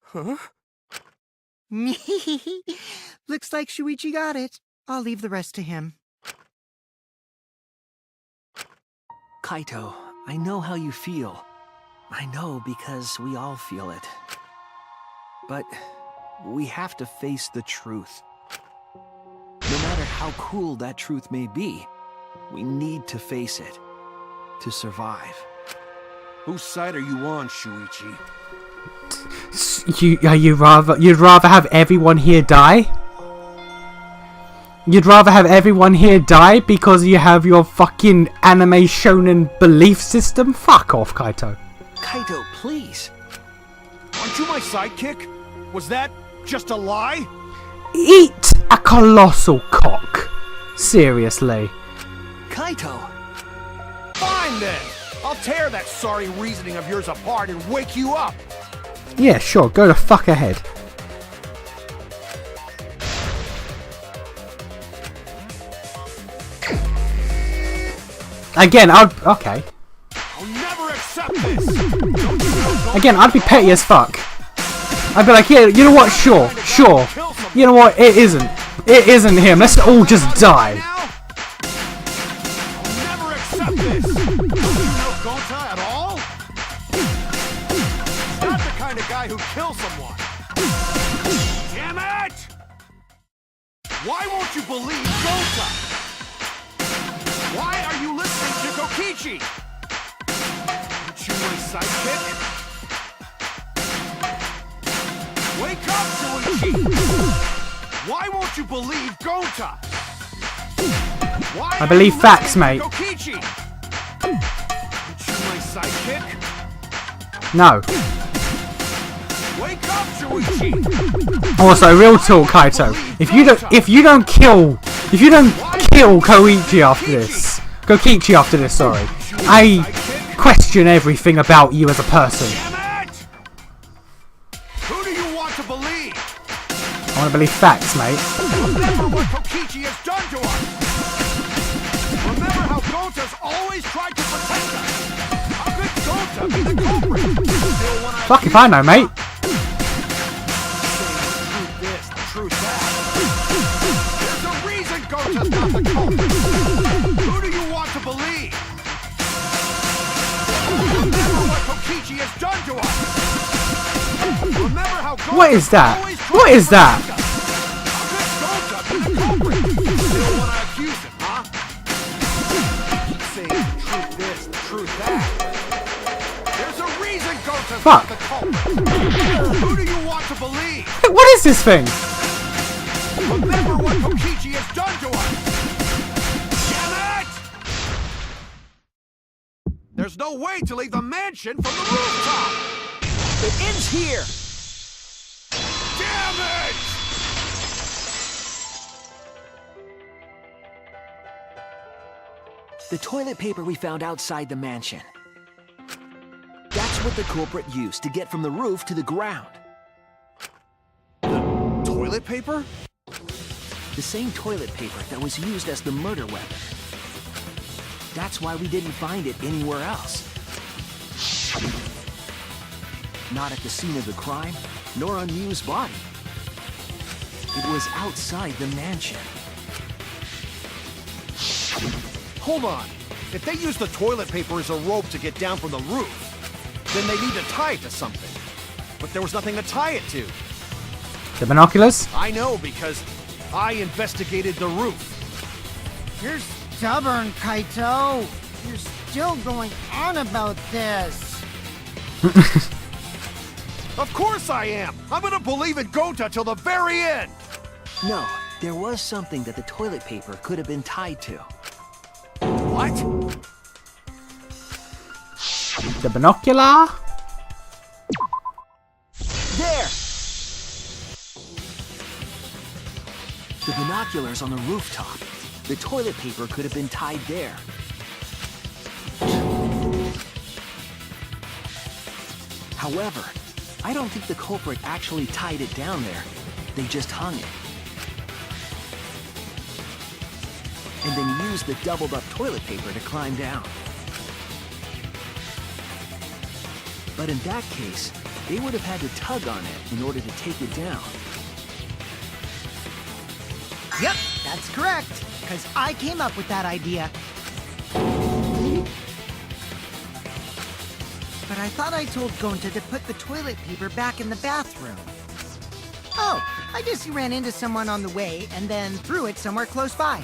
Huh? Looks like Shuichi got it. I'll leave the rest to him. Kaito, I know how you feel. I know because we all feel it. But we have to face the truth. No matter how cruel that truth may be, we need to face it to survive. Whose side are you on, Shuichi? You'd rather have everyone here die? You'd rather have everyone here die because you have your fucking anime shonen belief system? Fuck off, Kaito. Kaito, please. Aren't you my sidekick? Was that just a lie? Eat a colossal cock. Seriously. Kaito! Fine then! I'll tear that sorry reasoning of yours apart and wake you up! Yeah, sure, go the fuck ahead. Again, okay. I'll never accept this! Again, I'd be petty as fuck. I'd be like, yeah, you know what, sure. You know what, it isn't. It isn't him. Let's all just die. Now? I'll never accept this. Don't you know Gonta at all? He's not the kind of guy who kills someone. Damn it! Why won't you believe Gonta? Why are you listening to Kokichi? Aren't you my sidekick? Wake up, Shuichi! Why won't you believe Gonta? Why I believe are you facts, listening mate. to Kokichi? Aren't you my sidekick? No. Wake up, Shuichi! Also, real talk, Kaito. If you don't kill Koichi after this, sorry, I question everything about you as a person. Damn it! Who do you want to believe? I want to believe facts, mate. Remember what Kokichi has done to us! Remember how Gonta's always tried to protect us! How could Gonta be the culprit? Still when Fuck if I know, mate. Truth this, truth that. There's a reason Gonta's not the culprit! Who do you want to believe? Remember what Kokichi has done to us! Remember how Gonta What is that? always tried What to is that? protect us. How could Gonta be the culprit? Still want to accuse him, huh? Keep saying the truth this, the truth that. There's a reason Gonta's Fuck. not the culprit. Who do you want to believe? What is this thing? Remember what Kokichi has done to us! Damn it! There's no way to leave the mansion from the rooftop! It ends here! Damn it! The toilet paper we found outside the mansion. That's what the culprit used to get from the roof to the ground. Toilet paper? The same toilet paper that was used as the murder weapon. That's why we didn't find it anywhere else. Not at the scene of the crime, nor on Miu's body. It was outside the mansion. Hold on. If they use the toilet paper as a rope to get down from the roof, then they need to tie it to something. But there was nothing to tie it to. The binoculars? I know because I investigated the roof. You're stubborn, Kaito. You're still going on about this. Of course I am! I'm gonna believe in Gonta till the very end! No, there was something that the toilet paper could have been tied to. What? The binocular? There! The binoculars on the rooftop. The toilet paper could have been tied there. However, I don't think the culprit actually tied it down there. They just hung it. And then used the doubled up toilet paper to climb down. But in that case, they would have had to tug on it in order to take it down. Yep, that's correct. Because I came up with that idea. But I thought I told Gonta to put the toilet paper back in the bathroom. Oh, I guess he ran into someone on the way and then threw it somewhere close by.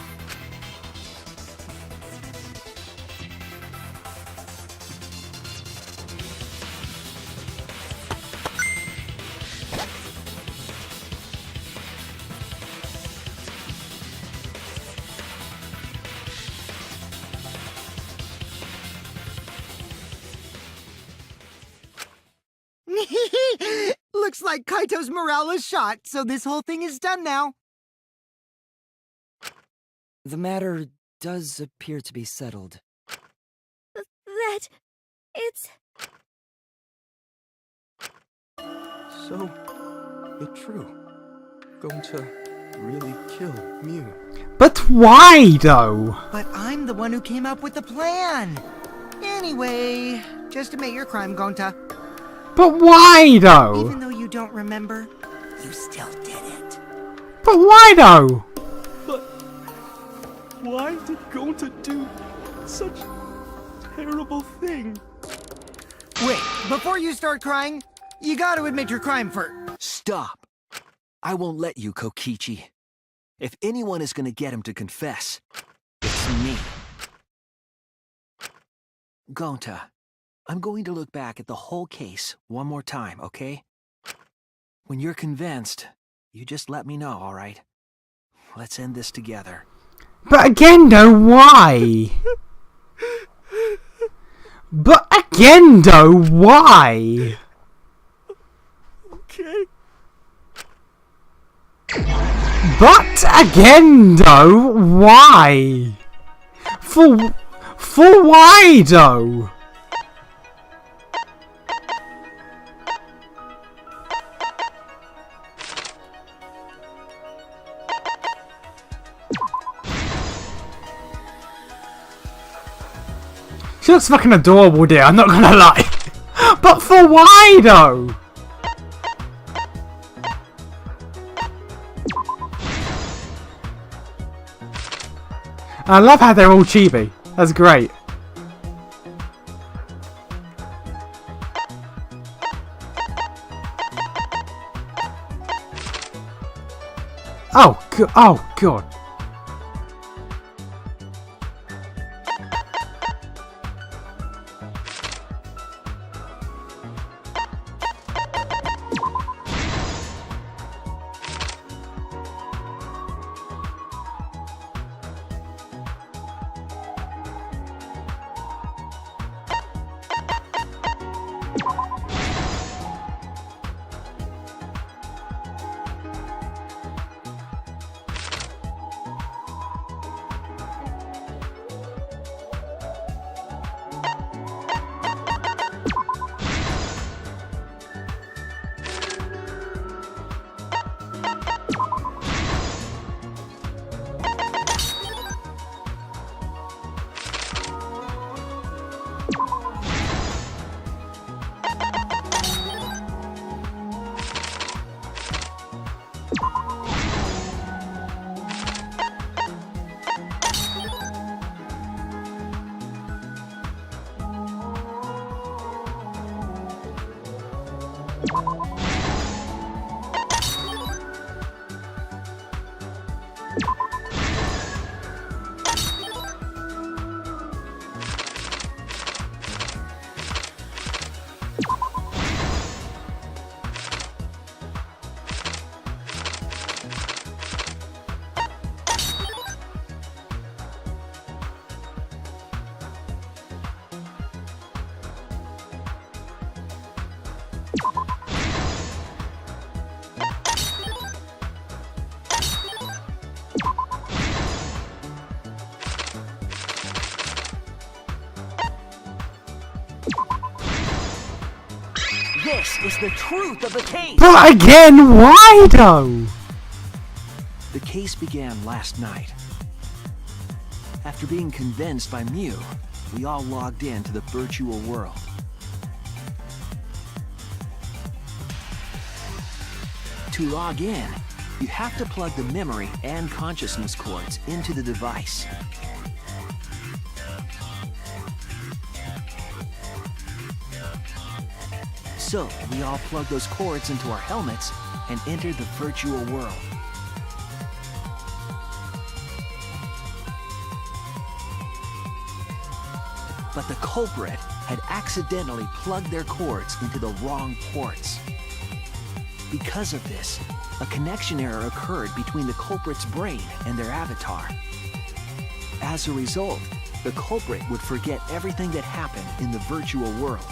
Looks like Kaito's morale is shot, so this whole thing is done now. The matter does appear to be settled. That... it's... So, it's true. Going to really kill Miu. But why, though? But I'm the one who came up with the plan. Anyway, just admit your crime, Gonta. But why, though? Even though you don't remember, you still did it. But why, though? Why did Gonta do such a terrible thing? Wait, before you start crying, you gotta admit your crime first. Stop. I won't let you, Kokichi. If anyone is gonna get him to confess, it's me. Gonta, I'm going to look back at the whole case one more time, okay? When you're convinced, you just let me know, alright? Let's end this together. But again, though, why? But again, though, why? Okay. But again, though, why? For why, though? She looks fucking adorable, dear, I'm not gonna lie. But for why, though? I love how they're all chibi. That's great. Oh god. This is the truth of the case! But again, why though? The case began last night. After being convinced by Mew, we all logged in to the virtual world. To log in, you have to plug the memory and consciousness cords into the device. So, we all plugged those cords into our helmets and entered the virtual world. But the culprit had accidentally plugged their cords into the wrong ports. Because of this, a connection error occurred between the culprit's brain and their avatar. As a result, the culprit would forget everything that happened in the virtual world.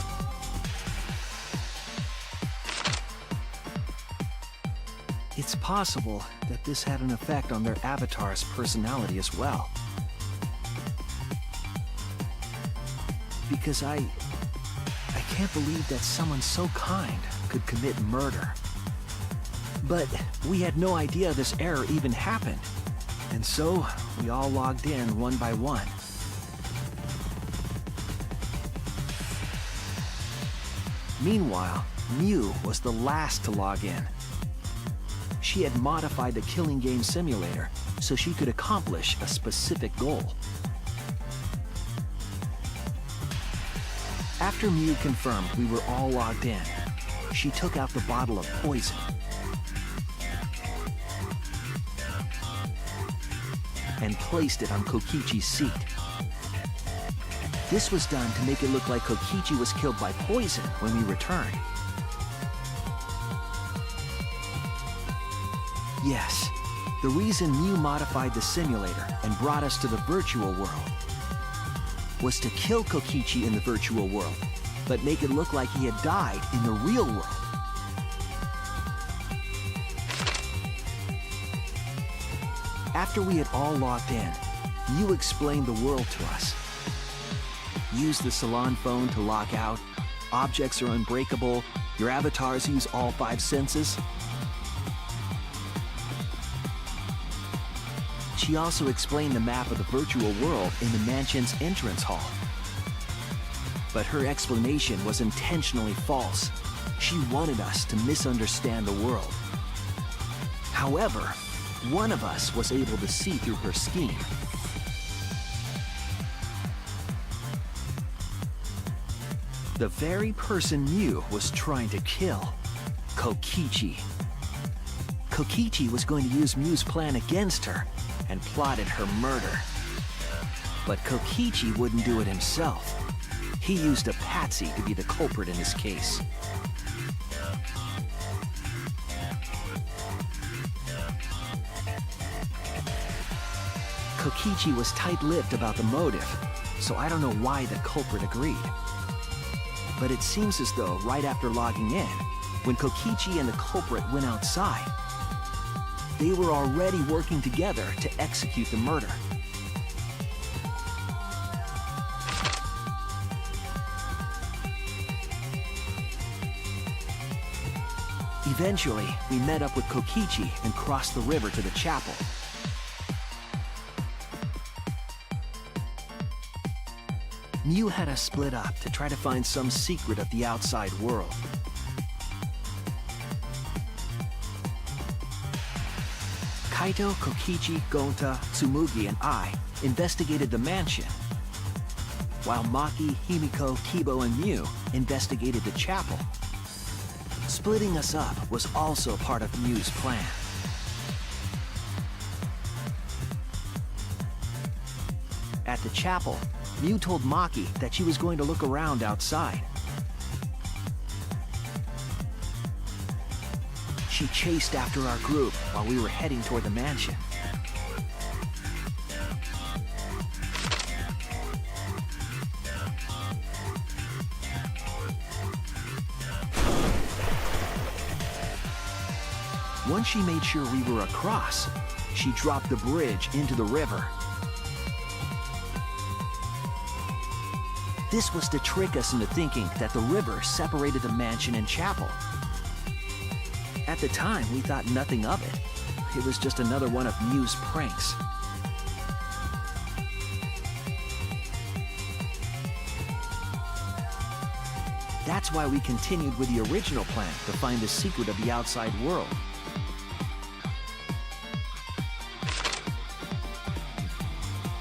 It's possible that this had an effect on their avatar's personality as well. Because I can't believe that someone so kind could commit murder. But we had no idea this error even happened. And so, we all logged in one by one. Meanwhile, Mew was the last to log in. She had modified the killing game simulator so she could accomplish a specific goal. After Mew confirmed we were all logged in, she took out the bottle of poison. And placed it on Kokichi's seat. This was done to make it look like Kokichi was killed by poison when we returned. Yes, the reason Mew modified the simulator and brought us to the virtual world was to kill Kokichi in the virtual world, but make it look like he had died in the real world. After we had all logged in, Mew explained the world to us. Use the salon phone to log out, objects are unbreakable, your avatars use all 5 senses. She also explained the map of the virtual world in the mansion's entrance hall. But her explanation was intentionally false. She wanted us to misunderstand the world. However, one of us was able to see through her scheme. The very person Mew was trying to kill, Kokichi. Kokichi was going to use Mew's plan against her and plotted her murder. But Kokichi wouldn't do it himself. He used a patsy to be the culprit in this case. Kokichi was tight-lipped about the motive, so I don't know why the culprit agreed. But it seems as though right after logging in, when Kokichi and the culprit went outside, they were already working together to execute the murder. Eventually, we met up with Kokichi and crossed the river to the chapel. Mew had us split up to try to find some secret of the outside world. Kaito, Kokichi, Gonta, Tsumugi, and I investigated the mansion, while Maki, Himiko, Kibo, and Mew investigated the chapel. Splitting us up was also part of Mew's plan. At the chapel, Mew told Maki that she was going to look around outside. She chased after our group while we were heading toward the mansion. Once she made sure we were across, she dropped the bridge into the river. This was to trick us into thinking that the river separated the mansion and chapel. At the time, we thought nothing of it. It was just another one of Mew's pranks. That's why we continued with the original plan to find the secret of the outside world.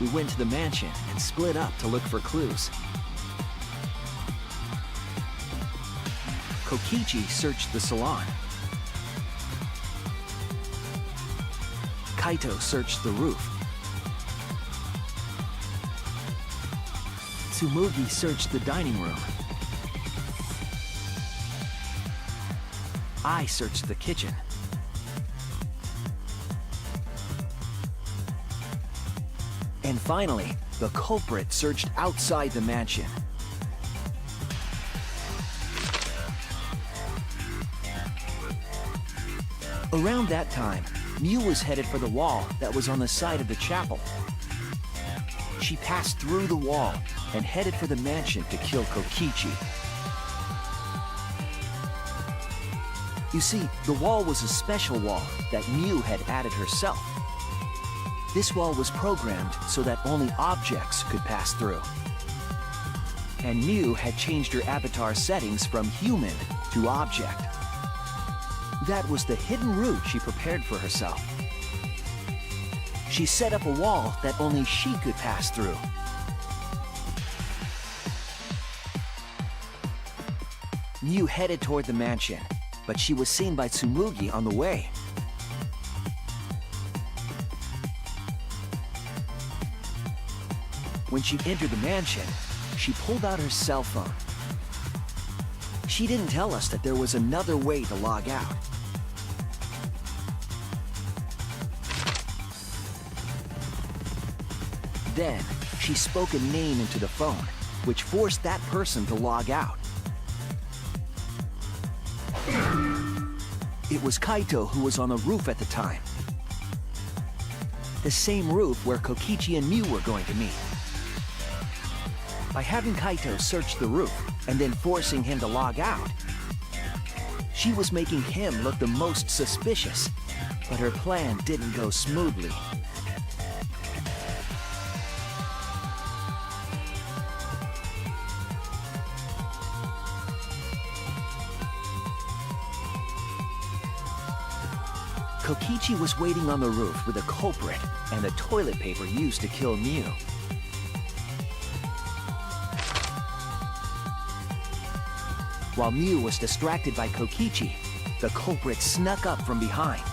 We went to the mansion and split up to look for clues. Kokichi searched the salon. Kaito searched the roof. Tsumugi searched the dining room. I searched the kitchen. And finally, the culprit searched outside the mansion. Around that time, Mew was headed for the wall that was on the side of the chapel. She passed through the wall and headed for the mansion to kill Kokichi. You see, the wall was a special wall that Mew had added herself. This wall was programmed so that only objects could pass through. And Mew had changed her avatar settings from human to object. That was the hidden route she prepared for herself. She set up a wall that only she could pass through. Mew headed toward the mansion, but she was seen by Tsumugi on the way. When she entered the mansion, she pulled out her cell phone. She didn't tell us that there was another way to log out. Then, she spoke a name into the phone, which forced that person to log out. It was Kaito who was on the roof at the time. The same roof where Kokichi and Mew were going to meet. By having Kaito search the roof and then forcing him to log out, she was making him look the most suspicious, but her plan didn't go smoothly. Kokichi was waiting on the roof with a culprit and the toilet paper used to kill Mew. While Mew was distracted by Kokichi, the culprit snuck up from behind.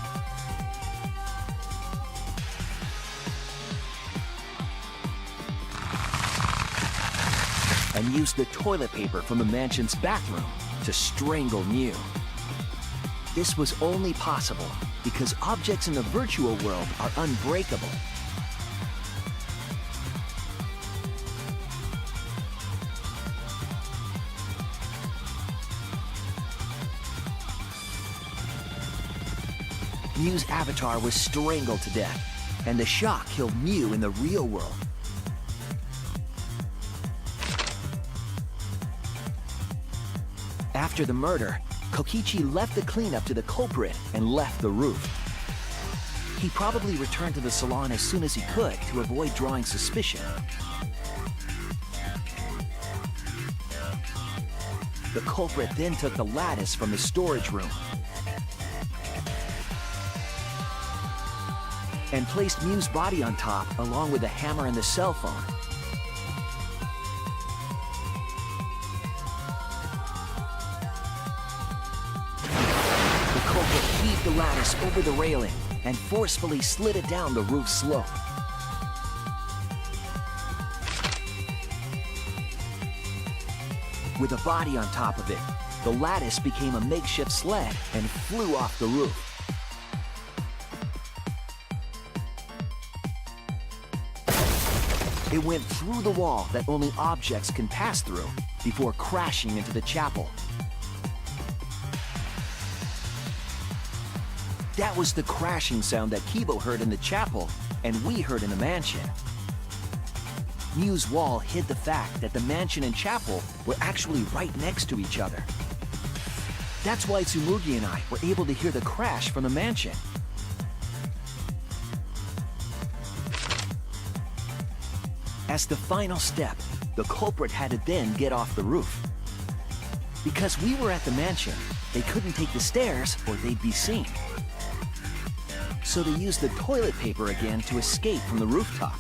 And used the toilet paper from the mansion's bathroom to strangle Mew. This was only possible because objects in the virtual world are unbreakable. Mew's avatar was strangled to death, and the shock killed Mew in the real world. After the murder, Kokichi left the cleanup to the culprit and left the roof. He probably returned to the salon as soon as he could to avoid drawing suspicion. The culprit then took the lattice from the storage room and placed Mew's body on top along with the hammer and the cell phone. The culprit heaved the lattice over the railing and forcefully slid it down the roof slope. With a body on top of it, the lattice became a makeshift sled and flew off the roof. It went through the wall that only objects can pass through before crashing into the chapel. That was the crashing sound that Kibo heard in the chapel and we heard in the mansion. Mew's wall hid the fact that the mansion and chapel were actually right next to each other. That's why Tsumugi and I were able to hear the crash from the mansion. As the final step, the culprit had to then get off the roof. Because we were at the mansion, they couldn't take the stairs or they'd be seen. So they used the toilet paper again to escape from the rooftop.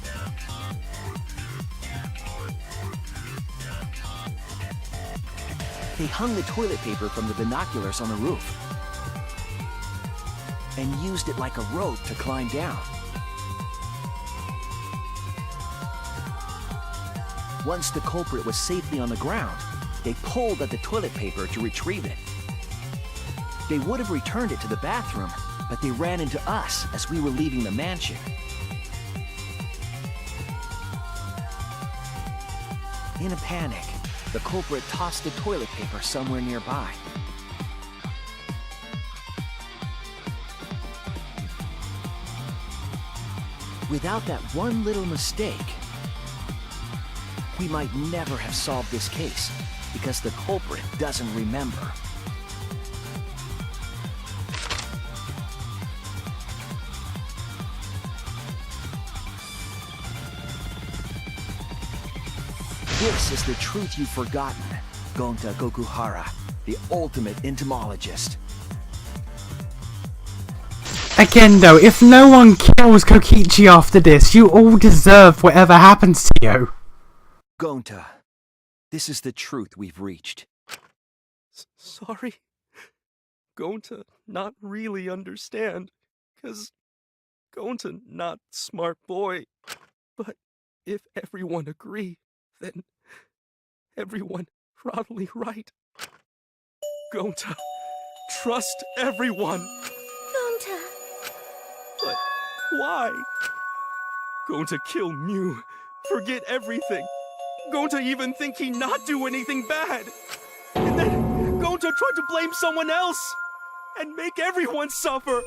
They hung the toilet paper from the binoculars on the roof and used it like a rope to climb down. Once the culprit was safely on the ground, they pulled at the toilet paper to retrieve it. They would have returned it to the bathroom, but they ran into us as we were leaving the mansion. In a panic, the culprit tossed the toilet paper somewhere nearby. Without that one little mistake, we might never have solved this case because the culprit doesn't remember. This is the truth you've forgotten, Gonta Gokuhara, the ultimate entomologist. Again though, if no one kills Kokichi after this, you all deserve whatever happens to you. Gonta, this is the truth we've reached. Sorry. Going to not really understand, 'cause going to not smart boy. But if everyone agree, then everyone probably right. Going to trust everyone. Gonta. But why? Going to kill Mew, forget everything. Going to even think he not do anything bad. And then going to try to blame someone else and make everyone suffer.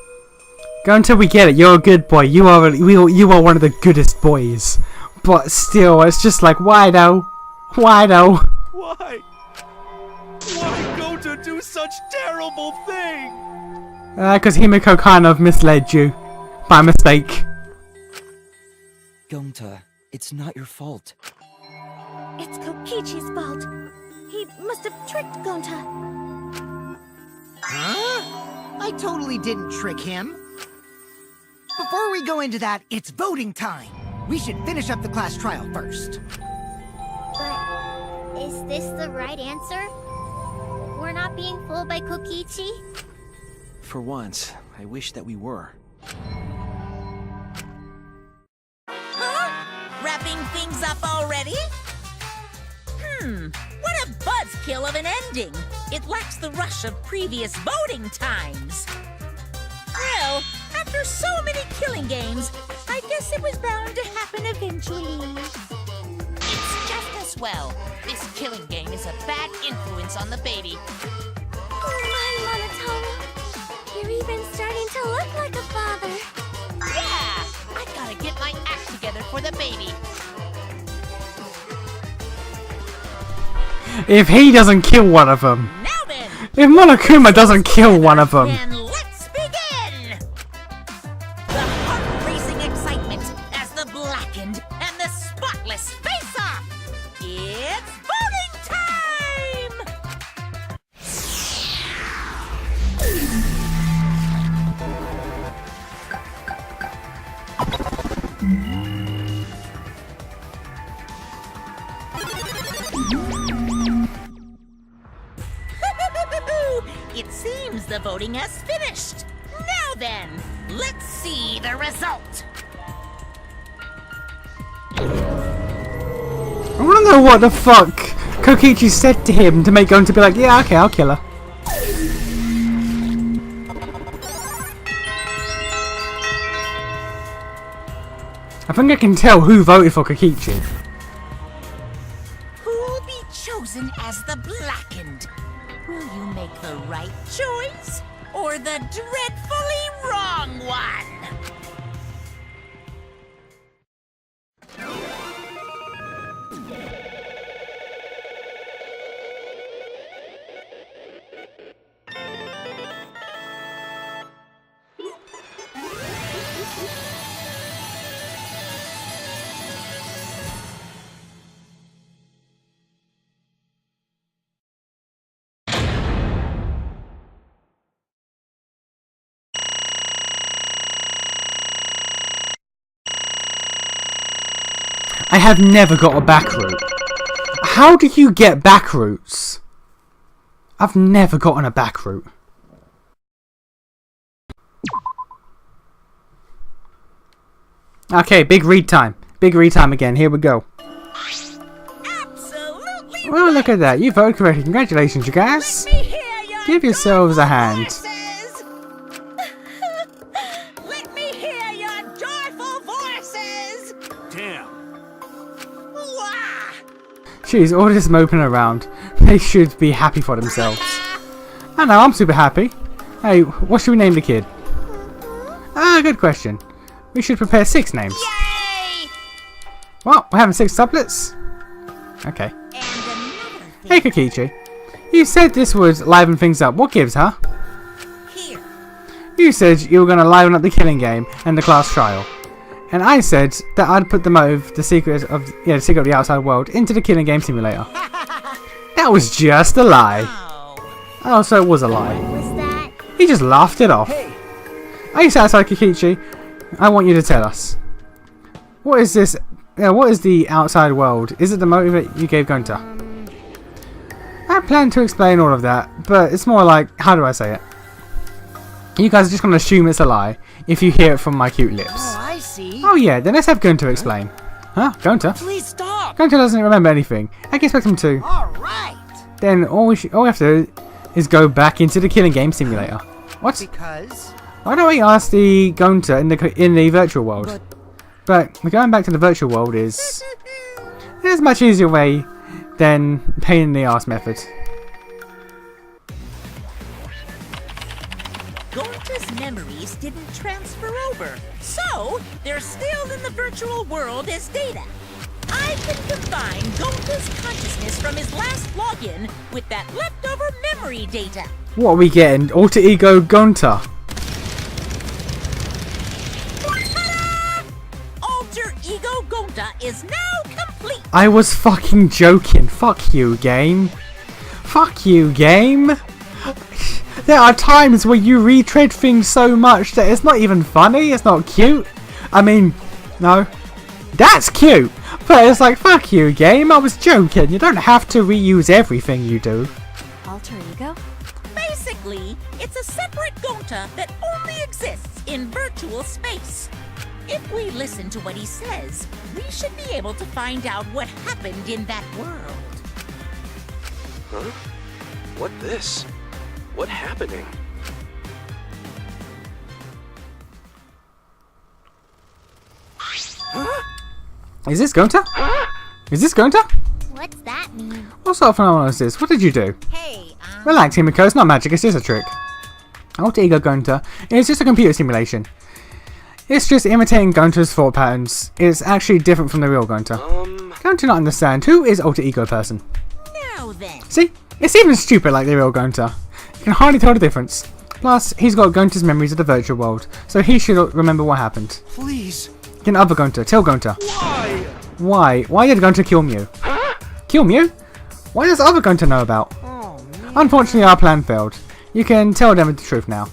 Go until we get it. You're a good boy. You are one of the goodest boys. But still, it's just like, why though? Why though? Why? Why go to do such terrible thing? Because Himiko kind of misled you. By mistake. Gonta, it's not your fault. It's Kokichi's fault. He must have tricked Gonta. Huh? I totally didn't trick him. Before we go into that, it's voting time. We should finish up the class trial first. But is this the right answer? We're not being fooled by Kokichi? For once, I wish that we were. Huh? Wrapping things up already? What a buzzkill of an ending! It lacks the rush of previous voting times. Well, after so many killing games, I guess it was bound to happen eventually. It's just as well. This killing game is a bad influence on the baby. Oh my, Monotone. You're even starting to look like a father. Yeah! I gotta get my act together for the baby. If he doesn't kill one of them. Now then, If Monokuma doesn't kill one of them. then let's begin! The heart-racing excitement as the blackened and the spotless face off! It's voting time! It seems the voting has finished. Now then, let's see the result. I want to know what the fuck Kokichi said to him to make him to be like, yeah, okay, I'll kill her. I think I can tell who voted for Kokichi. Who'll be chosen as the blackened? Will you make the right choice or the dreadfully wrong one? I have never got a back route. How do you get back routes? I've never gotten a back route. Okay, big read time. Big read time again. Here we go. Absolutely. Well, look at that. You voted correctly. Congratulations, you guys. Let me hear your Give yourselves a hand. voices. Let me hear your joyful voices. Damn. Wah! Jeez, all this moping around. They should be happy for themselves. I know, I'm super happy. Hey, what should we name the kid? Ah, good question. We should prepare 6 names. Yay! Well, we're having 6 sublets? Okay. And another thing Hey, Kokichi. You said this would liven things up. What gives, huh? here. You said you were going to liven up the killing game and the class trial. And I said that I'd put the motive, the secret of the outside world, into the killing game simulator. That was just a lie. Oh. Oh, so it was a lie. Was that? He just laughed it off. Hey! Are you satisfied, Kokichi? I want you to tell us. What is this? What is the outside world? Is it the motive that you gave Gunter? I plan to explain all of that, but it's more like, how do I say it? You guys are just going to assume it's a lie if you hear it from my cute lips. Oh, I see. Oh yeah, then let's have Gunter explain. Huh? Gunter? Please stop. Gunter doesn't remember anything. I can expect him to. All right. Then all we have to do is go back into the killing game simulator. What? Because Why don't we ask the Gunter in the virtual world? But going back to the virtual world is a much easier way than pain in the ass method. Gonta's memories didn't transfer over, so they're still in the virtual world as data. I can combine Gonta's consciousness from his last login with that leftover memory data. What are we getting? Alter Ego Gunter. Ta-da! Alter Ego Gonta is now complete. I was fucking joking. Fuck you, game. Fuck you, game. There are times where you retread things so much that it's not even funny, it's not cute. I mean, no. That's cute, but it's like, fuck you, game, I was joking. You don't have to reuse everything you do. Alter ego? Basically, it's a separate Gonta that only exists in virtual space. If we listen to what he says, we should be able to find out what happened in that world. Huh? What this? What happening? Is this Gunter? Is this Gunter? What's that mean? What sort of phenomenon is this? What did you do? Hey, Relax, Himiko, it's not magic, it's just a trick. Alter Ego Gunter is just a computer simulation. It's just imitating Gunter's thought patterns. It's actually different from the real Gunter. Don't you not understand? Who is Alter Ego person? now then. See? It's even stupid like the real Gunter. You can hardly tell the difference. Plus, he's got Gunter's memories of the virtual world, so he should remember what happened. Please. Then other Gunter, tell Gunter. Why? Why? Why did Gunter kill Mew? Kill Mew? Why does other Gunter know about? oh man. Unfortunately, our plan failed. You can tell them the truth now.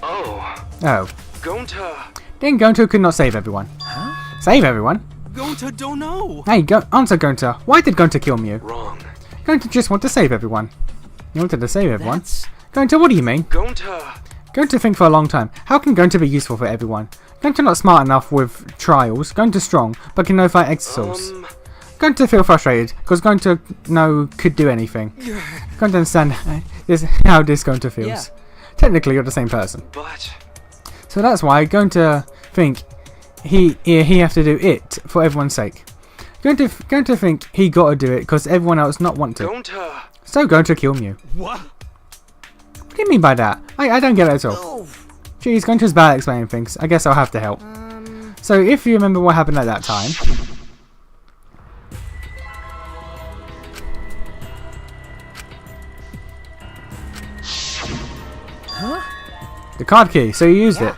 Oh, Oh. Gonta. Then Gunter could not save everyone. Save everyone? Gonta don't know. Hey, answer Gunter. Why did Gunter kill Mew? Wrong. Gunter just wanted to save everyone. He wanted to save everyone. That's Gunter, what do you mean? Gonta. Gunter think for a long time. How can Gunter be useful for everyone? Gunter not smart enough with trials. Gunter strong, but can no fight exisals. Gunter feel frustrated, because Gunter could do anything. Gunter understand how this Gunter feels. Yeah. Technically, you're the same person. But So that's why Gunter think he have to do it for everyone's sake. Gunter think he gotta do it because everyone else not want to. Gonta. So Gunter kill Mew. What? What do you mean by that? I don't get it at all. oof. Jeez, Gunter's bad at explaining things. I guess I'll have to help. So if you remember what happened at that time. The card key, so you used it.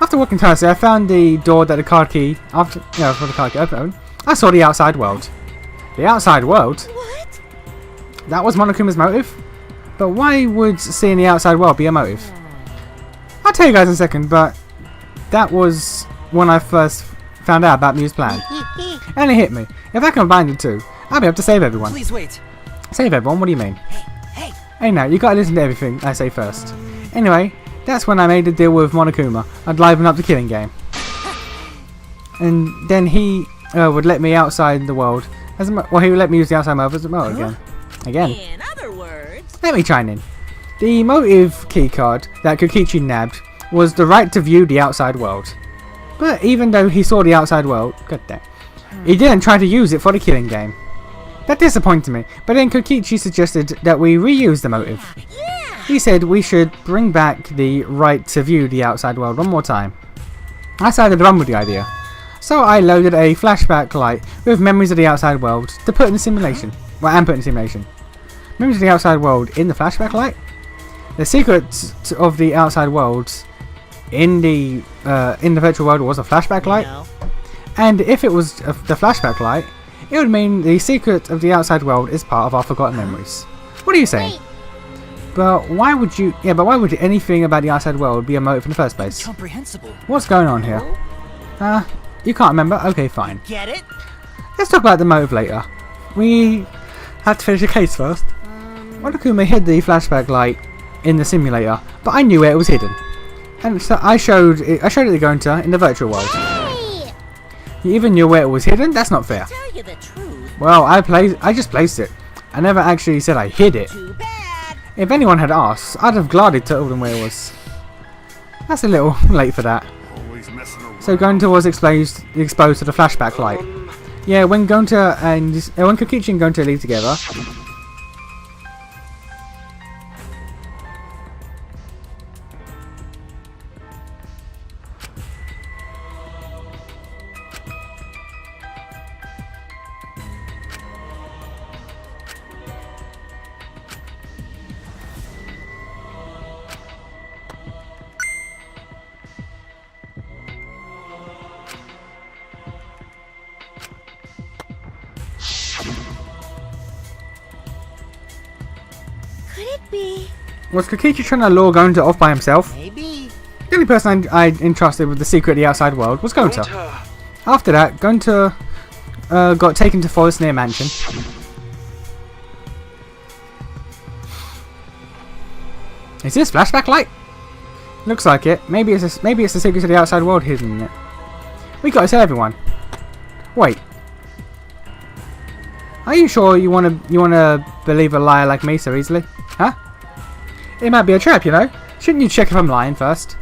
After walking tirelessly, I found the door that the card key for the card key opened. I saw the outside world. The outside world? What? That was Monokuma's motive? But why would seeing the outside world be a motive? I'll tell you guys in a second, but that was when I first found out about Mew's plan. And it hit me. If I combine the two, I'll be able to save everyone. Please wait. Save everyone? What do you mean? Hey, Hey now, you gotta listen to everything I say first. Anyway, that's when I made a deal with Monokuma. I'd liven up the killing game. And then he would let me outside the world. He would let me use the outside world as well again. In other words, Let me chime in. The motive keycard that Kokichi nabbed was the right to view the outside world. But even though he saw the outside world, he didn't try to use it for the killing game. That disappointed me, but then Kokichi suggested that we reuse the motive. He said we should bring back the right to view the outside world one more time. I decided to run with the idea. So I loaded a flashback light with memories of the outside world to put in the simulation. Well, and put in the simulation. Memories of the outside world in the flashback light? The secret of the outside world in the virtual world was a flashback light. no. And if it was the flashback light, it would mean the secret of the outside world is part of our forgotten memories. What are you saying? Wait, But why would you... Yeah, but why would anything about the outside world be a motive in the first place? Incomprehensible. What's going on here? You can't remember? Okay, fine. Get it? Let's talk about the motive later. We have to finish the case first. Monokuma hid the flashback light in the simulator, but I knew where it was hidden. And so I showed it to Gonta in the virtual world. Hey! You even knew where it was hidden? That's not fair. Tell you the truth. Well, I just placed it. I never actually said I hid it. Too bad. If anyone had asked, I'd have gladly told them where it was. That's a little late for that. Always messing around. So Gonta was exposed to the flashback light. Yeah, when Gonta and when Kokichi and Gonta leave together. Could it be? Was Kokichi trying to lure Gonta off by himself? Maybe. The only person I entrusted with the secret of the outside world was Gonta. After that, Gonta got taken to Forest near Mansion. Is this flashback light? Looks like it. Maybe it's the secret of the outside world hidden in it. We gotta tell everyone. Wait. Are you sure you wanna believe a liar like me so easily? Huh? It might be a trap, you know. Shouldn't you check if I'm lying first?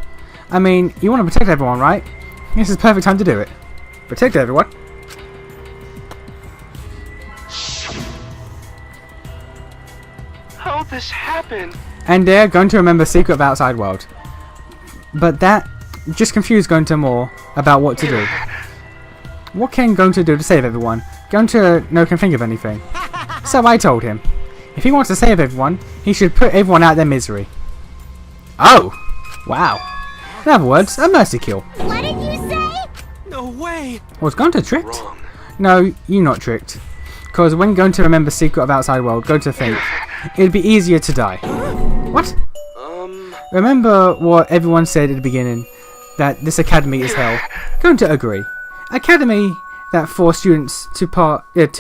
I mean, you want to protect everyone, right? This is the perfect time to do it. Protect everyone. How'd this happen? And they're going to remember secret of outside world. But that just confused Gonta more about what to do. What can Gonta do to save everyone? Gonta no can think of anything. So I told him, if he wants to save everyone, he should put everyone out of their misery. Oh! Wow. In other words, a mercy kill. What did you say? No way! Was Gonta tricked? Wrong. No, you're not tricked. Because when Gonta remembers secret of outside world, Gonta think it'd be easier to die. What? Remember what everyone said at the beginning, that this academy is hell. Gonta agree. Academy that force students to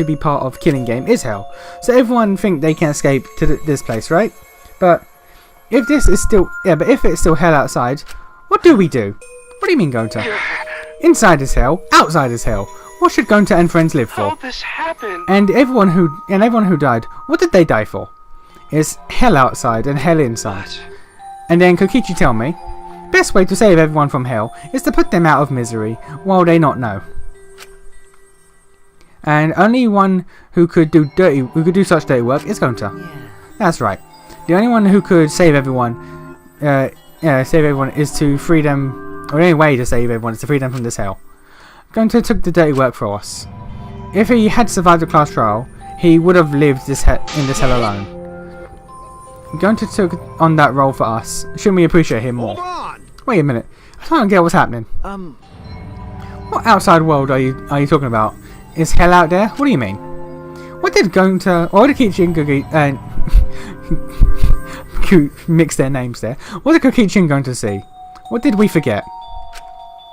be part of Killing Game is hell. So everyone think they can escape to this place, right? But if it's still hell outside, what do we do? What do you mean, Gonta? Inside is hell, outside is hell. What should Gonta and friends live for? How'd this happen? And everyone who died, what did they die for? It's hell outside and hell inside. And then Kokichi tell me, best way to save everyone from hell is to put them out of misery while they not know. And only one who could do such dirty work is Gonta. Yeah. That's right. The only one who could save everyone, is to free them, or the only way to save everyone is to free them from this hell. Gonta took the dirty work for us. If he had survived the class trial, he would have lived in this hell alone. Gonta took on that role for us. Shouldn't we appreciate him more? Hold on. Wait a minute. I don't get what's happening. What outside world are you talking about? Is hell out there? What do you mean? What did Gonta or did Kokichi and mix their names there? What did Kokichi and Gonta see? What did we forget?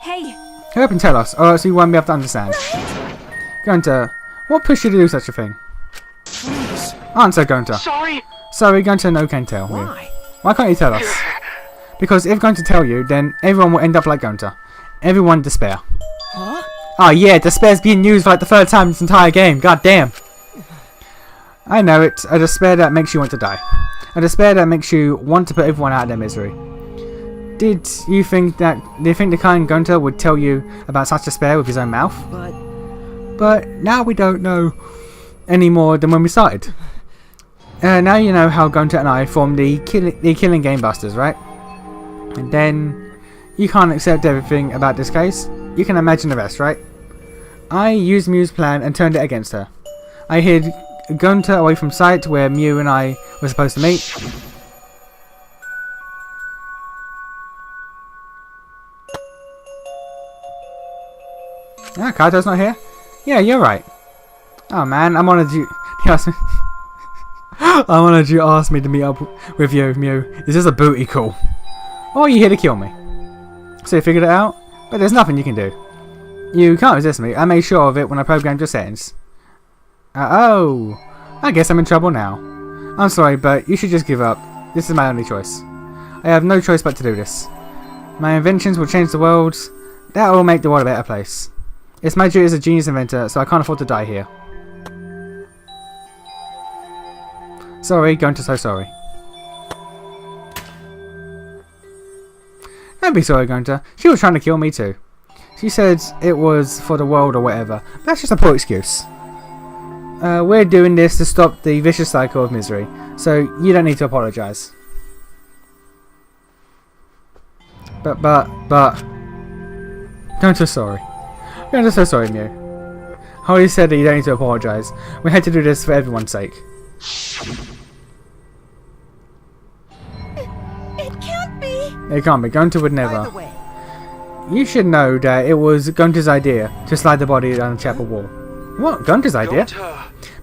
Hey, Hurry up and tell us, or else we won't be able to understand. Gonta, what pushed you to do such a thing? Please. Answer, Gonta. Sorry. Sorry, Gonta no can tell. Why? Why can't you tell us? Because if Gonta tell you, then everyone will end up like Gonta. Everyone despair. Huh? Oh yeah, despair's being used for like the third time in this entire game. God damn. I know it. A despair that makes you want to die. A despair that makes you want to put everyone out of their misery. Do you think the kind Gonta would tell you about such despair with his own mouth? But now we don't know any more than when we started. Now you know how Gonta and I formed the Killing Game Busters, right? And then you can't accept everything about this case. You can imagine the rest, right? I used Mew's plan and turned it against her. I hid Gonta away from sight where Mew and I were supposed to meet. Ah, Kato's not here? Yeah, you're right. Oh man, I'm on a I wanted you to ask me to meet up with you, Mew. Is this a booty call? Or are you here to kill me? So you figured it out? But there's nothing you can do. You can't resist me. I made sure of it when I programmed your settings. Oh. I guess I'm in trouble now. I'm sorry, but you should just give up. This is my only choice. I have no choice but to do this. My inventions will change the world. That will make the world a better place. It's my duty as a genius inventor, so I can't afford to die here. Sorry, going to so sorry. Don't be sorry, Gunter. She was trying to kill me too. She said it was for the world or whatever. That's just a poor excuse. We're doing this to stop the vicious cycle of misery, so you don't need to apologise. But... Gunter, sorry. Gunter, so sorry, Mew. Holly said that you don't need to apologise. We had to do this for everyone's sake. It can't be. It can't be. Gunter would never. By the way, You should know that it was Gunter's idea to slide the body down the chapel wall. What? Gunter's idea?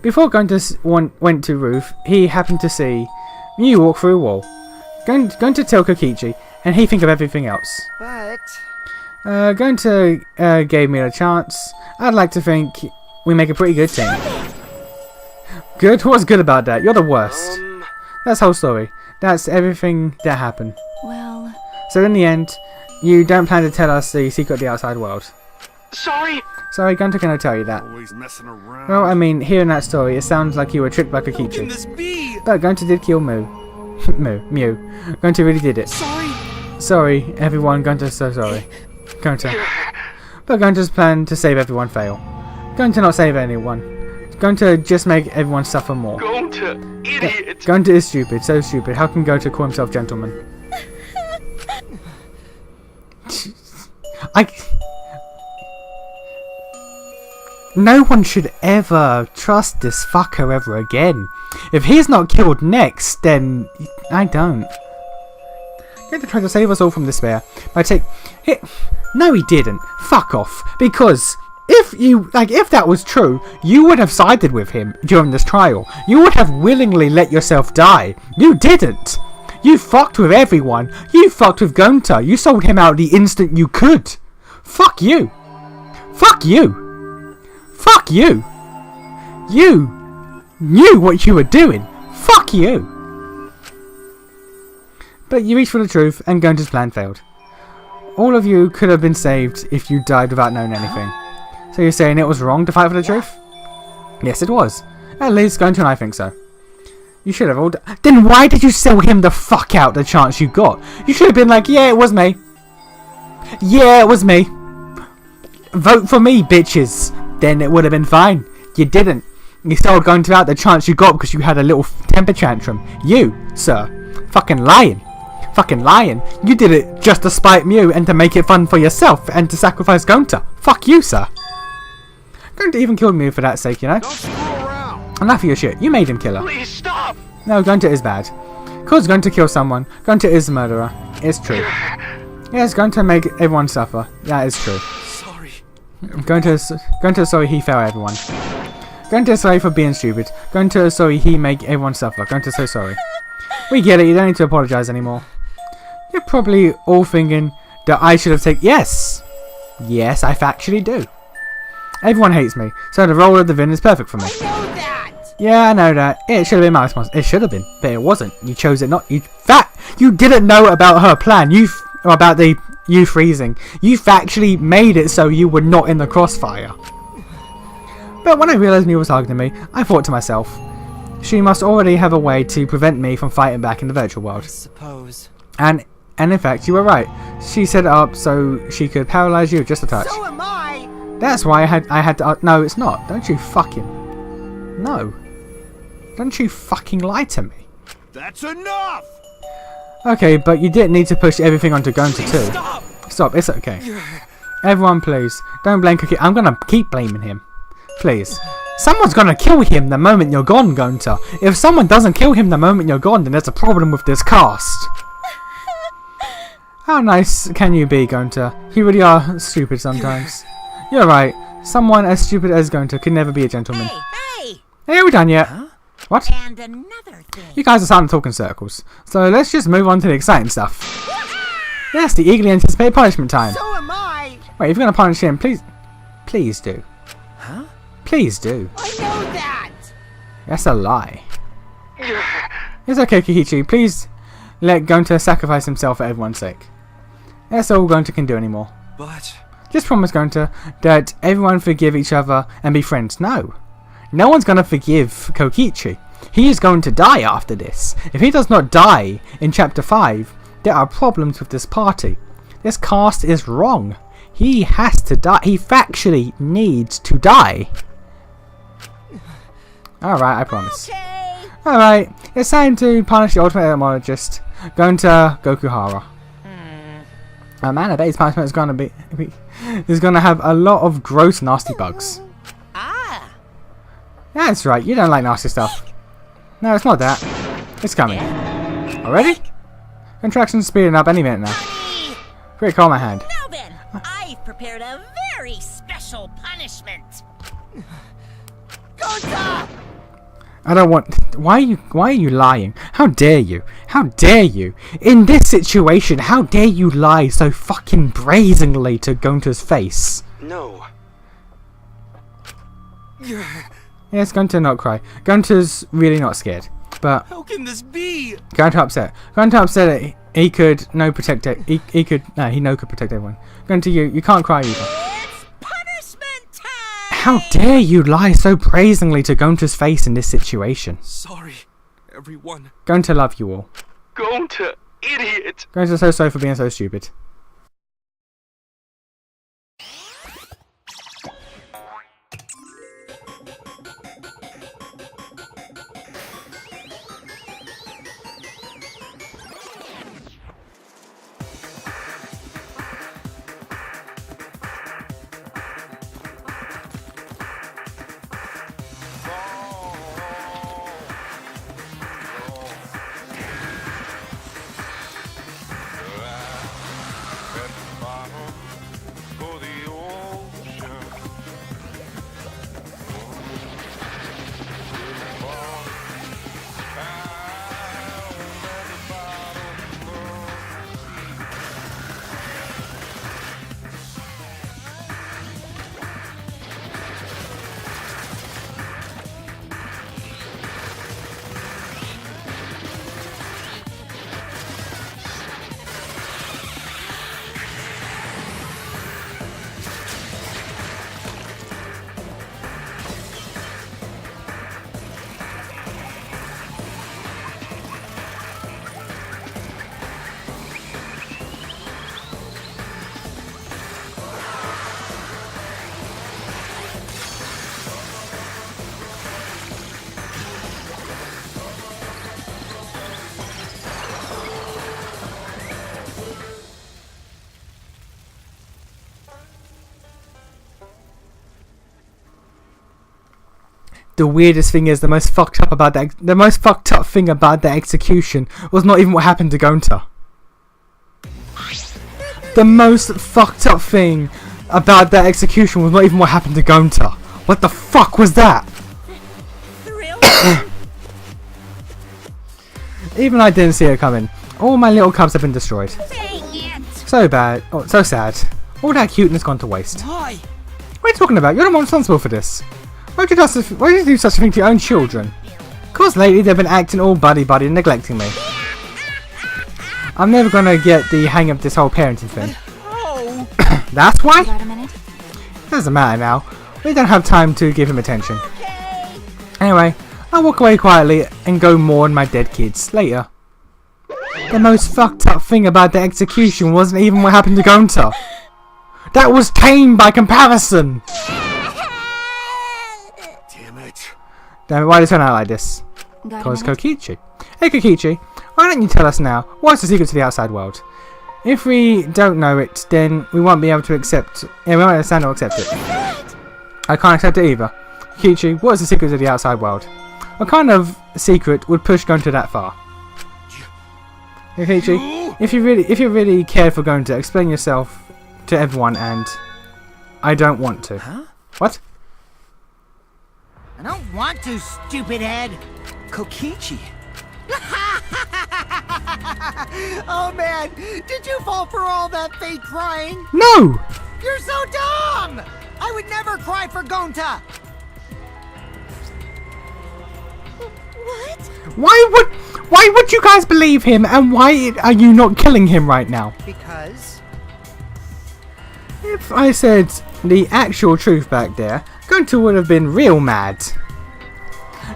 Before Gunter went to roof, he happened to see Mew walk through a wall. Gunter tell Kokichi, and he think of everything else. but Gunter gave me a chance. I'd like to think we make a pretty good team. Good? What's good about that? You're the worst. That's the whole story. That's everything that happened. Well, So in the end, you don't plan to tell us the secret of the outside world. Sorry. Sorry, Gunter cannot tell you that. Always messing around. Well, I mean, hearing that story, it sounds like you were tricked by How can Kokichi. this be? But Gunter did kill Mew. Mew. Gunter really did it. Sorry. Sorry, everyone. Gunter's so sorry. Gunter. But Gunter's plan to save everyone fail. Gunter not save anyone. Gunter just make everyone suffer more. Gunter, idiot. Gunter is stupid, so stupid. How can Gunter call himself gentleman? No one should ever trust this fucker ever again. If he's not killed next, then I don't. Gunter tried to save us all from despair by No, he didn't. Fuck off. Because if that was true, you would have sided with him during this trial. You would have willingly let yourself die. You didn't. You fucked with everyone. You fucked with Gunter. You sold him out the instant you could. Fuck you. Fuck you. Fuck you. You knew what you were doing. Fuck you. But you reached for the truth, and Gunter's plan failed. All of you could have been saved if you died without knowing anything. So you're saying it was wrong to fight for the truth? Yes, it was. At least Gunter and I think so. You should have all... Then why did you sell him the fuck out the chance you got? You should have been like, yeah, it was me. Yeah, it was me. Vote for me, bitches. Then it would have been fine. You didn't. You sold Gunter out the chance you got because you had a little temper tantrum. You, sir. Fucking lying. Fucking lying. You did it just to spite Mew and to make it fun for yourself and to sacrifice Gunter. Fuck you, sir. Gunter even killed Mew for that sake, you know? Don't screw around. Enough of your shit. You made him kill her. Please stop. No, Gunter is bad. Cause Gunter kills someone. Gunter is a murderer. It's true. Yes, Gunter make everyone suffer. That is true. Sorry. Gunter sorry he failed everyone. Gunter sorry for being stupid. Gunter sorry he make everyone suffer. Gunter so sorry. We get it. You don't need to apologize anymore. You're probably all thinking that I should have taken... Yes! Yes, I factually do. Everyone hates me, so the role of the villain is perfect for me. I know that! Yeah, I know that. It should have been my responsibility. It should have been, but it wasn't. You chose it not. You didn't know about her plan. About you freezing. You factually made it so you were not in the crossfire. But when I realised Mew was targeting me, I thought to myself, she must already have a way to prevent me from fighting back in the virtual world. Suppose. And in fact, you were right. She set it up so she could paralyze you with just a touch. So am I! That's why I had to... no, it's not. Don't you fucking... No. Don't you fucking lie to me. That's enough! Okay, but you didn't need to push everything onto Gunter too. Stop. Stop, it's okay. Everyone, please. Don't blame Cookie. I'm gonna keep blaming him. Please. Someone's gonna kill him the moment you're gone, Gunter. If someone doesn't kill him the moment you're gone, then there's a problem with this cast. How nice can you be, Gunter? You really are stupid sometimes. You're right. Someone as stupid as Gunter could never be a gentleman. Hey! Hey, are we done yet? What? And another thing. You guys are starting to talk in circles. So let's just move on to the exciting stuff. Yes, the eagerly anticipated punishment time. So am I! Wait, if you're gonna punish him, please do. Huh? Please do. I know that! That's a lie. It's okay, Kikichi. Please let Gonta sacrifice himself for everyone's sake. That's all Gonta can do anymore. But... Just promise Gonta that everyone forgive each other and be friends. No. No one's gonna forgive Kokichi. He is going to die after this. If he does not die in Chapter 5, there are problems with this party. This cast is wrong. He has to die. He factually needs to die. Alright, I promise. Okay. Alright, it's time to punish the ultimate etymologist, Gonta Gokuhara. Oh man, I bet his punishment is gonna be is gonna have a lot of gross, nasty bugs. Ah. That's right, you don't like nasty stuff. No, it's not that. It's coming. Already? Contraction's speeding up any minute now. Quick, call my hand. Now then, I've prepared a very special punishment. Gonta! I don't want. Why are you lying? How dare you? How dare you? In this situation, how dare you lie so fucking brazenly to Gonta's face? No. Yes, Gonta not cry. Gonta's really not scared, but How can this be? Gonta upset. Gonta upset that he could no protect it. He could protect everyone. Gonta, you can't cry either. It's punishment time. How dare you lie so brazenly to Gonta's face in this situation? Sorry, everyone. Gonta love you all. Gonta, idiot! Gonta's so sorry for being so stupid. The weirdest thing is the most fucked up thing about the execution was not even what happened to Gonta. The most fucked up thing about that execution was not even what happened to Gonta. What the fuck was that? Even I didn't see it coming. All my little cubs have been destroyed. So bad. Oh, so sad. All that cuteness gone to waste. Why? What are you talking about? You're the one responsible for this. Why did you do such a thing to your own children? Of course, lately they've been acting all buddy-buddy and neglecting me. I'm never gonna get the hang of this whole parenting thing. Oh! That's why? Got a minute? Doesn't matter now. We don't have time to give him attention. Anyway, I'll walk away quietly and go mourn my dead kids later. The most fucked up thing about the execution wasn't even what happened to Gonta. That was tame by comparison! Damn it, why did it turn out like this? Because Kokichi. Hey Kokichi, why don't you tell us now, what's the secret to the outside world? If we don't know it, then we won't be able to accept... Yeah, we won't understand or accept it. I can't accept it either. Kokichi, what is the secret to the outside world? What kind of secret would push Gonta that far? Kokichi, if you really cared for Gonta, explain yourself to everyone and... I don't want to. Huh? What? I don't want to, stupid head. Kokichi. Oh man, did you fall for all that fake crying? No! You're so dumb! I would never cry for Gonta! What? Why would you guys believe him, and why are you not killing him right now? Because... If I said the actual truth back there, Gunter would have been real mad.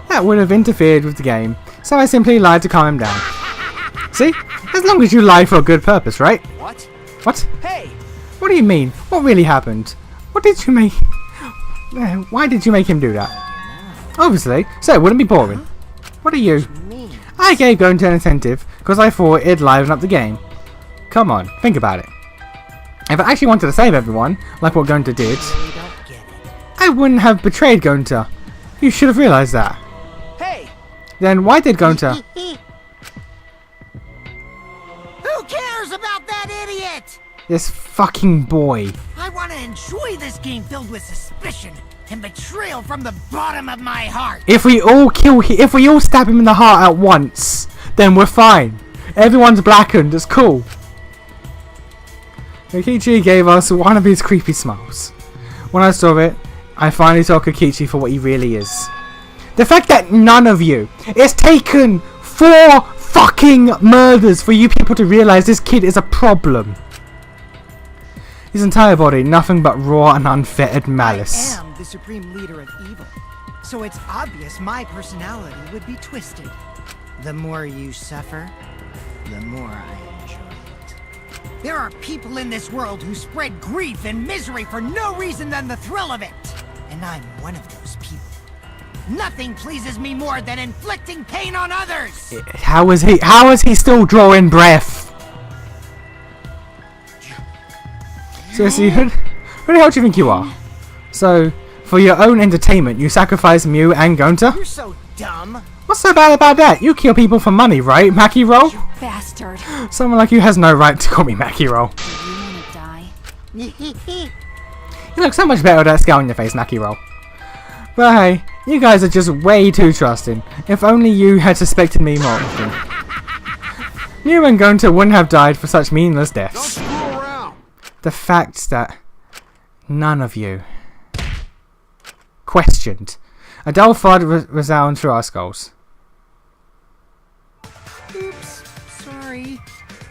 That would have interfered with the game, so I simply lied to calm him down. See? As long as you lie for a good purpose, right? What? What? Hey! What do you mean? What really happened? What did you make... Why did you make him do that? Obviously, so it wouldn't be boring. What are you? I gave Gunter an incentive because I thought it'd liven up the game. Come on, think about it. If I actually wanted to save everyone, like what Gunter did, I wouldn't have betrayed Gunter. You should have realized that. Hey! Then why did Gunter... Who cares about that idiot? This fucking boy. I want to enjoy this game filled with suspicion and betrayal from the bottom of my heart. If we all stab him in the heart at once, then we're fine. Everyone's blackened, it's cool. Kokichi gave us one of his creepy smiles. When I saw it, I finally saw Kokichi for what he really is. The fact that none of you, it's taken 4 fucking murders for you people to realize this kid is a problem. His entire body, nothing but raw and unfettered malice. I am the supreme leader of evil, so it's obvious my personality would be twisted. The more you suffer, the more I enjoy it. There are people in this world who spread grief and misery for no reason than the thrill of it. And I'm one of those people. Nothing pleases me more than inflicting pain on others! How is he still drawing breath? Seriously, who the hell do you think you are? So, for your own entertainment, you sacrifice Mew and Gonta? You're so dumb. What's so bad about that? You kill people for money, right, Makiro? Bastard. Someone like you has no right to call me Makiro. Do you want to die? You look so much better with that scowl on your face, Makiro. But hey, you guys are just way too trusting. If only you had suspected me more often. Mew and Gonta wouldn't have died for such meaningless Don't deaths. screw around. The fact that none of you questioned. A dull thud resounds through our skulls. Oops, sorry.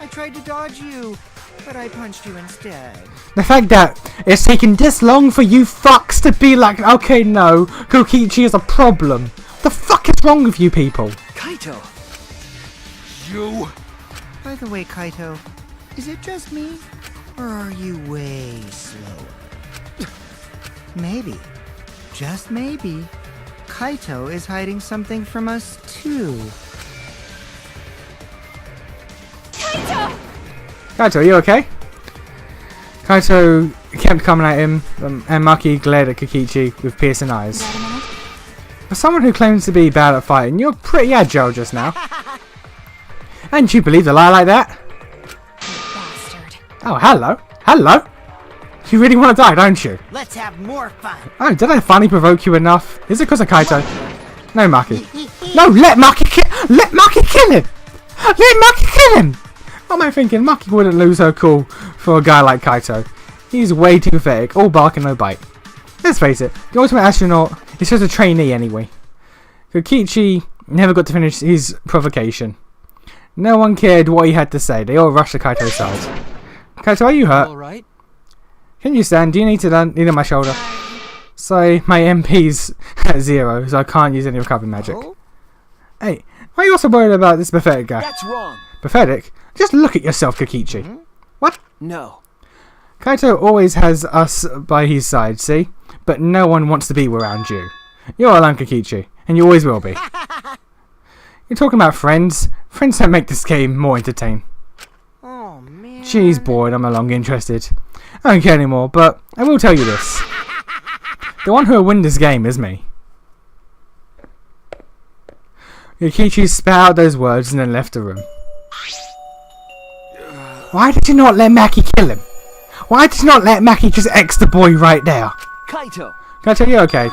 I tried to dodge you, but I punched you instead. The fact that it's taken this long for you fucks to be like, okay, no, Kokichi is a problem. The fuck is wrong with you people? Kaito! You. By the way, Kaito, is it just me? Or are you way slower? Maybe, just maybe, Kaito is hiding something from us too. Kaito, are you okay? Kaito kept coming at him, and Maki glared at Kokichi with piercing eyes. For someone who claims to be bad at fighting, you're pretty agile just now. And you believe a lie like that? Bastard. Oh, hello. Hello. You really want to die, don't you? Let's have more fun. Oh, did I finally provoke you enough? Is it because of Kaito? No, Maki. No, let Maki kill him! Let Maki kill him! What am I thinking? Maki wouldn't lose her cool for a guy like Kaito. He's way too pathetic, all bark and no bite. Let's face it, the ultimate astronaut is just a trainee anyway. Kokichi never got to finish his provocation. No one cared what he had to say, they all rushed to Kaito's side. Kaito, are you hurt? Alright? Can you stand? Do you need to lean on my shoulder? Sorry, my MP's at 0, so I can't use any recovery magic. Hey, why are you also worried about this pathetic guy? That's wrong! Pathetic? Just look at yourself, Kokichi. What? No. Kaito always has us by his side, see? But no one wants to be around you. You're alone, Kokichi, and you always will be. You're talking about friends? Friends don't make this game more entertaining. Oh man. Jeez, bored, I'm no longer interested. I don't care anymore, but I will tell you this. The one who will win this game is me. Kokichi spat out those words and then left the room. Why did you not let Maki kill him? Why did you not let Maki just X the boy right there? Kaito! Kaito, you okay?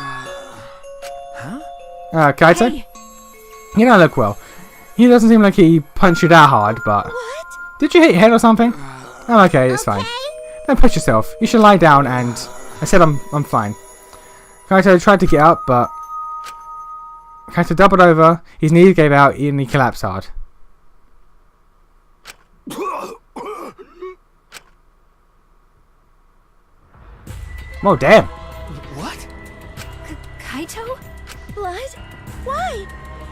Kaito? Hey, You don't look well. He doesn't seem like he punched you that hard, but... What? Did you hit your head or something? I'm okay, it's fine. Don't push yourself. You should lie down and... I said I'm fine. Kaito tried to get up, but... Kaito doubled over, his knees gave out, and he collapsed hard. Oh, damn. What? Kaito? Blood? Why?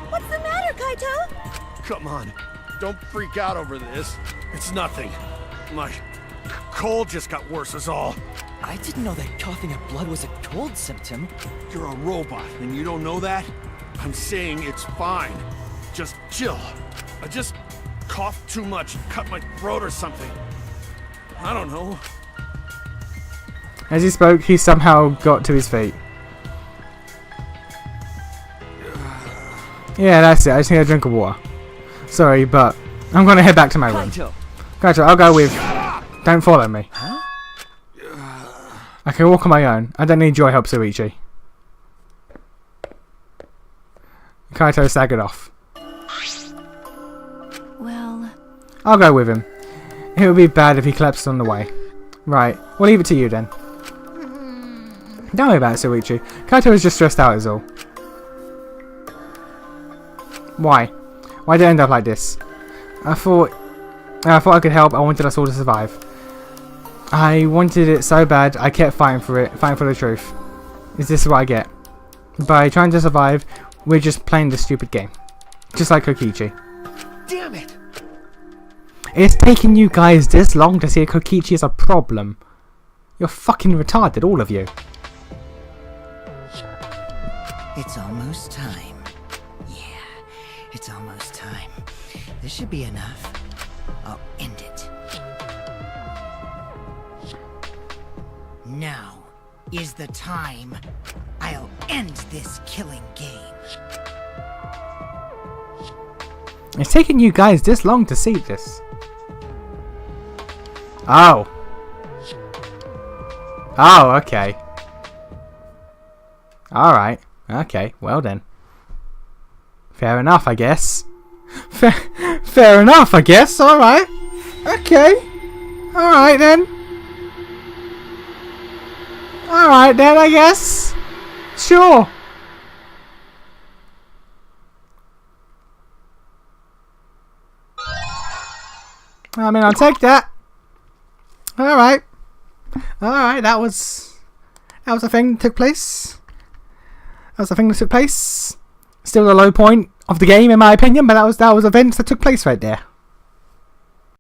What's the matter, Kaito? Come on. Don't freak out over this. It's nothing. My cold just got worse is all. I didn't know that coughing up blood was a cold symptom. You're a robot and you don't know that? I'm saying it's fine. Just chill. I just coughed too much and cut my throat or something. I don't know. As he spoke, he somehow got to his feet. Yeah, that's it. I just need a drink of water. Sorry, but I'm gonna head back to my room. Kaito, I'll go with... Don't follow me. Huh? I can walk on my own. I don't need your help, Suichi. Kaito staggered off. Well... I'll go with him. It would be bad if he collapsed on the way. Right, we'll leave it to you then. Don't worry about it, Suichi. Kaito is just stressed out is all. Why? Why did it end up like this? I thought I could help. I wanted us all to survive. I wanted it so bad, I kept fighting for it, fighting for the truth. Is this what I get? By trying to survive, we're just playing this stupid game. Just like Kokichi. Damn it! It's taking you guys this long to see Kokichi is a problem. You're fucking retarded, all of you. It's almost time. Yeah, it's almost time. This should be enough. I'll end it. Now is the time. I'll end this killing game. It's taking you guys this long to see this. Oh. Oh, okay. Alright. Okay, well then. Fair enough, I guess. Fair enough, I guess. Alright. Okay. Alright then. Alright then, I guess. Sure. I mean, I'll take that. Alright. Alright, that was a thing that took place. That was a thing that took place. Still the low point of the game, in my opinion, but that was events that took place right there.